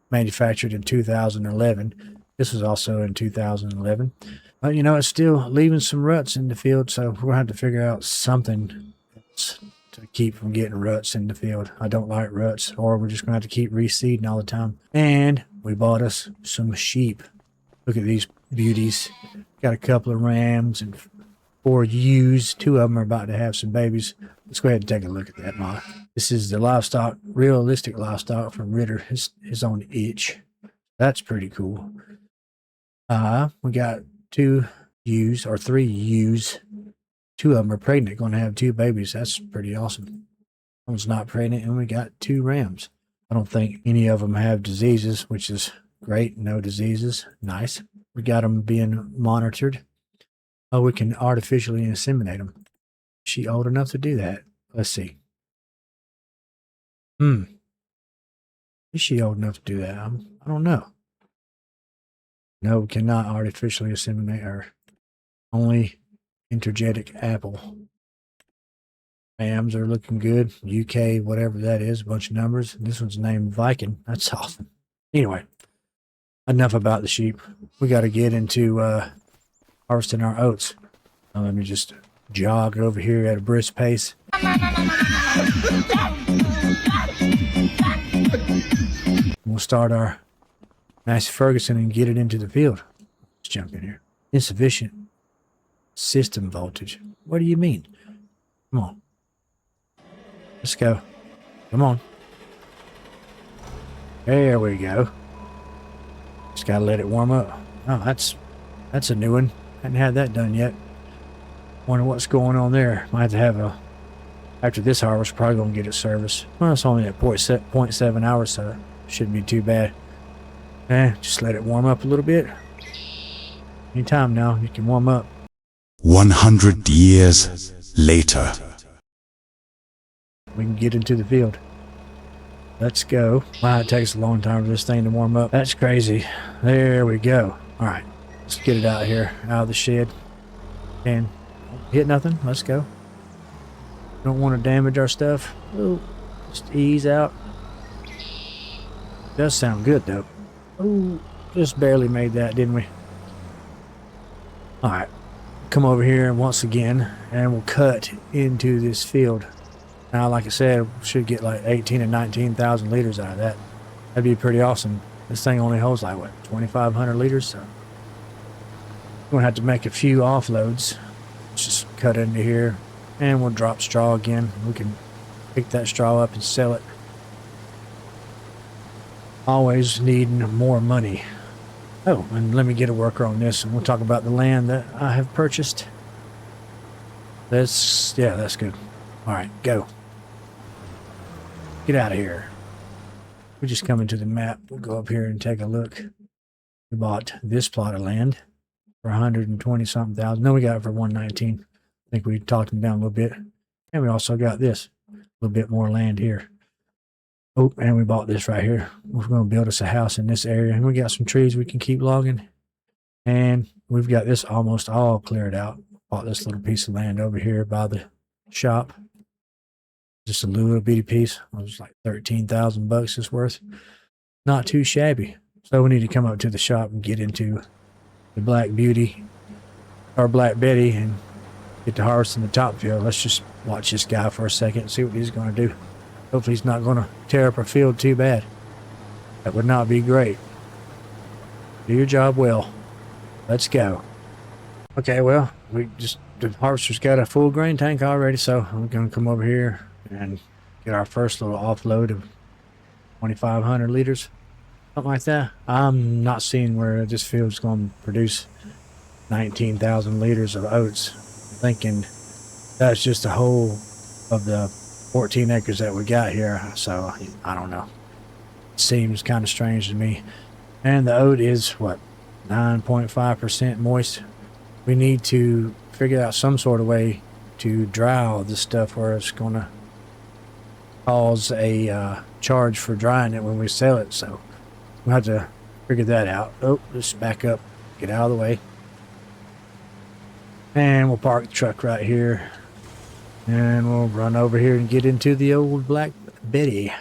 manufactured in 2011. This was also in 2011. But, you know, it's still leaving some ruts in the field, so we're going to have to figure out something else to keep from getting ruts in the field. I don't like ruts, or we're just going to have to keep reseeding all the time. And we bought us some sheep. Look at these beauties. Got a couple of rams and 4 ewes. 2 of them are about to have some babies. Let's go ahead and take a look at that mod. This is the livestock, realistic livestock from Ritter, his own itch. That's pretty cool. We got 2 ewes or 3 ewes. 2 of them are pregnant, going to have 2 babies. That's pretty awesome. One's not pregnant, and we got 2 rams. I don't think any of them have diseases, which is great. No diseases. Nice. We got them being monitored. Oh, we can artificially inseminate them. Is she old enough to do that? Let's see. Is she old enough to do that? I don't know. No, we cannot artificially inseminate her. Only intergetic apple. Rams are looking good. UK, whatever that is, a bunch of numbers. This one's named Viking. That's awesome. Anyway, enough about the sheep. We got to get into harvesting our oats. Now, let me just jog over here at a brisk pace. We'll start our Massey Ferguson and get it into the field. Let's jump in here. Insufficient system voltage. What do you mean? Come on. Let's go. Come on. There we go. Just gotta let it warm up. Oh, that's a new one. Hadn't had that done yet. Wonder what's going on there. Might have to have a, after this harvest, probably gonna get it serviced. Well, it's only at 0.7 hours, so it shouldn't be too bad. Just let it warm up a little bit. Anytime now, you can warm up. 100 years later. We can get into the field. Let's go. Wow, it takes a long time for this thing to warm up. That's crazy. There we go. All right, let's get it out here, out of the shed. And hit nothing. Let's go. Don't want to damage our stuff. Oh, just ease out. Does sound good though. Oh, just barely made that, didn't we? All right, come over here once again, and we'll cut into this field. Now, like I said, we should get like 18 and 19,000 liters out of that. That'd be pretty awesome. This thing only holds like, what, 2,500 liters? So we're going to have to make a few offloads. Let's just cut into here, and we'll drop straw again. We can pick that straw up and sell it. Always needing more money. Oh, and let me get a worker on this, and we'll talk about the land that I have purchased. That's good. All right, go. Get out of here. We just come into the map. We'll go up here and take a look. We bought this plot of land for 120 something thousand. No, we got it for 119. I think we talked them down a little bit. And we also got this, a little bit more land here. Oh, and we bought this right here. We're going to build us a house in this area. And we got some trees we can keep logging. And we've got this almost all cleared out. Bought this little piece of land over here by the shop. Just a little bitty piece. It was like 13,000 bucks it's worth. Not too shabby. So we need to come up to the shop and get into the Black Beauty or Black Betty and get to harvesting the top field. Let's just watch this guy for a second and see what he's going to do. Hopefully he's not going to tear up our field too bad. That would not be great. Do your job well. Let's go. Okay, well, the harvester's got a full grain tank already, so I'm going to come over here and get our first little offload of 2,500 liters. Something like that. I'm not seeing where this field's going to produce 19,000 liters of oats. I'm thinking that's just the whole of the 14 acres that we got here, so I don't know. It seems kind of strange to me. And the oat is what, 9.5% moist. We need to figure out some sort of way to dry all this stuff where it's going to cause a charge for drying it when we sell it, so we'll have to figure that out. Oh, just back up, get out of the way, and we'll park the truck right here. And we'll run over here and get into the old Black Betty.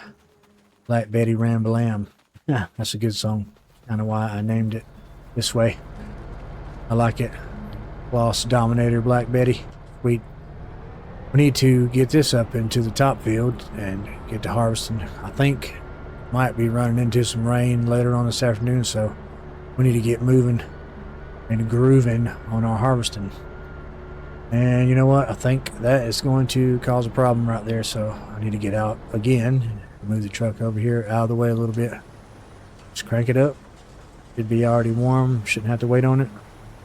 Black Betty Rambalam. Yeah, that's a good song. Kind of why I named it this way. I like it. Lost Dominator Black Betty. We need to get this up into the top field and get to harvesting. I think might be running into some rain later on this afternoon, so we need to get moving and grooving on our harvesting. And you know what? I think that is going to cause a problem right there. So I need to get out again. Move the truck over here out of the way a little bit. Just crank it up. Should be already warm. Shouldn't have to wait on it.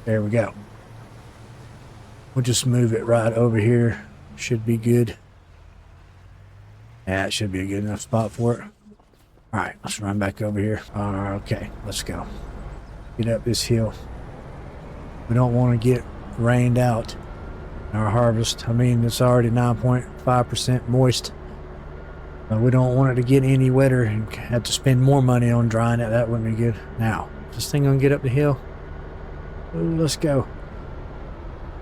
There we go. We'll just move it right over here. Should be good. Yeah, it should be a good enough spot for it. Alright, let's run back over here. Okay, let's go. Get up this hill. We don't want to get rained out. Our harvest, I mean, it's already 9.5% moist. But we don't want it to get any wetter and have to spend more money on drying it. That wouldn't be good. Now, is this thing gonna get up the hill? Ooh, let's go.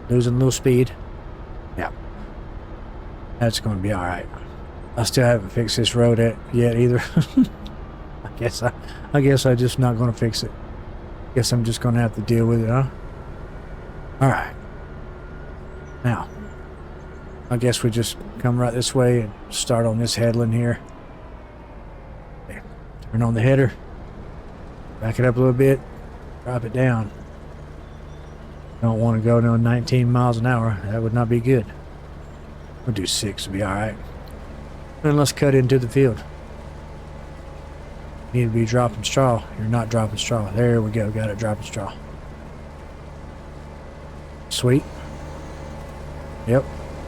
Losing a little speed. Yeah. That's gonna be alright. I still haven't fixed this road yet either. I guess I'm just not gonna fix it. Guess I'm just gonna have to deal with it, huh? Alright. Now, I guess we just come right this way and start on this headland here. Okay. Turn on the header. Back it up a little bit. Drop it down. Don't want to go to 19 miles an hour. That would not be good. We'll do 6 to be alright. And let's cut into the field. You need to be dropping straw. You're not dropping straw. There we go. Got it dropping straw. Sweet. Yep,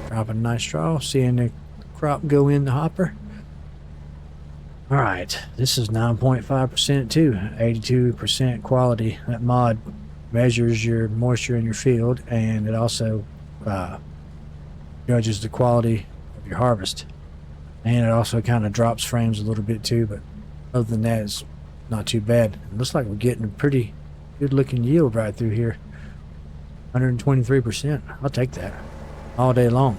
dropping nice straw, seeing the crop go in the hopper. Alright, this is 9.5% too, 82% quality. That mod measures your moisture in your field, and it also judges the quality of your harvest. And it also kind of drops frames a little bit too, but other than that, it's not too bad. It looks like we're getting a pretty good looking yield right through here. 123%, I'll take that. All day long.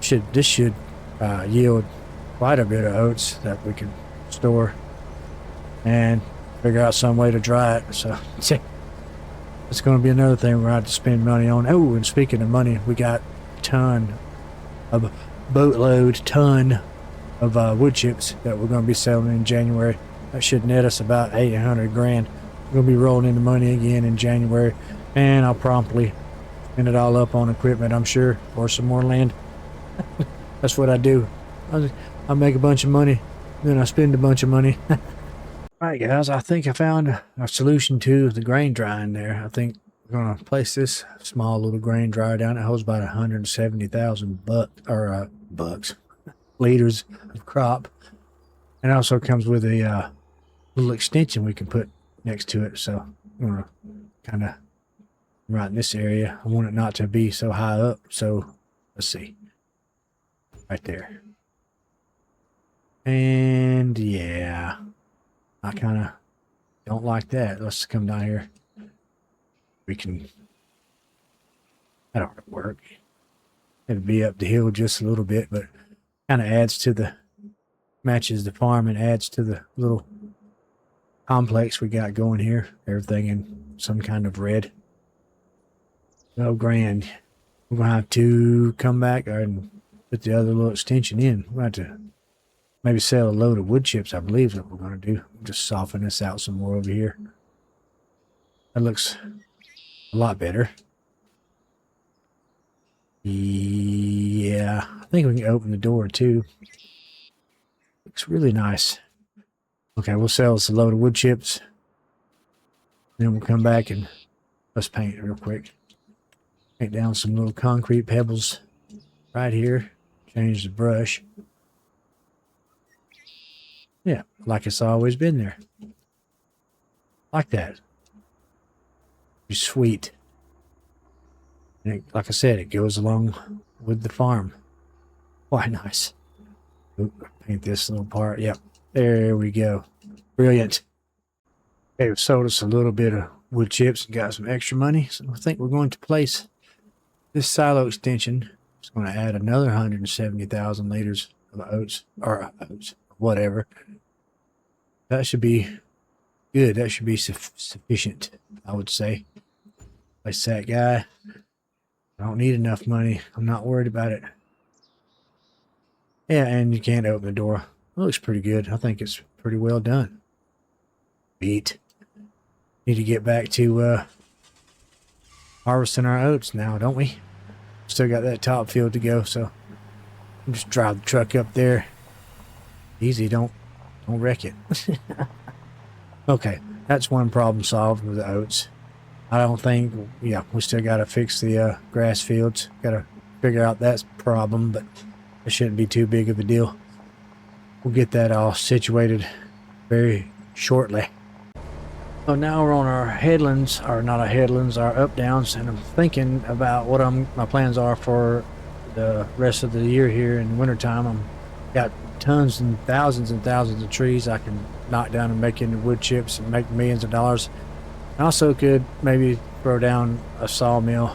This should yield quite a bit of oats that we can store and figure out some way to dry it. So it's going to be another thing we're going to have to spend money on. Oh, and speaking of money, we got a boatload ton of wood chips that we're going to be selling in January. That should net us about 800 grand. We're going to be rolling into money again in January, and I'll promptly spend it all up on equipment, I'm sure, or some more land. That's what I do. I make a bunch of money, then I spend a bunch of money. All Alright guys, I think I found a solution to the grain drying there. I think we're going to place this small little grain dryer down. It holds about 170,000 bucks, liters of crop. And it also comes with a little extension we can put next to it. So I'm going to kind of right in this area. I want it not to be so high up. So let's see. Right there. And yeah, I kind of don't like that. Let's come down here. We can, that ought to work. It'd be up the hill just a little bit, but kind of adds to the, matches the farm and adds to the little complex we got going here. Everything in some kind of red. Oh, grand. We're going to have to come back and put the other little extension in. We'll have to maybe sell a load of wood chips, I believe is what we're going to do. Just soften this out some more over here. That looks a lot better. Yeah, I think we can open the door too. Looks really nice. Okay, we'll sell us a load of wood chips. Then we'll come back and let's paint it real quick. Paint down some little concrete pebbles right here. Change the brush. Yeah, like it's always been there. Like that. Be sweet. And it, like I said, it goes along with the farm. Quite nice. Oop, paint this little part. Yep. There we go. Brilliant. Okay, we've sold us a little bit of wood chips and got some extra money. So I think we're going to place this silo extension. It's going to add another 170,000 liters of oats, or oats, whatever. That should be good. That should be sufficient, I would say. Place that guy. I don't need enough money. I'm not worried about it. Yeah, and you can't open the door. It looks pretty good. I think it's pretty well done. Beat. Need to get back to harvesting our oats now, don't we? Still got that top field to go, so I'll just drive the truck up there. Easy, don't wreck it. Okay, that's one problem solved with the oats. I don't think, yeah, we still got to fix the grass fields. Got to figure out that problem, but it shouldn't be too big of a deal. We'll get that all situated very shortly. So now we're on our headlands, or not our headlands, our up downs, and I'm thinking about what my plans are for the rest of the year here in the wintertime. I'm got tons and thousands of trees I can knock down and make into wood chips and make millions of dollars. I also could maybe throw down a sawmill.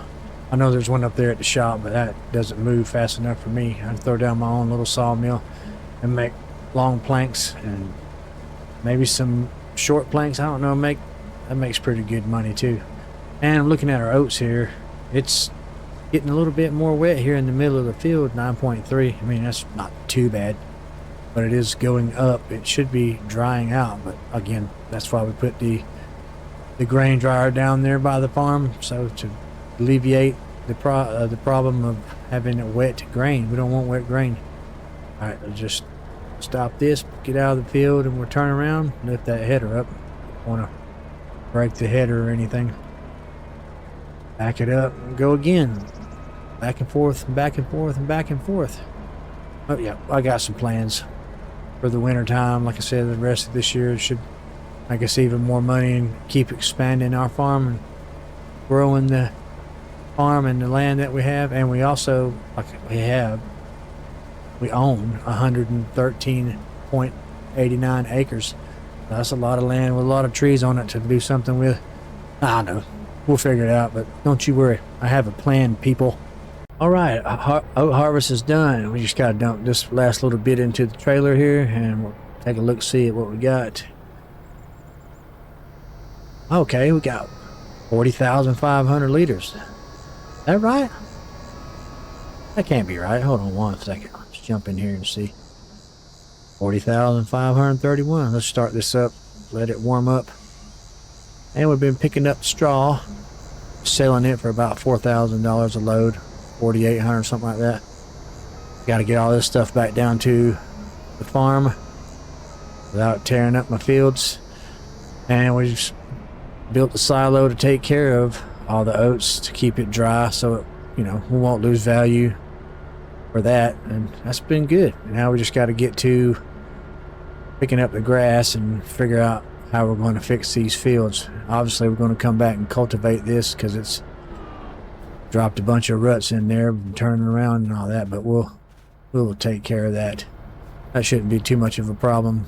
I know there's one up there at the shop, but that doesn't move fast enough for me. I'd throw down my own little sawmill and make long planks and maybe some short planks. I don't know, that makes pretty good money too. And I'm looking at our oats here. It's getting a little bit more wet here in the middle of the field, 9.3. I mean, that's not too bad, but it is going up. It should be drying out, but again, that's why we put the grain dryer down there by the farm, so to alleviate the problem of having a wet grain. We don't want wet grain. All right, let's just stop this, get out of the field, and we'll turn around, lift that header up. Don't want to break the header or anything. Back it up and go again. Back and forth and back and forth and back and forth. Oh yeah, I got some plans for the winter time. Like I said, the rest of this year should make us even more money and keep expanding our farm and growing the farm and the land that we have. And we also, we own 113.89 acres. That's a lot of land with a lot of trees on it to do something with. I know, we'll figure it out, but don't you worry, I have a plan, people. All right, oat harvest is done. We just gotta dump this last little bit into the trailer here, and we'll take a look, see at what we got. Okay, we got 40,500 liters. Is that right? That can't be right. Hold on one second. Let's jump in here and see. 40,531. Let's start this up, let it warm up. And we've been picking up straw, selling it for about $4,000 a load, 4,800, something like that. Got to get all this stuff back down to the farm without tearing up my fields. And we just built the silo to take care of all the oats to keep it dry, so you know we won't lose value for that, and that's been good. And now we just got to get to picking up the grass and figure out how we're going to fix these fields. Obviously we're going to come back and cultivate this because it's dropped a bunch of ruts in there, turning around and all that, but we'll take care of that. That shouldn't be too much of a problem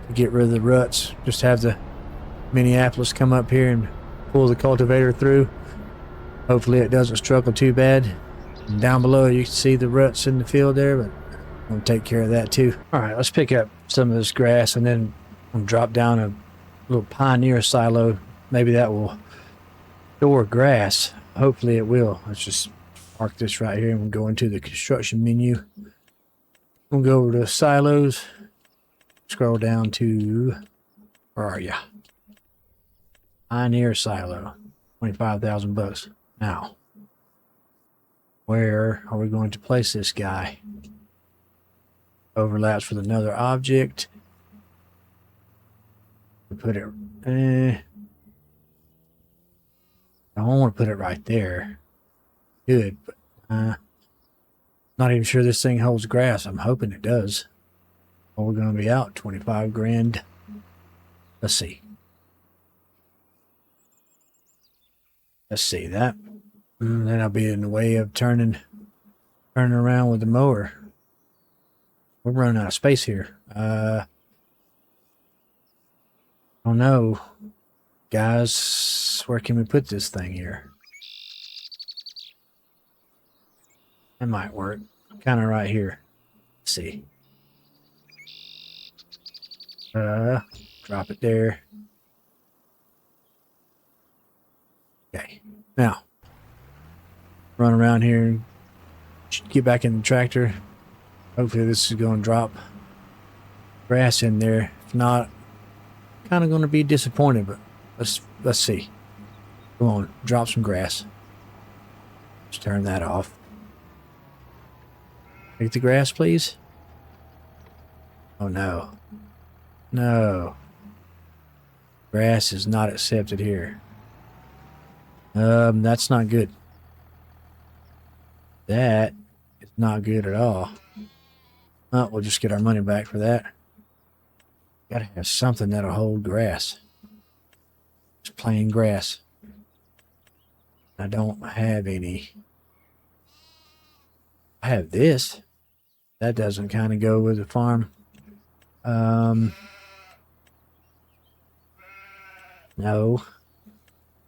to get rid of the ruts. Just have the Minneapolis come up here and pull the cultivator through. Hopefully it doesn't struggle too bad. And down below you can see the ruts in the field there, but we'll take care of that too. Alright, let's pick up some of this grass and then we'll drop down a little Pioneer silo. Maybe that will store grass. Hopefully it will. Let's just park this right here and we'll go into the construction menu. We'll go over to silos. Scroll down to, where are ya? Pioneer silo. 25,000 bucks. Now, where are we going to place this guy? Overlaps with another object. We put it, I don't want to put it right there. Good, but not even sure this thing holds grass. I'm hoping it does. Well, we're going to be out 25 grand. Let's see. Let's see that. Then I'll be in the way of turning around with the mower. We're running out of space here. I don't know, guys. Where can we put this thing here? That might work. Kind of right here. Let's see. Drop it there. Okay. Now, run around here and get back in the tractor. Hopefully this is going to drop grass in there. If not, kind of going to be disappointed, but let's see. Come on, drop some grass. Just turn that off. Take the grass, please. Oh no. No. Grass is not accepted here. That's not good. That is not good at all. Oh, we'll just get our money back for that. Gotta have something that'll hold grass. Just plain grass. I don't have any. I have this. That doesn't kind of go with the farm. No.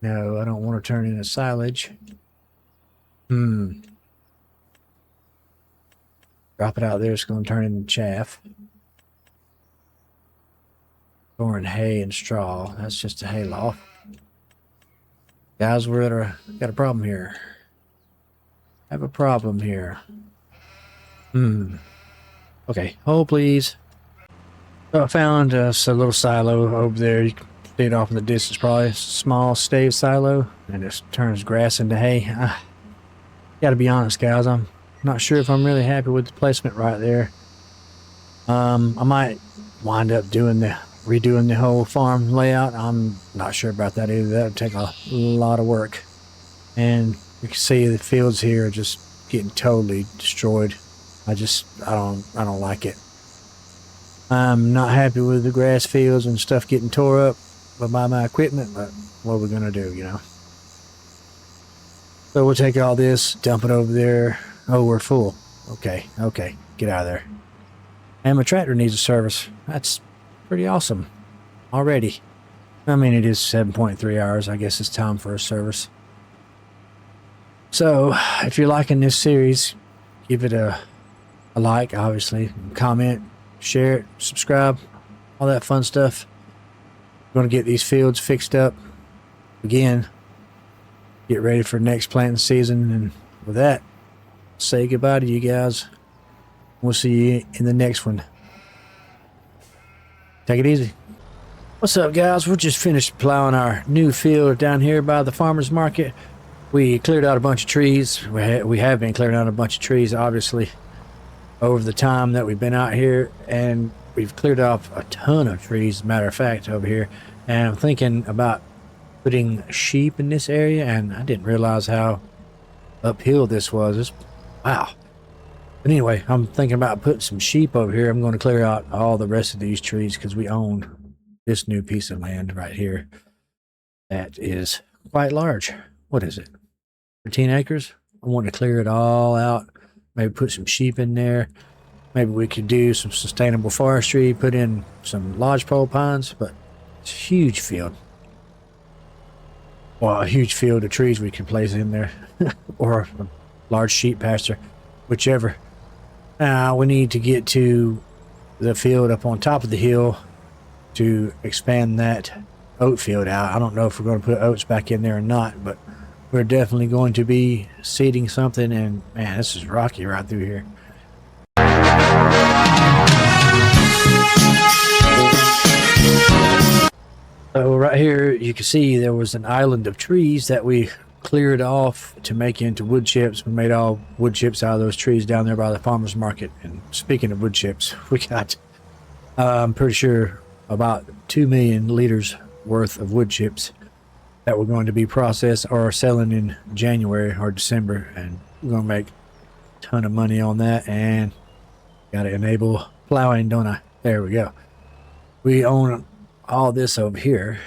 No, I don't want to turn into silage. Drop it out there, it's going to turn into chaff. Storing hay and straw. That's just a hay loft. Guys, got a problem here. Have a problem here. Okay, hold please. So I found us a little silo over there. You can see it off in the distance, probably a small stave silo, and it turns grass into hay. Gotta be honest, guys, I'm not sure if I'm really happy with the placement right there. I might wind up redoing the whole farm layout. I'm not sure about that either. That would take a lot of work. And you can see the fields here are just getting totally destroyed. I don't like it. I'm not happy with the grass fields and stuff getting tore up by my equipment, but what are we gonna do, you know? So we'll take all this, dump it over there. Oh, we're full. Okay, get out of there. And my tractor needs a service. That's pretty awesome already. I mean, it is 7.3 hours. I guess it's time for a service. So if you're liking this series, give it a like, obviously, comment, share it, subscribe, all that fun stuff. We're going to get these fields fixed up again, get ready for next planting season, and with that, say goodbye to you guys. We'll see you in the next one. Take it easy. What's up, guys? We're just finished plowing our new field down here by the farmer's market. We cleared out a bunch of trees. We have been clearing out a bunch of trees, obviously, over the time that we've been out here, and we've cleared off a ton of trees, as a matter of fact, over here. And I'm thinking about putting sheep in this area, and I didn't realize how uphill this was. Wow. But anyway, I'm thinking about putting some sheep over here. I'm going to clear out all the rest of these trees because we own this new piece of land right here that is quite large. What is it? 13 acres? I want to clear it all out. Maybe put some sheep in there. Maybe we could do some sustainable forestry, put in some lodgepole pines, but it's a huge field. Well, a huge field of trees we can place in there, or a large sheep pasture, whichever. Now we need to get to the field up on top of the hill to expand that oat field out. I don't know if we're going to put oats back in there or not, but we're definitely going to be seeding something. And man, this is rocky right through here. So right here you can see there was an island of trees that we cleared off to make into wood chips. We made all wood chips out of those trees down there by the farmer's market. And speaking of wood chips, we got I'm pretty sure about 2 million liters worth of wood chips that we're going to be processed or selling in January or December, and we're going to make a ton of money on that. And got to enable plowing, don't I? There we go. We own all this over here,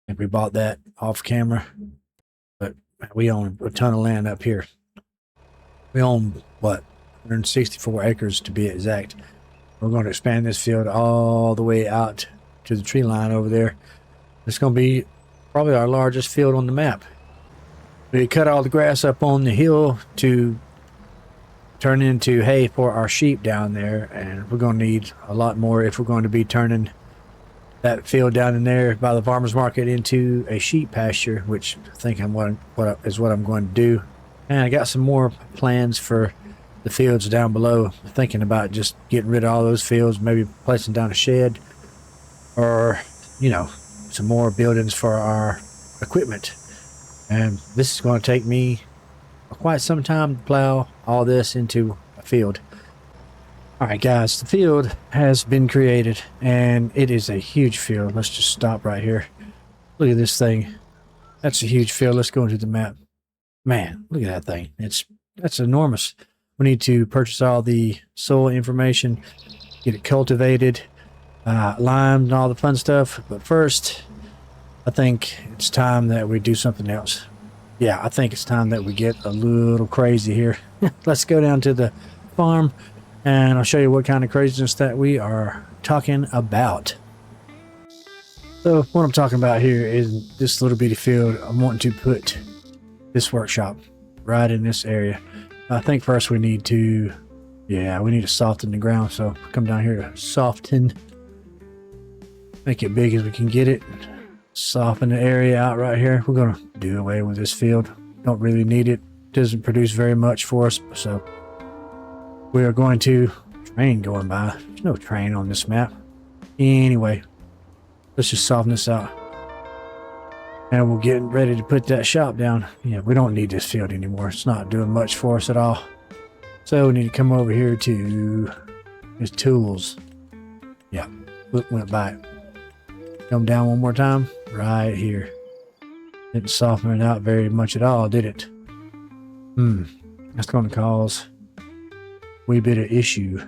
and we bought that off camera, but we own a ton of land up here. We own what, 164 acres to be exact. We're going to expand this field all the way out to the tree line over there. It's going to be probably our largest field on the map. We cut all the grass up on the hill to turn into hay for our sheep down there, and we're going to need a lot more if we're going to be turning that field down in there by the farmer's market into a sheep pasture, which I think what I'm going to do. And I got some more plans for the fields down below. I'm thinking about just getting rid of all those fields, maybe placing down a shed, or you know, some more buildings for our equipment. And this is going to take me quite some time to plow all this into a field. Alright guys, the field has been created, and it is a huge field. Let's just stop right here. Look at this thing. That's a huge field. Let's go into the map. Man, look at that thing. That's enormous. We need to purchase all the soil information, get it cultivated, limed, and all the fun stuff. But first, I think it's time that we do something else. Yeah, I think it's time that we get a little crazy here. Let's go down to the farm, and I'll show you what kind of craziness that we are talking about. So what I'm talking about here is this little bitty field. I'm wanting to put this workshop right in this area. I think first we need to soften the ground. So come down here to soften, make it big as we can get it. Soften the area out right here. We're going to do away with this field. Don't really need it. Doesn't produce very much for us. So we are going to train going by. There's no train on this map. Anyway, let's just soften this out. And we're getting ready to put that shop down. Yeah, we don't need this field anymore. It's not doing much for us at all. So we need to come over here to his tools. Yeah, went by it. Come down one more time. Right here. Didn't soften it out very much at all, did it? That's going to cause a wee bit of issue.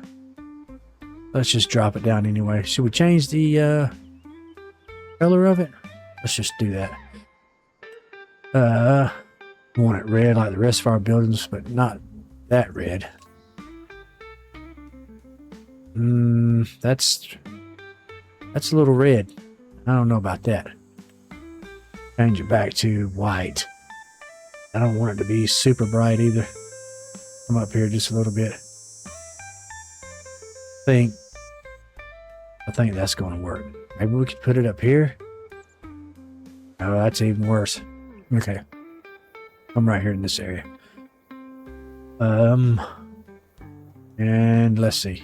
Let's just drop it down anyway. Should we change the color of it? Let's just do that. Want it red like the rest of our buildings, but not that red. That's a little red. I don't know about that. Change it back to white. I don't want it to be super bright either. Come up here just a little bit. I think that's going to work. Maybe we could put it up here. Oh, that's even worse. Okay. I'm right here in this area. And let's see.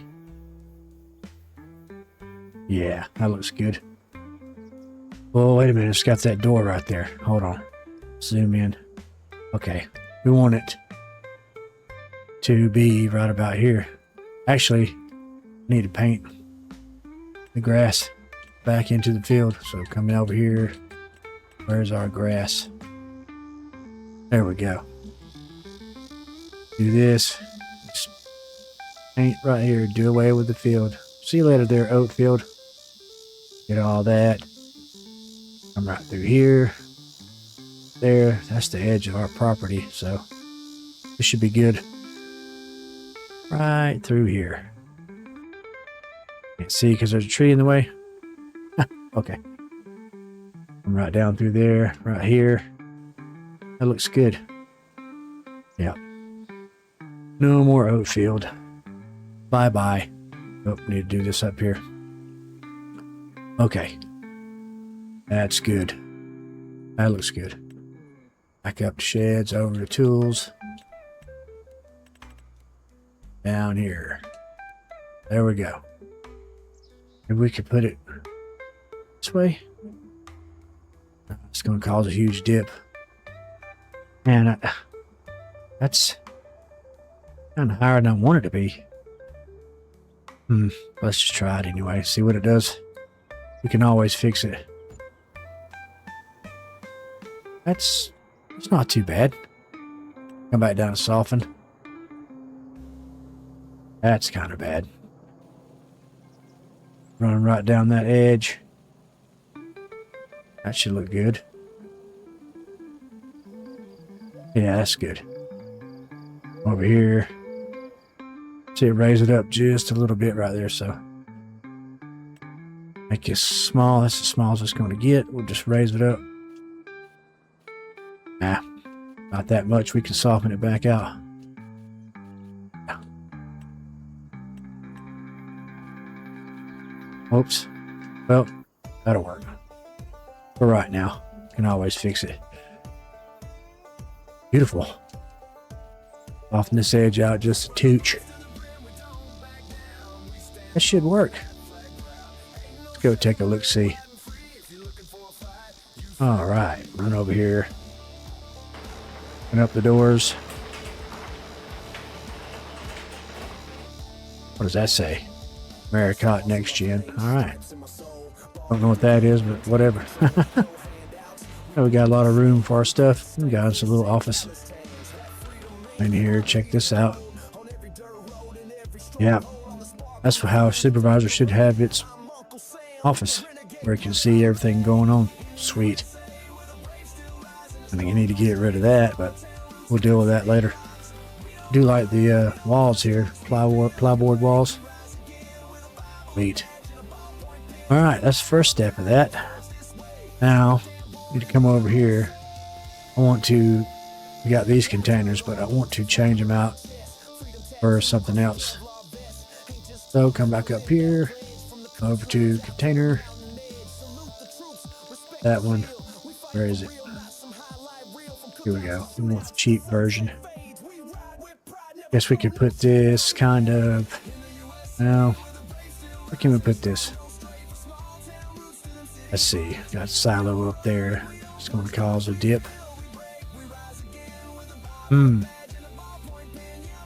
Yeah, that looks good. Well, wait a minute. It's got that door right there. Hold on. Zoom in. Okay. We want it to be right about here. Actually, I need to paint the grass. back into the field. So coming over here, where's our grass? There we go. Do this. Just paint right here. Do away with the field. See you later there, oat field. Get all that. Come right through here. There. That's the edge of our property. So this should be good. Right through here. Can't see because there's a tree in the way. Okay. Come right down through there. Right here. That looks good. Yep. No more oat field. Bye-bye. Oh, need to do this up here. Okay. That's good. That looks good. Back up to sheds, over to tools. Down here. There we go. Maybe we could put it this way. It's going to cause a huge dip. Man, that's kind of higher than I want it to be. Let's just try it anyway. See what it does. We can always fix it. It's not too bad. Come back down to soften. That's kind of bad. Running right down that edge. That should look good. Yeah, that's good. Over here. See, raise it up just a little bit right there, so. Make it small. That's as small as it's going to get. We'll just raise it up. Nah, not that much. We can soften it back out. Oops. Well, that'll work. For right now. Can always fix it. Beautiful. Soften this edge out just a touch. That should work. Let's go take a look-see. All right. Run over here. Open up the doors. What does that say? Maricot Next Gen. All right. Don't know what that is, but whatever. We got a lot of room for our stuff. We got us a little office in here. Check this out. Yeah, that's how a supervisor should have its office, where it can see everything going on. Sweet. I think I need to get rid of that, but we'll deal with that later. I do like the walls here, plyboard walls. Sweet. All right, that's the first step of that. Now, I need to come over here. We got these containers, but I want to change them out for something else. So come back up here, over to container. That one, where is it? Here we go. We want the cheap version. Guess we could put this kind of, well, where can we put this? Let's see, got silo up there. It's going to cause a dip.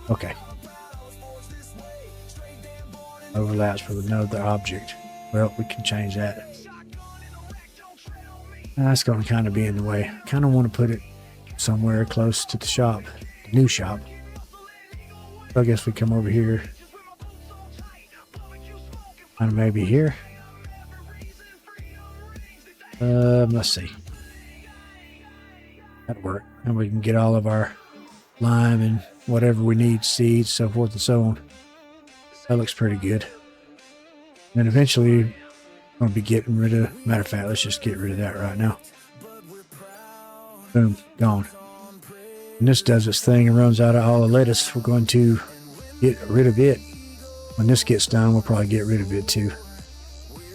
Okay. Overlaps with another object. Well, we can change that. That's going to kind of be in the way. Kind of want to put it somewhere close to the shop, the new shop. So I guess we come over here. Kind of maybe here. Let's see. That'll work. And we can get all of our lime and whatever we need, seeds, so forth and so on. That looks pretty good. And eventually, I'm going to be getting rid of, matter of fact, let's just get rid of that right now. Boom, gone. And this does its thing and runs out of all the lettuce. We're going to get rid of it. When this gets done, we'll probably get rid of it too.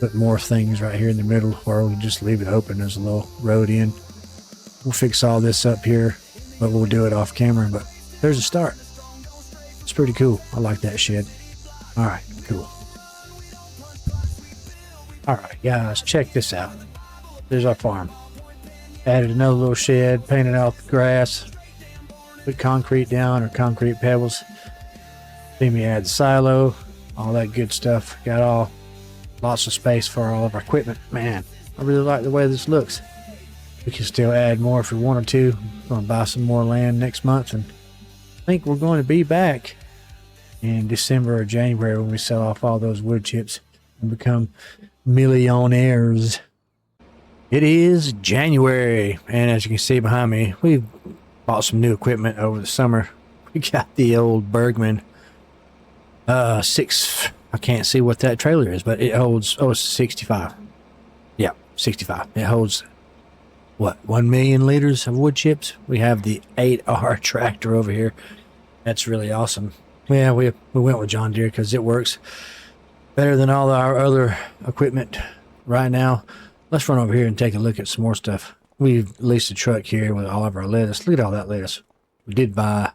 Put more things right here in the middle, or we can just leave it open. There's a little road in. We'll fix all this up here, but we'll do it off camera. But there's a start. It's pretty cool. I like that shed. All right, cool. All right, guys, check this out. There's our farm. Added another little shed, painted out the grass, put concrete down or concrete pebbles. Then we add silo, all that good stuff. Got all Lots of space for all of our equipment. Man, I really like the way this looks. We can still add more if we wanted to. I'm going to buy some more land next month, and I think we're going to be back in December or January when we sell off all those wood chips and become millionaires. It is January, and as you can see behind me, we've bought some new equipment over the summer. We got the old Bergman 6, I can't see what that trailer is, but it holds, oh, it's 65. Yeah, 65. It holds, what, 1 million liters of wood chips? We have the 8R tractor over here. That's really awesome. Yeah, we went with John Deere because it works better than all our other equipment right now. Let's run over here and take a look at some more stuff. We've leased a truck here with all of our lettuce. Look at all that lettuce. We did buy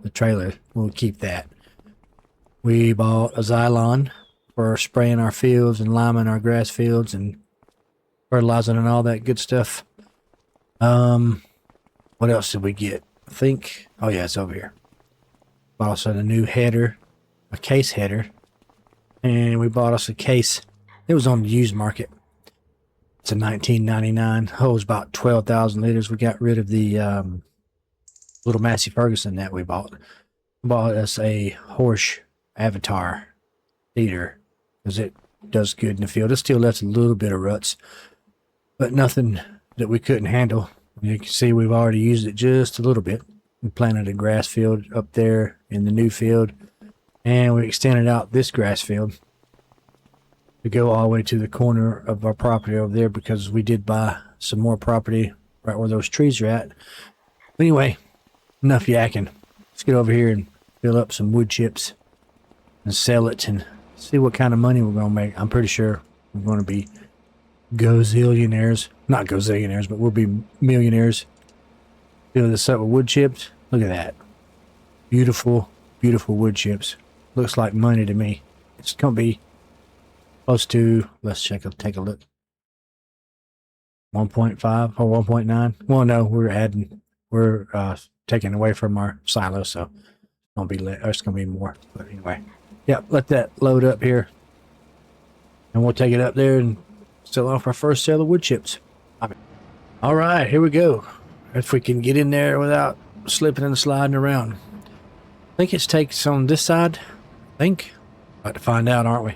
the trailer. We'll keep that. We bought a Xylon for spraying our fields and liming our grass fields and fertilizing and all that good stuff. What else did we get? I think, oh yeah, it's over here. Bought us a new header, a case header, and we bought us a case. It was on the used market. It's a $19.99. Holds about 12,000 liters. We got rid of the little Massey Ferguson that we bought. Bought us a Horsch Avatar feeder because it does good in the field. It still left a little bit of ruts, but nothing that we couldn't handle. You can see we've already used it just a little bit. We planted a grass field up there in the new field, and we extended out this grass field to go all the way to the corner of our property over there because we did buy some more property right where those trees are at. But anyway, enough yakking. Let's get over here and fill up some wood chips and sell it and see what kind of money we're going to make. I'm pretty sure we're going to be gazillionaires. Not gazillionaires, but we'll be millionaires. Fill this up with wood chips. Look at that. Beautiful, beautiful wood chips. Looks like money to me. It's going to be close to, let's take a look. 1.5 or 1.9. Well, no, we're taking away from our silo, so it's gonna be more. But anyway, yeah, let that load up here, and we'll take it up there and sell off our first sale of wood chips. All right, here we go. If we can get in there without slipping and sliding around. I think it's takes on this side. I think. About to find out, aren't we?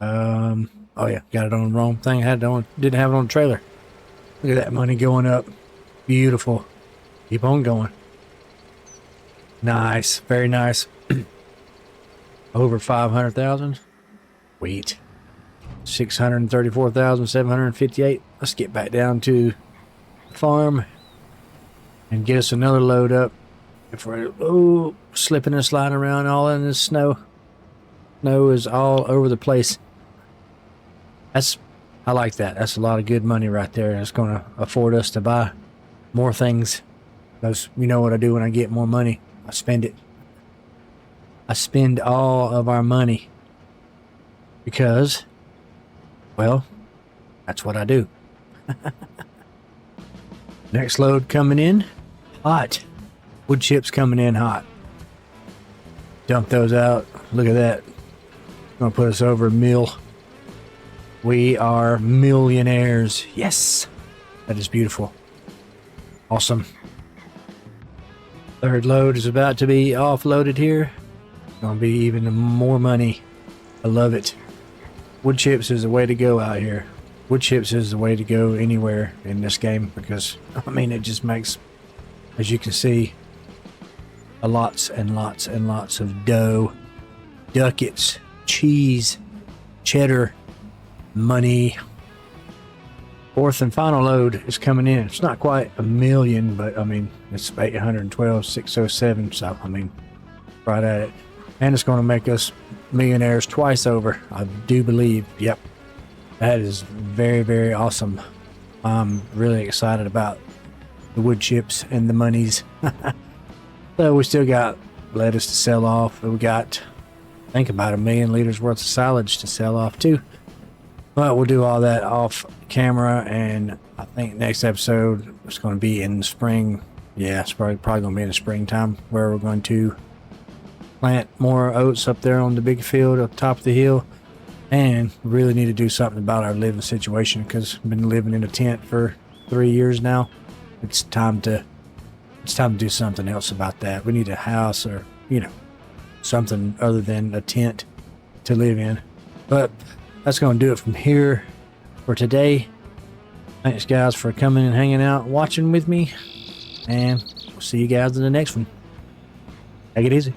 Oh yeah, got it on the wrong thing. Didn't have it on the trailer. Look at that money going up. Beautiful. Keep on going. Nice, very nice. Over 500,000. Wait. 634,758. Let's get back down to the farm and get us another load up. If we're slipping and sliding around all in this snow. Snow is all over the place. I like that. That's a lot of good money right there. It's going to afford us to buy more things. Because you know what I do when I get more money. I spend it. I spend all of our money. Because, well, that's what I do. Next load coming in. Hot. Wood chips coming in hot. Dump those out. Look at that. Gonna put us over a mill. We are millionaires. Yes. That is beautiful. Awesome. Third load is about to be offloaded here. Gonna be even more money. I love it. Wood chips is the way to go out here. Wood chips is the way to go anywhere in this game because, I mean, it just makes, as you can see, lots and lots and lots of dough, ducats, cheese, cheddar, money. Fourth and final load is coming in. It's not quite a million, but I mean, it's 812,607. So, I mean, right at it. And it's going to make us millionaires twice over. I do believe. Yep. That is very, very awesome. I'm really excited about the wood chips and the monies. So we still got lettuce to sell off. We got, I think, about 1 million liters worth of silage to sell off too. But we'll do all that off camera, and I think next episode is going to be in the spring. Yeah, it's probably going to be in the springtime where we're going to plant more oats up there on the big field up top of the hill. And really need to do something about our living situation, because we've been living in a tent for 3 years now. It's time to do something else about that. We need a house, or, you know, something other than a tent to live in. But that's going to do it from here for today. Thanks, guys, for coming and hanging out, watching with me. And we'll see you guys in the next one. Take it easy.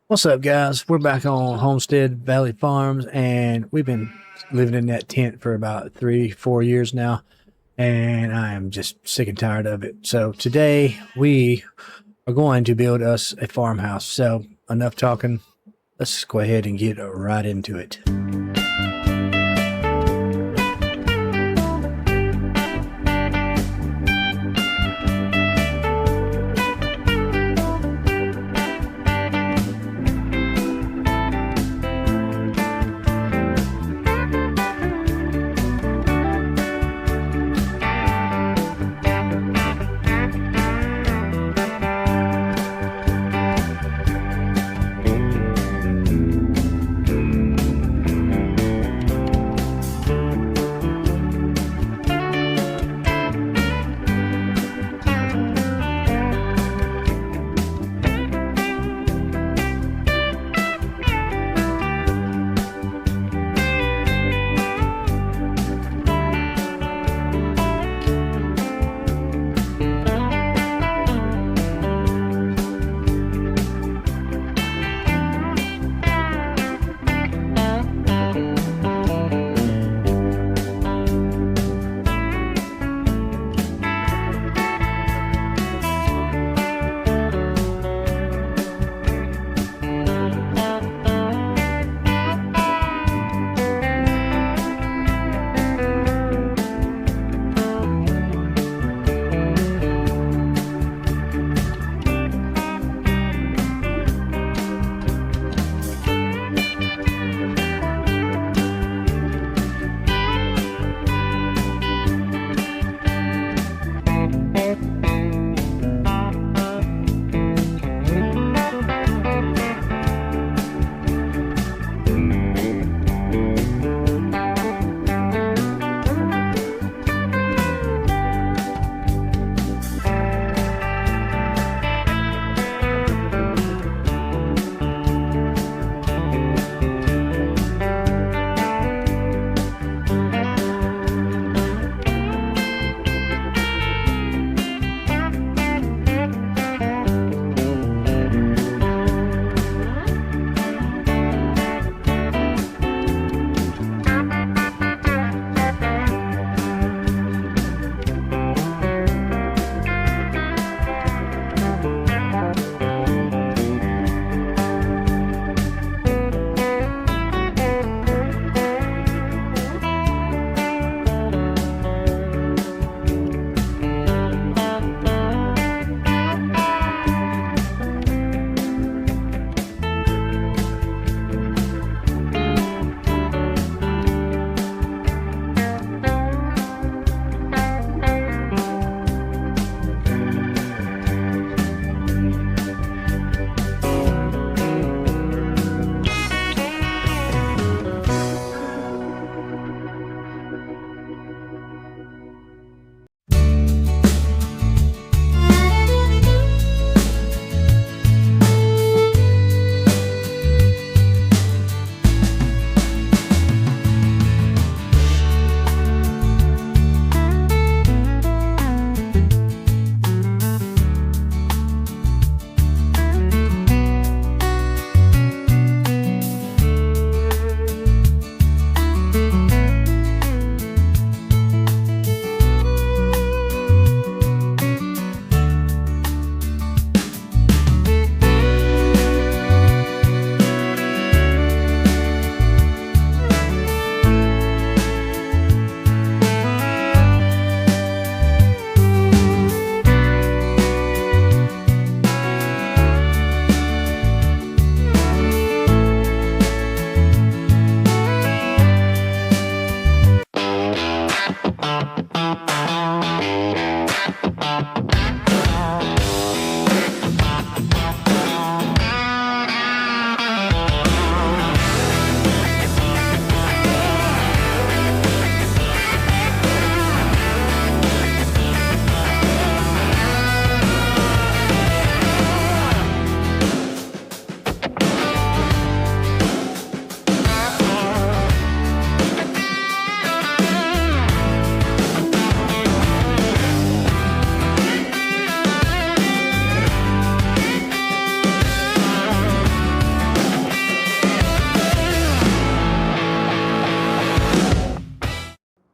What's up, guys? We're back on Homestead Valley Farms, and we've been living in that tent for about 3-4 years now, and I am just sick and tired of it. So today we are going to build us a farmhouse. So enough talking. Let's go ahead and get right into it.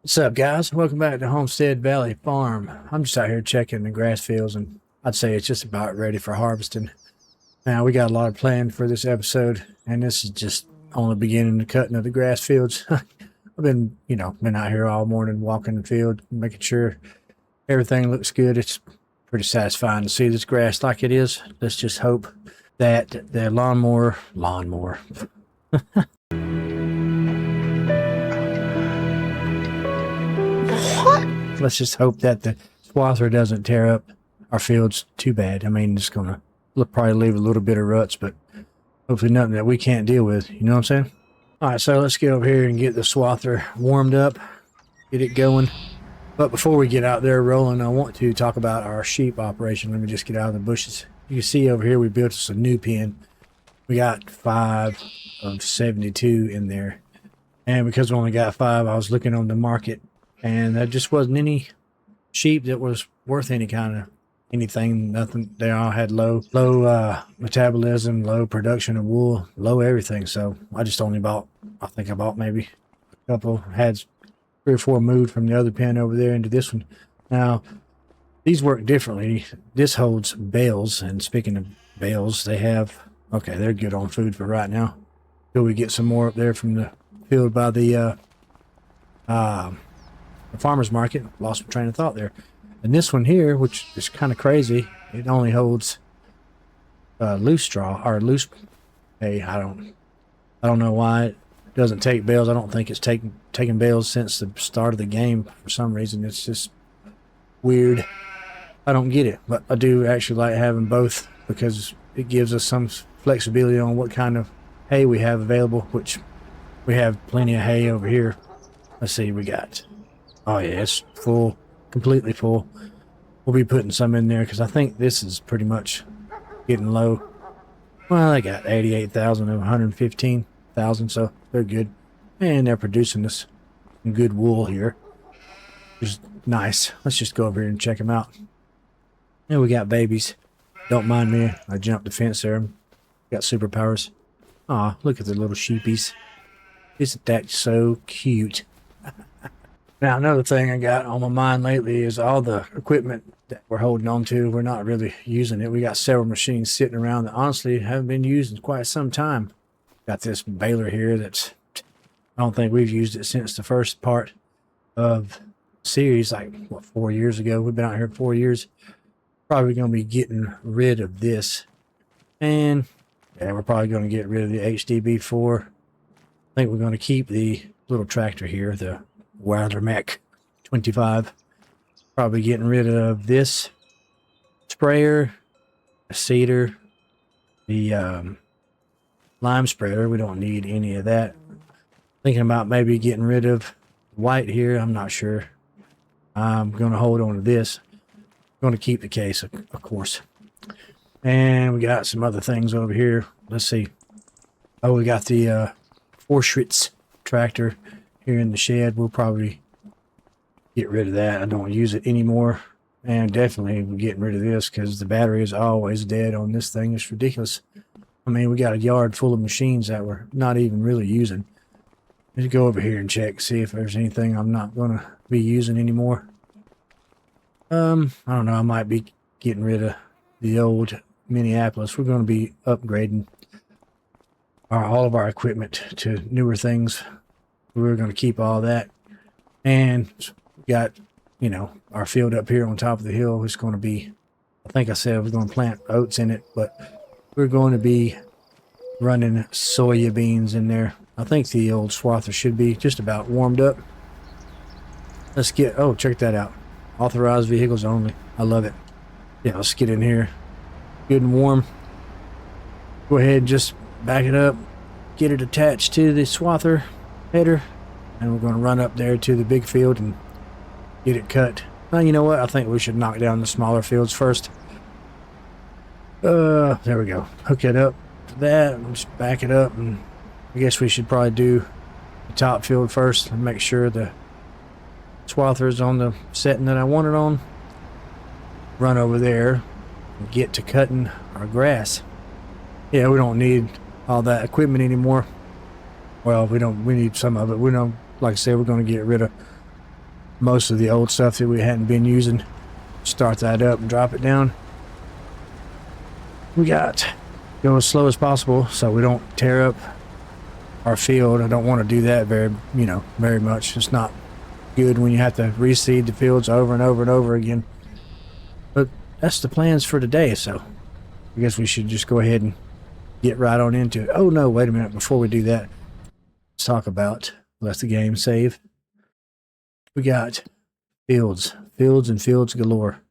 What's up, guys? Welcome back to Homestead Valley Farm. I'm just out here checking the grass fields, and I'd say it's just about ready for harvesting. Now, we got a lot planned for this episode, and this is just on the beginning of cutting of the grass fields. I've been out here all morning walking the field, making sure everything looks good. It's pretty satisfying to see this grass like it is. Let's just hope that the lawnmower. Let's just hope that the swather doesn't tear up our fields too bad. I mean, it's gonna probably leave a little bit of ruts, but hopefully nothing that we can't deal with. You know what I'm saying? All right, so let's get over here and get the swather warmed up, get it going. But before we get out there rolling, I want to talk about our sheep operation. Let me just get out of the bushes. You can see over here we built us a new pen. We got 5 of 72 in there. And because we only got 5, I was looking on the market, and there just wasn't any sheep that was worth any kind of anything, nothing. They all had low metabolism, low production of wool, low everything. So I just only bought, I think I bought maybe a couple, had 3 or 4 moved from the other pen over there into this one. Now, these work differently. This holds bales, and speaking of bales, they have, okay, they're good on food for right now. Till we get some more up there from the field by the farmer's market. Lost my train of thought there. And this one here, which is kind of crazy, it only holds loose straw, or loose hay. I don't know why it doesn't take bales. I don't think it's taken bales since the start of the game for some reason. It's just weird. I don't get it, but I do actually like having both because it gives us some flexibility on what kind of hay we have available, which we have plenty of hay over here. Let's see, we got, oh yeah, it's full, completely full. We'll be putting some in there because I think this is pretty much getting low. Well, they got 88,000 of 115,000, so they're good. And they're producing us some good wool here, which is nice. Let's just go over here and check them out. And we got babies. Don't mind me, I jumped the fence there. Got superpowers. Aw, look at the little sheepies. Isn't that so cute? Now, another thing I got on my mind lately is all the equipment that we're holding on to. We're not really using it. We got several machines sitting around that honestly haven't been used in quite some time. Got this baler here that's, I don't think we've used it since the first part of the series, like, what, 4 years ago. We've been out here 4 years. Probably going to be getting rid of this. And, yeah, we're probably going to get rid of the HDB4. I think we're going to keep the little tractor here, the Wilder Mac 25. Probably getting rid of this sprayer, a seeder, the lime sprayer. We don't need any of that. Thinking about maybe getting rid of white here. I'm not sure. I'm going to hold on to this. Going to keep the case, of course. And we got some other things over here. Let's see. Oh, we got the Forschritz tractor here in the shed. We'll probably get rid of that. I don't use it anymore. And definitely we're getting rid of this because the battery is always dead on this thing. It's ridiculous. I mean, we got a yard full of machines that we're not even really using. Let's go over here and check, see if there's anything I'm not going to be using anymore. I don't know. I might be getting rid of the old Minneapolis. We're going to be upgrading all of our equipment to newer things. We're going to keep all that. And we got, our field up here on top of the hill is going to be, I think I said we're going to plant oats in it, but we're going to be running soya beans in there. I think the old swather should be just about warmed up. Let's get, oh, check that out. Authorized vehicles only. I love it. Yeah, let's get in here. Good and warm. Go ahead and just back it up. Get it attached to the swather header. And we're going to run up there to the big field and get it cut. Well, you know what? I think we should knock down the smaller fields first. There we go. Hook it up to that. And just back it up. And I guess we should probably do the top field first and make sure the swather's on the setting that I want it on. Run over there and get to cutting our grass. Yeah, we don't need all that equipment anymore. Well, we need some of it. We don't, like I said, we're going to get rid of most of the old stuff that we hadn't been using. Start that up and drop it down. We got go as slow as possible so we don't tear up our field. I don't want to do that very much. It's not good when you have to reseed the fields over and over and over again. But that's the plans for today, so I guess we should just go ahead and get right on into it. Oh no, wait a minute. Before we do that, let's talk about, let the game save. We got fields and fields galore.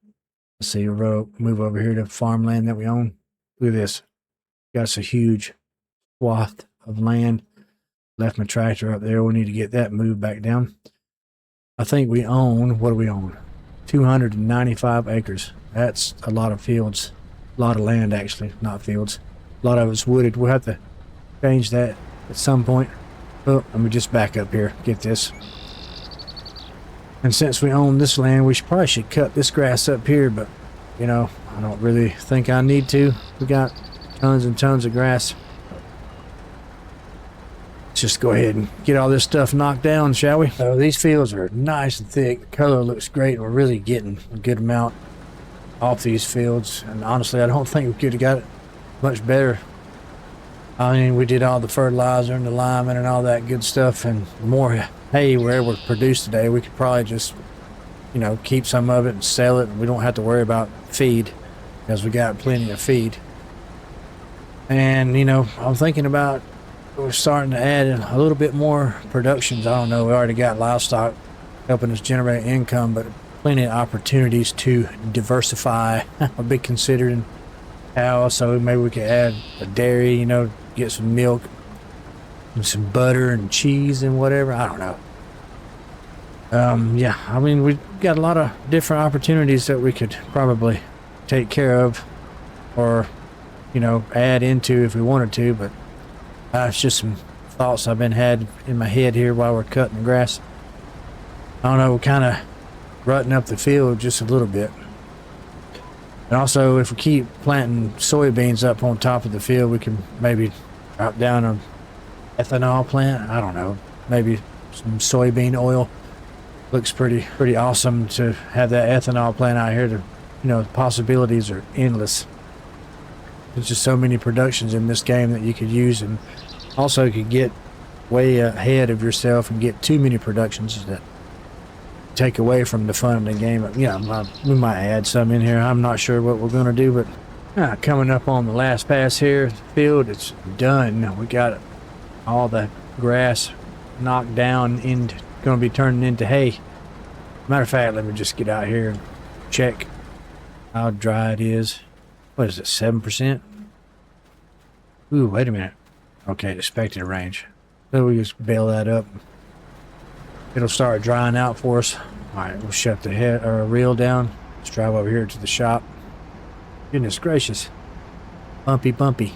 Let's see, we'll move over here to farmland that we own. Look at this. Got us a huge swath of land. Left my tractor up there. We need to get that moved back down. I think we own, what do we own? 295 acres. That's a lot of fields. A lot of land, actually, not fields. A lot of it's wooded. We'll have to change that at some point. Oh, let me just back up here. Get this. And since we own this land, we probably should cut this grass up here, but, I don't really think I need to. We got tons and tons of grass. Let's just go ahead and get all this stuff knocked down, shall we? So these fields are nice and thick. The color looks great, and we're really getting a good amount off these fields. And honestly, I don't think we could have got it much better. I mean, we did all the fertilizer and the liming and all that good stuff, and more hay wherever produced today. We could probably just, keep some of it and sell it, and we don't have to worry about feed because we got plenty of feed. And, I'm thinking about we're starting to add a little bit more productions. I don't know, we already got livestock helping us generate income, but plenty of opportunities to diversify. A bit considering cows, so maybe we could add a dairy, get some milk and some butter and cheese and whatever. I don't know. Yeah, I mean, we've got a lot of different opportunities that we could probably take care of or, add into if we wanted to, but it's just some thoughts I've been had in my head here while we're cutting the grass. I don't know, we're kind of rutting up the field just a little bit. And also, if we keep planting soybeans up on top of the field, we can maybe drop down an ethanol plant. I don't know, maybe some soybean oil. Looks pretty awesome to have that ethanol plant out here. The possibilities are endless. There's just so many productions in this game that you could use, and also you could get way ahead of yourself and get too many productions that take away from the fun of the game. We might add some in here. I'm not sure what we're going to do, but coming up on the last pass here, the field, it's done. We got all the grass knocked down and going to be turning into hay. Matter of fact, let me just get out here and check how dry it is. What is it, 7%? Ooh, wait a minute. Okay, expected range. So we just bail that up. It'll start drying out for us. Alright, we'll shut the reel down. Let's drive over here to the shop. Goodness gracious. Bumpy.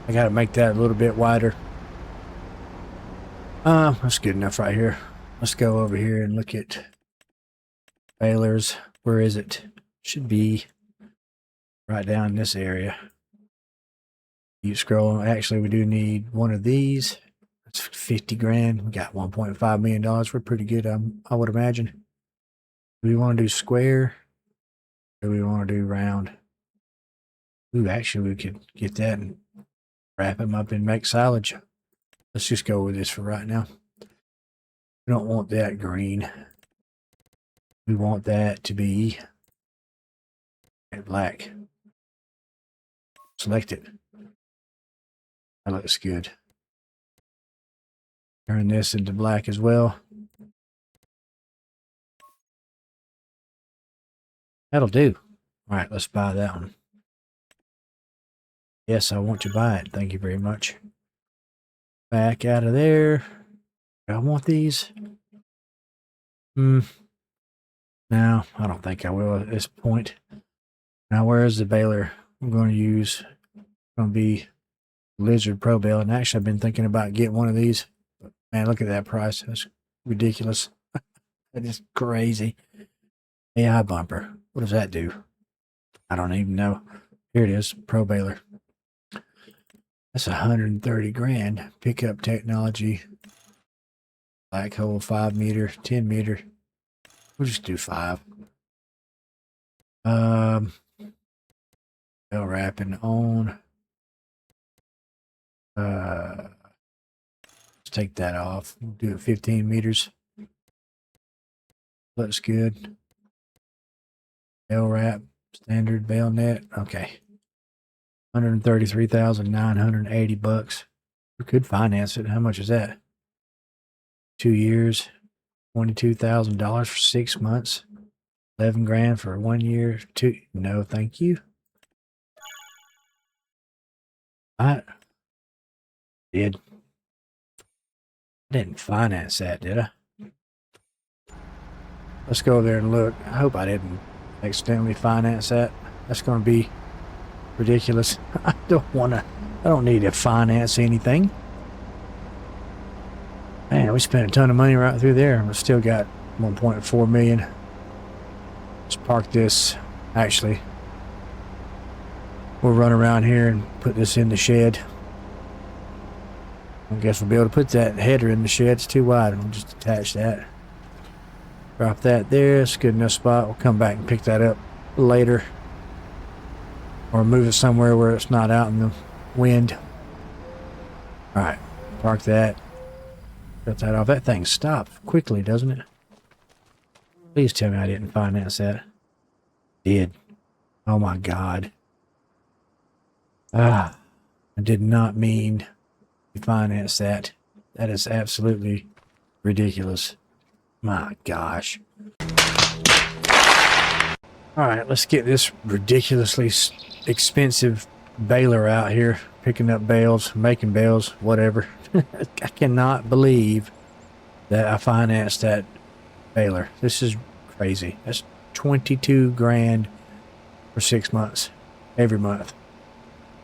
I gotta make that a little bit wider. That's good enough right here. Let's go over here and look at balers. Where is it? Should be right down in this area. Keep scrolling. Actually, we do need one of these. That's 50 grand. We got $1.5 million. We're pretty good, I would imagine. Do we want to do square? Or do we want to do round? Ooh, actually, we could get that and wrap them up and make silage. Let's just go with this for right now. We don't want that green. We want that to be black. Select it. That looks good. Turn this into black as well. That'll do. All right, let's buy that one. Yes, I want to buy it. Thank you very much. Back out of there. Do I want these? No, I don't think I will at this point. Now, where is the baler I'm going to use? It's going to be Lizard Pro Bale. And actually, I've been thinking about getting one of these. But man, look at that price. That's ridiculous. That is crazy. AI bumper. What does that do? I don't even know. Here it is. Pro Baler. That's 130 grand. Pickup technology. Black hole, 5 meter, 10 meter. We'll just do 5. Bell wrapping on. Let's take that off. We'll do it 15 meters. Looks good. Bell wrap, standard bell net. Okay. $133,980. We could finance it. How much is that? 2 years, $22,000 for 6 months. 11 grand for 1 year. No, thank you. I didn't finance that, did I? Let's go over there and look. I hope I didn't accidentally finance that. That's going to be ridiculous. I don't need to finance anything. Man, we spent a ton of money right through there. We still got 1.4 million. Let's park this. Actually, we'll run around here and put this in the shed. I guess we'll be able to put that header in the shed. It's too wide. We'll just attach that. Drop that there. It's a good enough spot. We'll come back and pick that up later. Or move it somewhere where it's not out in the wind. Alright. Park that. Cut that off. That thing stops quickly, doesn't it? Please tell me I didn't finance that. Did. Oh my God. I did not mean to finance that. That is absolutely ridiculous. My gosh. Alright, let's get this ridiculously expensive baler out here. Picking up bales, making bales, whatever. I cannot believe that I financed that baler. This is crazy. That's 22 grand for 6 months. Every month.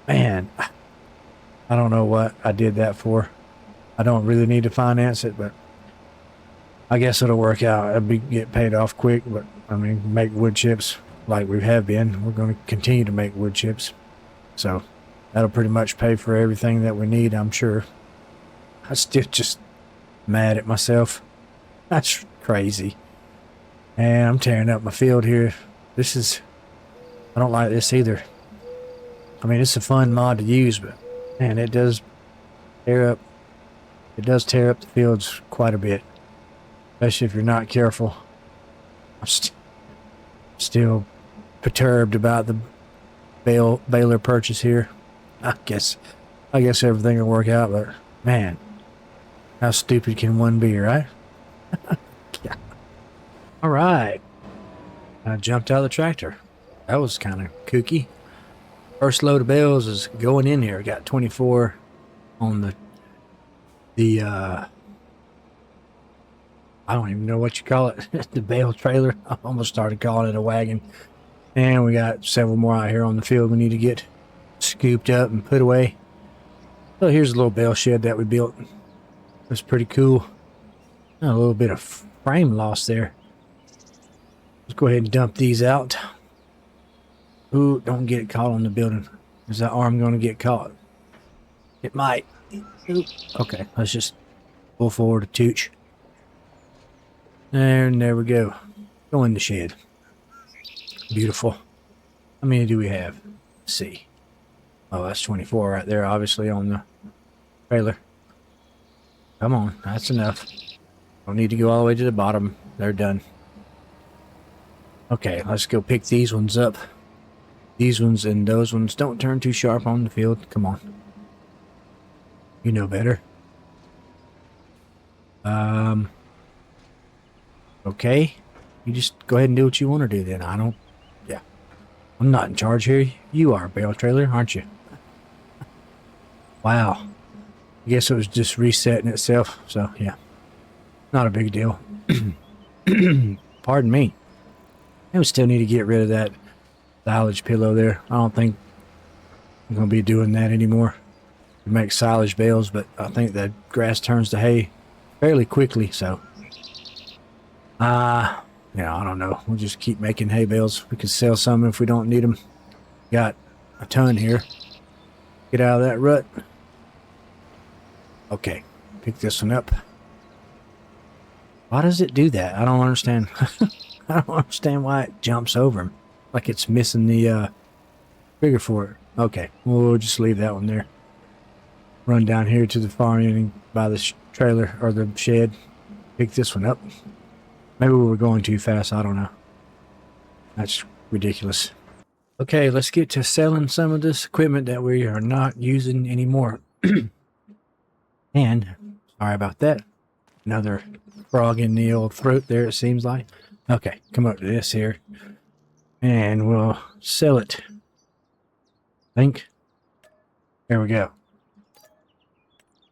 Man, I don't know what I did that for. I don't really need to finance it, but I guess it'll work out. It'll get paid off quick, but I mean, make wood chips like we have been. We're going to continue to make wood chips. So that'll pretty much pay for everything that we need, I'm sure. I'm still just mad at myself. That's crazy. And I'm tearing up my field here. I don't like this either. I mean, it's a fun mod to use, but man, it does tear up the fields quite a bit. Especially if you're not careful. I'm still perturbed about the baler purchase here. I guess everything will work out, but man, how stupid can one be, right? Yeah. All right. I jumped out of the tractor. That was kind of kooky. First load of bales is going in here. Got 24 on the I don't even know what you call it. The bale trailer. I almost started calling it a wagon. And we got several more out here on the field we need to get scooped up and put away. So here's a little bale shed that we built. It's pretty cool. A little bit of frame loss there. Let's go ahead and dump these out. Ooh, don't get it caught on the building. Is that arm going to get caught? It might. Ooh. Okay, let's just pull forward a tooch. And there we go. Go in the shed. Beautiful. How many do we have? Let's see. Oh, that's 24 right there, obviously, on the trailer. Come on, that's enough. Don't need to go all the way to the bottom. They're done. Okay, let's go pick these ones up. These ones and those ones. Don't turn too sharp on the field. Come on. You know better. Okay. You just go ahead and do what you want to do then. Yeah. I'm not in charge here. You are, bale trailer, aren't you? Wow. I guess it was just resetting itself. So, yeah. Not a big deal. Pardon me. I still need to get rid of that silage pillow there. I don't think I'm going to be doing that anymore. We make silage bales, but I think that grass turns to hay fairly quickly, so yeah, I don't know. We'll just keep making hay bales. We can sell some if we don't need them. Got a ton here. Get out of that rut. Okay, pick this one up. Why does it do that? I don't understand. I don't understand why it jumps over him. Like it's missing the trigger for it. Okay, we'll just leave that one there. Run down here to the far end and buy this trailer or the shed. Pick this one up. Maybe we were going too fast. I don't know. That's ridiculous. Okay, let's get to selling some of this equipment that we are not using anymore. And, sorry about that. Another frog in the old throat there, it seems like. Okay, come up to this here. And we'll sell it. Think. There we go.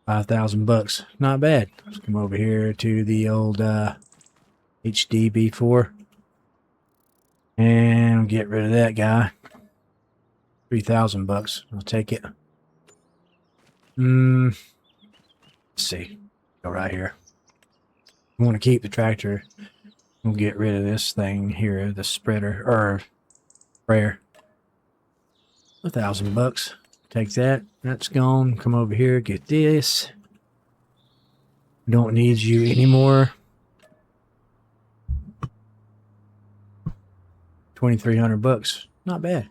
5,000 bucks. Not bad. Let's come over here to the old HDB4. And get rid of that guy. 3,000 bucks. I'll take it. Let's see. Go right here. We want to keep the tractor. We'll get rid of this thing here, the spreader or sprayer. 1,000 bucks. Take that. That's gone. Come over here. Get this. Don't need you anymore. 2,300 bucks. Not bad.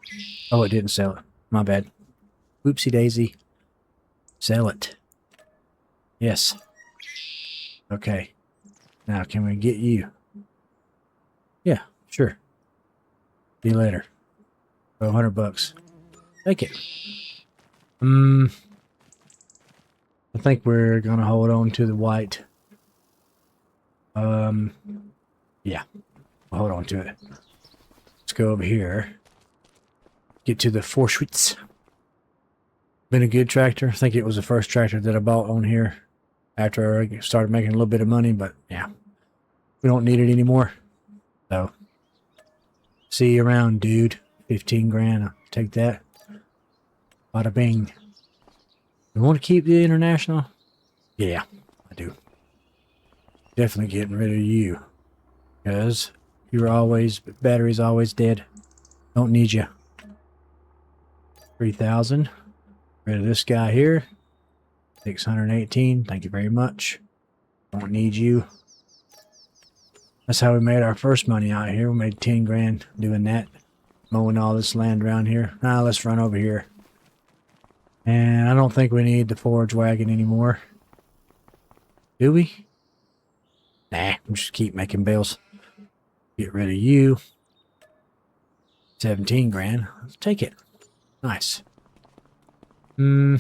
Oh, it didn't sell it. My bad. Oopsie daisy. Sell it. Yes. Okay. Now, can we get you? Yeah, sure. See you later. 1,200 bucks. Take it. I think we're gonna hold on to the white. Yeah. We'll hold on to it. Let's go over here. Get to the Forschwitz. Been a good tractor. I think it was the first tractor that I bought on here after I started making a little bit of money, but yeah. We don't need it anymore. So, see you around, dude. 15 grand. I'll take that. Bada bing. You want to keep the International? Yeah, I do. Definitely getting rid of you. Because you're always, battery's always dead. Don't need you. 3,000. Rid of this guy here. 618. Thank you very much. Don't need you. That's how we made our first money out here. We made 10 grand doing that. Mowing all this land around here. Now let's run over here. And I don't think we need the forage wagon anymore. Do we? Nah, we'll just keep making bills. Get rid of you. 17 grand. Let's take it. Nice. Do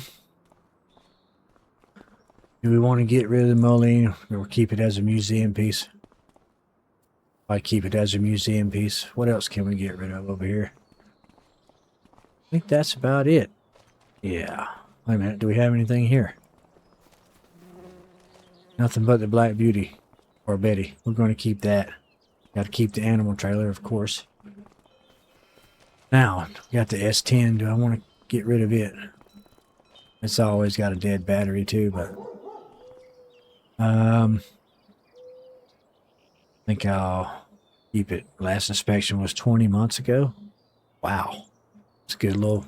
we want to get rid of the Moline or keep it as a museum piece? I keep it as a museum piece. What else can we get rid of over here? I think that's about it. Yeah. Wait a minute. Do we have anything here? Nothing but the Black Beauty. Or Betty. We're going to keep that. Got to keep the animal trailer, of course. Now, we got the S10. Do I want to get rid of it? It's always got a dead battery too, but... I think I'll keep it. Last inspection was 20 months ago. Wow. It's a good little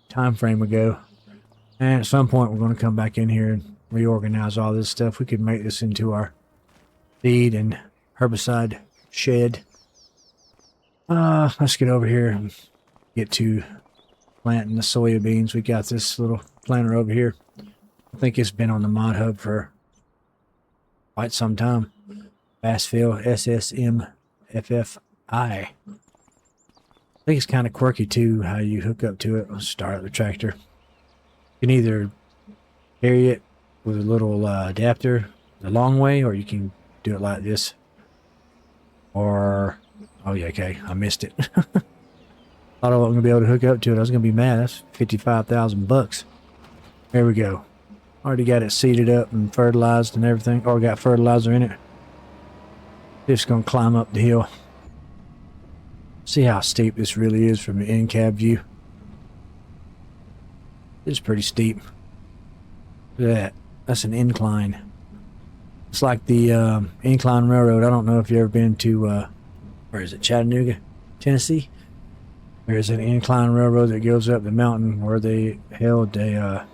time frame ago. And at some point we're going to come back in here and reorganize all this stuff. We could make this into our seed and herbicide shed. Let's get over here and get to planting the soybeans. We got this little planter over here. I think it's been on the mod hub for quite some time. Bassville SSMFFI. I think it's kind of quirky too how you hook up to it. Let's start the tractor. You can either carry it with a little adapter the long way, or you can do it like this. Or, oh yeah, okay, I missed it. Thought I wasn't going to be able to hook up to it. I was going to be mad. That's 55,000 bucks. There we go. Already got it seeded up and fertilized and everything. Or got fertilizer in it. Just going to climb up the hill. See how steep this really is from the end cab view. It's pretty steep. Look at that. That's an incline. It's like the incline railroad. I don't know if you've ever been to, where is it, Chattanooga, Tennessee? There's an incline railroad that goes up the mountain where they held a,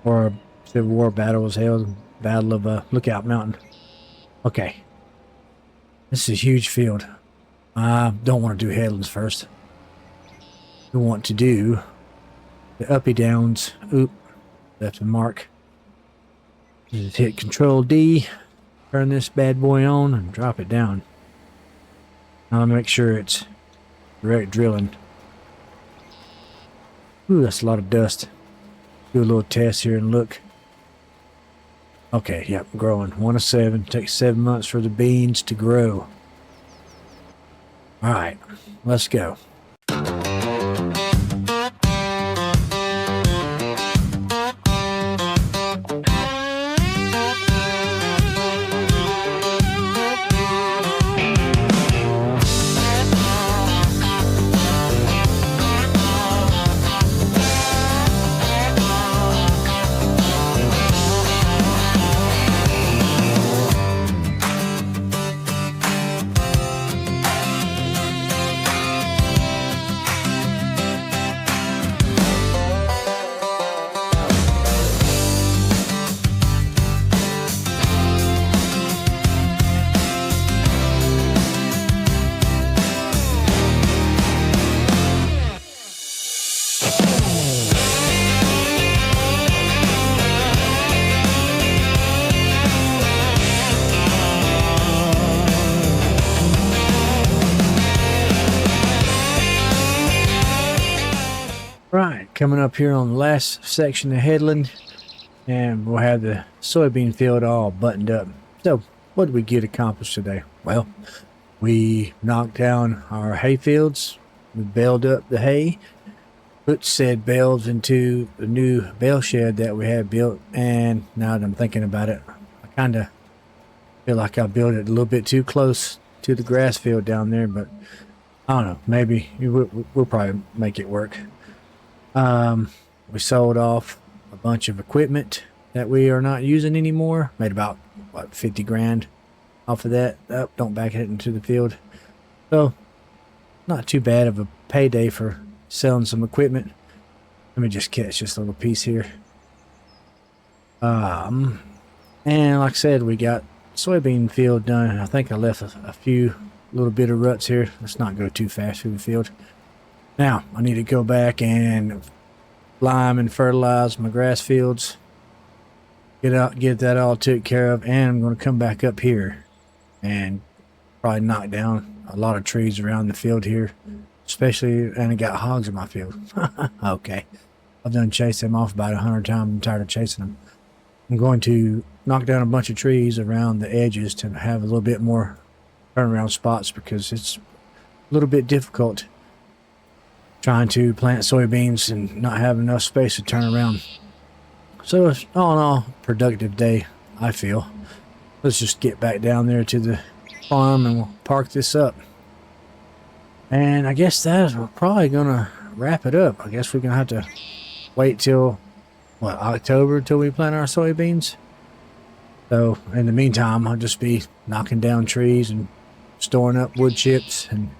or a Civil War battle was held, Battle of Lookout Mountain. Okay. This is a huge field. I don't want to do headlands first. We want to do the uppy downs. Oop, left a mark. Just hit Control D, turn this bad boy on, and drop it down. I'll make sure it's direct drilling. Ooh, that's a lot of dust. Do a little test here and look. Okay, yep, growing. 1 of 7. Takes 7 months for the beans to grow. Alright, let's go. Right, coming up here on the last section of headland, and we'll have the soybean field all buttoned up. So, what did we get accomplished today? Well, we knocked down our hay fields, we baled up the hay, put said bales into the new bale shed that we had built, and now that I'm thinking about it, I kind of feel like I built it a little bit too close to the grass field down there, but I don't know, maybe we'll probably make it work. We sold off a bunch of equipment that we are not using anymore. Made about, what, 50 grand off of that. Oh, don't back it into the field. So, not too bad of a payday for selling some equipment. Let me just catch this little piece here. And like I said, we got soybean field done. I think I left a few little bit of ruts here. Let's not go too fast through the field. Now, I need to go back and lime and fertilize my grass fields. Get that all took care of, and I'm going to come back up here and probably knock down a lot of trees around the field here, especially, and I got hogs in my field. Okay, I've done chased them off about 100 times. I'm tired of chasing them. I'm going to knock down a bunch of trees around the edges to have a little bit more turnaround spots, because it's a little bit difficult trying to plant soybeans and not have enough space to turn around. So it's all in all productive day, I feel. Let's just get back down there to the farm and we'll park this up. And I guess we're probably gonna wrap it up. I guess we're gonna have to wait till what, October till we plant our soybeans. So in the meantime, I'll just be knocking down trees and storing up wood chips. And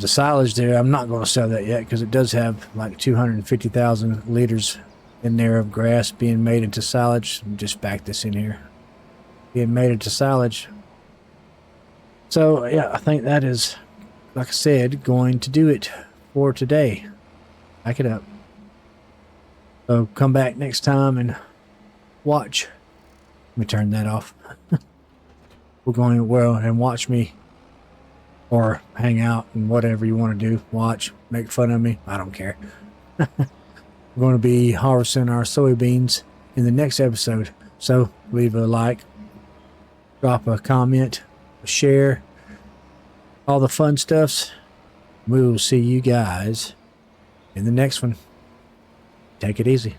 the silage there, I'm not going to sell that yet because it does have like 250,000 liters in there of grass being made into silage. Just back this in here, being made into silage. So yeah, I think that is, like I said, going to do it for today. Back it up. So come back next time and watch. Let me turn that off. We're going to, well, and watch me, or hang out and whatever you want to do. Watch, make fun of me. I don't care. We're going to be harvesting our soybeans in the next episode. So leave a like, drop a comment, a share, all the fun stuffs. We will see you guys in the next one. Take it easy.